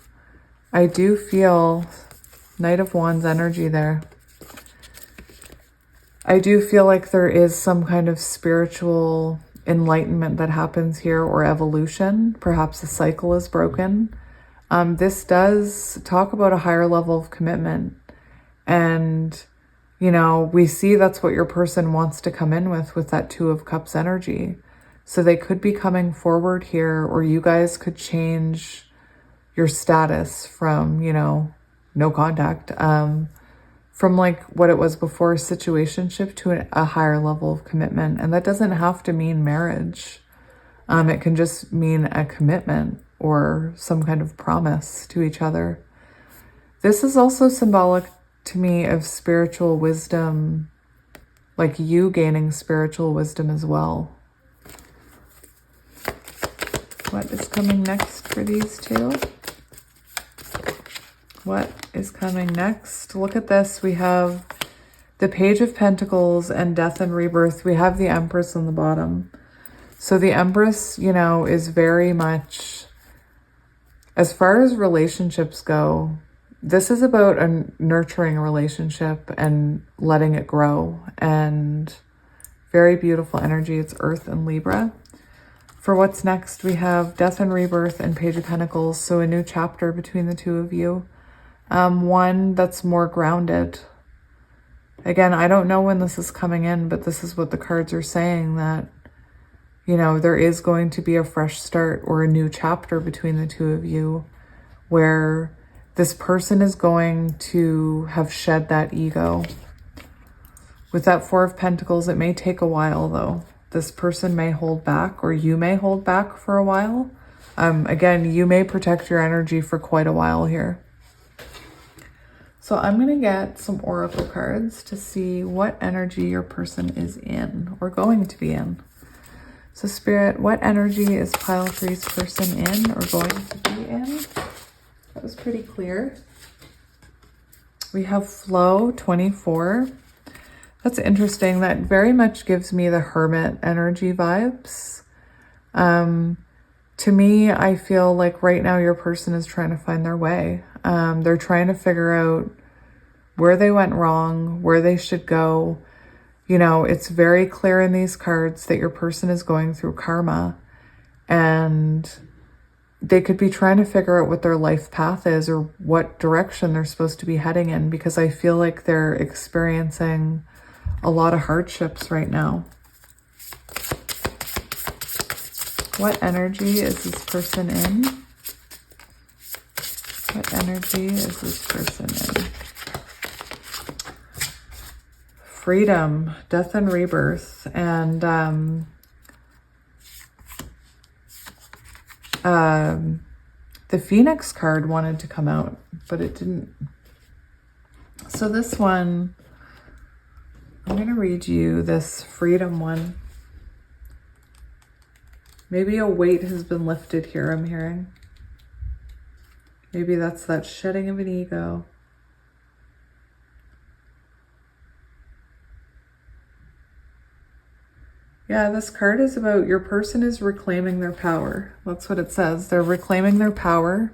I do feel Knight of Wands energy there. I do feel like there is some kind of spiritual enlightenment that happens here, or evolution. Perhaps a cycle is broken. This does talk about a higher level of commitment. And, you know, we see that's what your person wants to come in with that Two of Cups energy. So they could be coming forward here, or you guys could change your status from, you know, no contact, from like what it was before, situationship, to a higher level of commitment. And that doesn't have to mean marriage. It can just mean a commitment or some kind of promise to each other. This is also symbolic to me of spiritual wisdom, like you gaining spiritual wisdom as well. What is coming next for these two? What is coming next? Look at this. We have the Page of Pentacles and Death and Rebirth. We have the Empress on the bottom. So the Empress, you know, is very much, as far as relationships go, this is about nurturing a relationship and letting it grow. And very beautiful energy. It's Earth and Libra. For what's next, we have Death and Rebirth and Page of Pentacles. So a new chapter between the two of you. One that's more grounded. Again, I don't know when this is coming in, but this is what the cards are saying, that, you know, there is going to be a fresh start or a new chapter between the two of you, where this person is going to have shed that ego. With that Four of Pentacles, it may take a while though. This person may hold back, or you may hold back for a while. Again, you may protect your energy for quite a while here. So I'm going to get some oracle cards to see what energy your person is in, or going to be in. So Spirit, what energy is pile three's person in, or going to be in? That was pretty clear. We have Flow 24. That's interesting. That very much gives me the Hermit energy vibes. To me, I feel like right now your person is trying to find their way. They're trying to figure out where they went wrong, where they should go. You know, it's very clear in these cards that your person is going through karma, and they could be trying to figure out what their life path is, or what direction they're supposed to be heading in, because I feel like they're experiencing a lot of hardships right now. What energy is this person in? What energy is this person in? Freedom, Death and Rebirth, and the Phoenix card wanted to come out, but it didn't. So this one, I'm going to read you this Freedom one. Maybe a weight has been lifted here, I'm hearing. Maybe that's that shedding of an ego. Yeah, this card is about your person is reclaiming their power. That's what it says. They're reclaiming their power.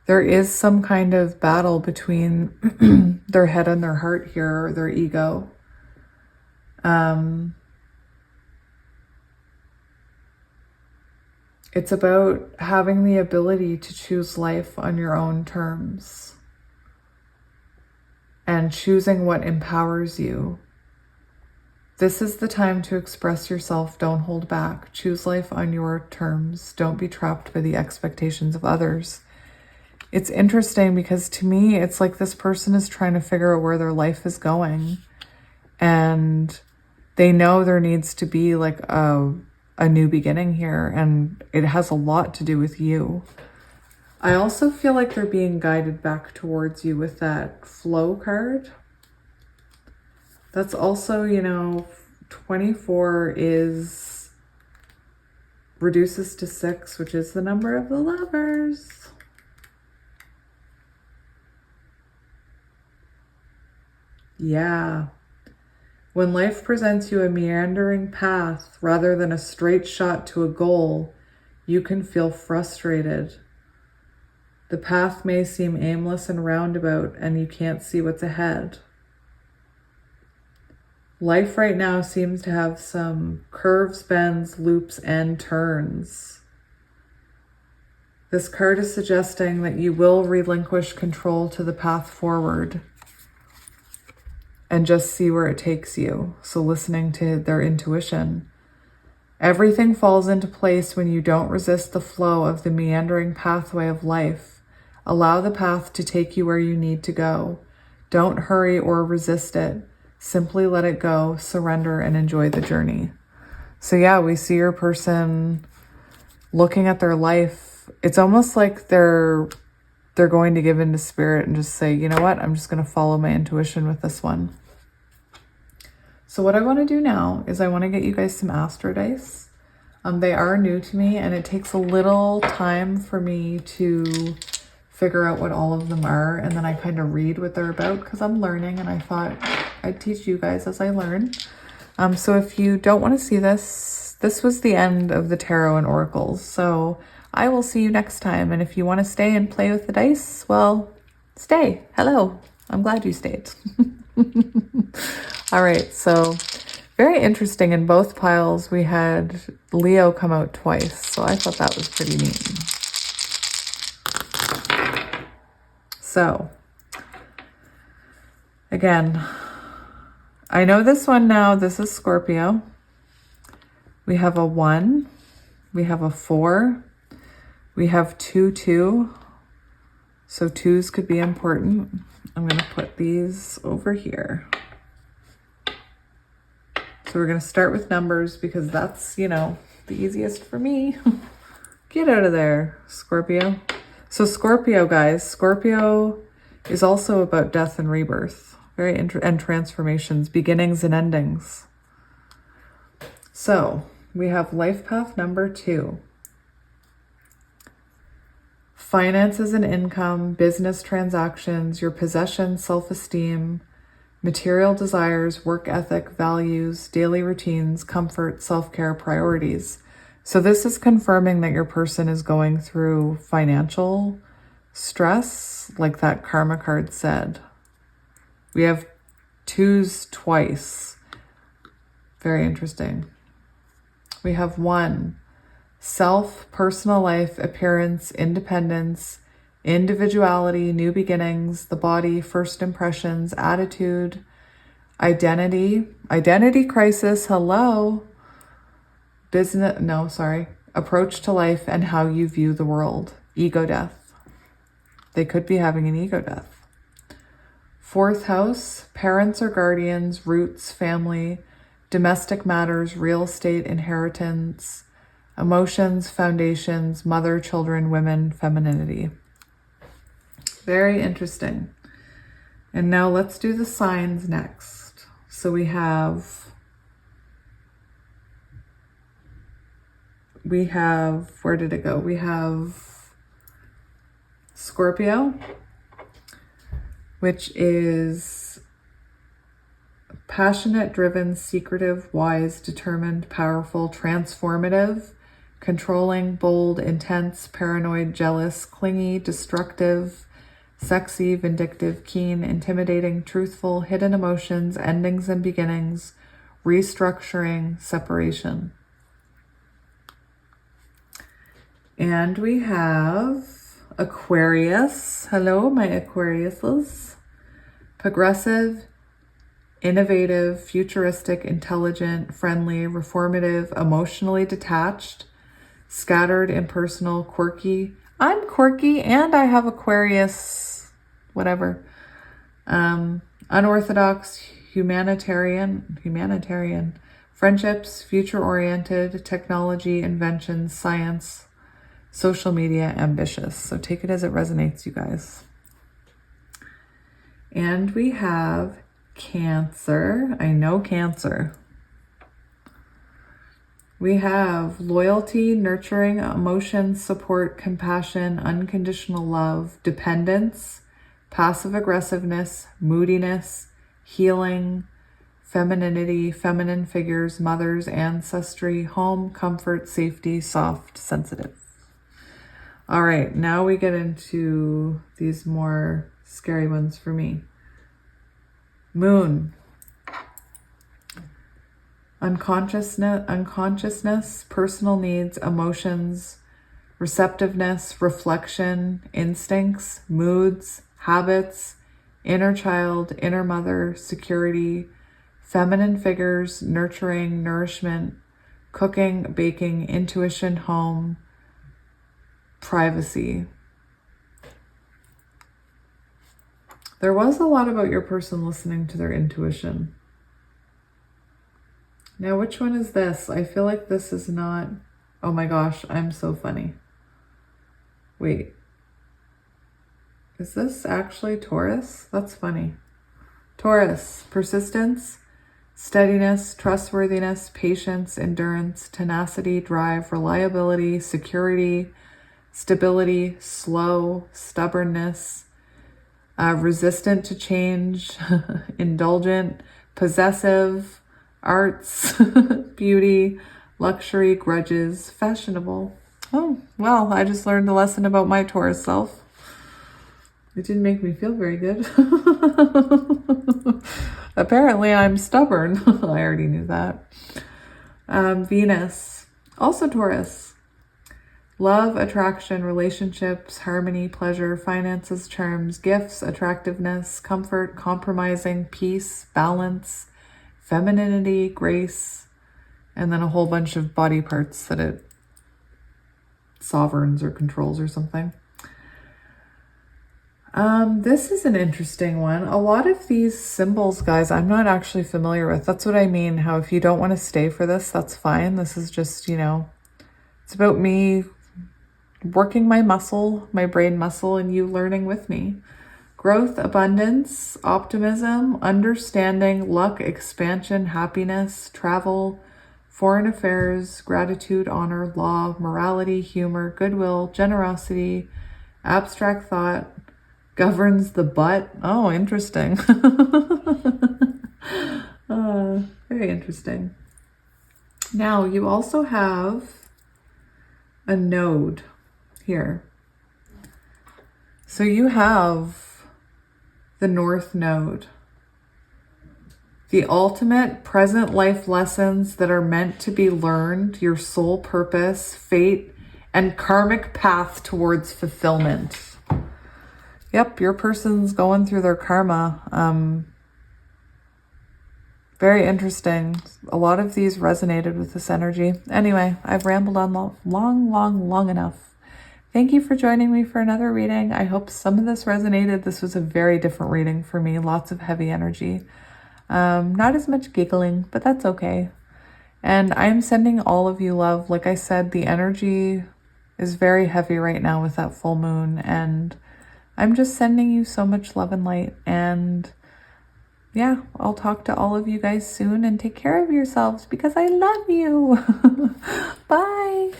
There is some kind of battle between their head and their heart here, or their ego. It's about having the ability to choose life on your own terms and choosing what empowers you. This is the time to express yourself. Don't hold back. Choose life on your terms. Don't be trapped by the expectations of others. It's interesting because to me, it's like this person is trying to figure out where their life is going. And they know there needs to be like a new beginning here. And it has a lot to do with you. I also feel like they're being guided back towards you with that flow card. That's also, you know, 24 is reduces to 6, which is the number of the lovers. Yeah. When life presents you a meandering path rather than a straight shot to a goal, you can feel frustrated. The path may seem aimless and roundabout, and you can't see what's ahead. Life right now seems to have some curves, bends, loops, and turns. This card is suggesting that you will relinquish control to the path forward and just see where it takes you. So listening to their intuition. Everything falls into place when you don't resist the flow of the meandering pathway of life. Allow the path to take you where you need to go. Don't hurry or resist it. Simply let it go, surrender, and enjoy the journey. So yeah, we see your person looking at their life. It's almost like they're going to give into spirit and just say, you know what, I'm just going to follow my intuition with this one. So what I want to do now is I want to get you guys some astro dice. They are new to me, and it takes a little time for me to figure out what all of them are, and then I kind of read what they're about because I'm learning, and I thought I'd teach you guys as I learn. So if you don't want to see this, this was the end of the tarot and oracles. So I will see you next time. And if you want to stay and play with the dice, well, stay. Hello. I'm glad you stayed. All right. So very interesting. In both piles, we had Leo come out twice. So I thought that was pretty neat. So again, I know this one now. This is Scorpio. We have a 1. We have a 4. We have 2, 2. So 2s could be important. I'm going to put these over here. So we're going to start with numbers because that's, you know, the easiest for me. Get out of there, Scorpio. So Scorpio, guys, Scorpio is also about death and rebirth. And transformations, beginnings and endings. So we have life path number 2. Finances and income, business transactions, your possessions, self-esteem, material desires, work ethic, values, daily routines, comfort, self-care, priorities. So this is confirming that your person is going through financial stress, like that karma card said. We have 2s twice. Very interesting. We have 1, self, personal life, appearance, independence, individuality, new beginnings, the body, first impressions, attitude, identity crisis, hello, approach to life and how you view the world, ego death. They could be having an ego death. 4th house, parents or guardians, roots, family, domestic matters, real estate, inheritance, emotions, foundations, mother, children, women, femininity. Very interesting. And now let's do the signs next. So we have, where did it go? We have Scorpio, which is passionate, driven, secretive, wise, determined, powerful, transformative, controlling, bold, intense, paranoid, jealous, clingy, destructive, sexy, vindictive, keen, intimidating, truthful, hidden emotions, endings and beginnings, restructuring, separation. And we have Aquarius. Hello, my Aquariuses. Progressive, innovative, futuristic, intelligent, friendly, reformative, emotionally detached, scattered, impersonal, quirky, I'm quirky and I have Aquarius, whatever. Unorthodox, humanitarian, friendships, future-oriented, technology, inventions, science, social media, ambitious. So take it as it resonates, you guys. And we have Cancer. I know Cancer. We have loyalty, nurturing, emotion, support, compassion, unconditional love, dependence, passive aggressiveness, moodiness, healing, femininity, feminine figures, mothers, ancestry, home, comfort, safety, soft, sensitive. All right, now we get into these more scary ones for me. Moon. Unconsciousness, personal needs, emotions, receptiveness, reflection, instincts, moods, habits, inner child, inner mother, security, feminine figures, nurturing, nourishment, cooking, baking, intuition, home, privacy. There was a lot about your person listening to their intuition. Now, which one is this? I feel like this is not... Oh my gosh, I'm so funny. Wait. Is this actually Taurus? That's funny. Taurus, persistence, steadiness, trustworthiness, patience, endurance, tenacity, drive, reliability, security, stability, slow, stubbornness, resistant to change, indulgent, possessive, arts, beauty, luxury, grudges, fashionable. Oh, well, I just learned a lesson about my Taurus self. It didn't make me feel very good. Apparently, I'm stubborn. I already knew that. Venus, also Taurus. Love, attraction, relationships, harmony, pleasure, finances, charms, gifts, attractiveness, comfort, compromising, peace, balance, femininity, grace, and then a whole bunch of body parts that it sovereigns or controls or something. This is an interesting one. A lot of these symbols, guys, I'm not actually familiar with. That's what I mean. How if you don't want to stay for this, that's fine. This is just, you know, it's about me working my muscle, my brain muscle, and you learning with me. Growth, abundance, optimism, understanding, luck, expansion, happiness, travel, foreign affairs, gratitude, honor, law, morality, humor, goodwill, generosity, abstract thought, governs the butt. Oh, interesting. Very interesting. Now, you also have a node here. So you have the North Node. The ultimate present life lessons that are meant to be learned, your soul purpose, fate, and karmic path towards fulfillment. Yep, your person's going through their karma. Very interesting. A lot of these resonated with this energy. Anyway, I've rambled on long enough. Thank you for joining me for another reading. I hope some of this resonated. This was a very different reading for me. Lots of heavy energy. Not as much giggling, but that's okay. And I'm sending all of you love. Like I said, the energy is very heavy right now with that full moon, and I'm just sending you so much love and light. And yeah, I'll talk to all of you guys soon, and take care of yourselves because I love you. Bye.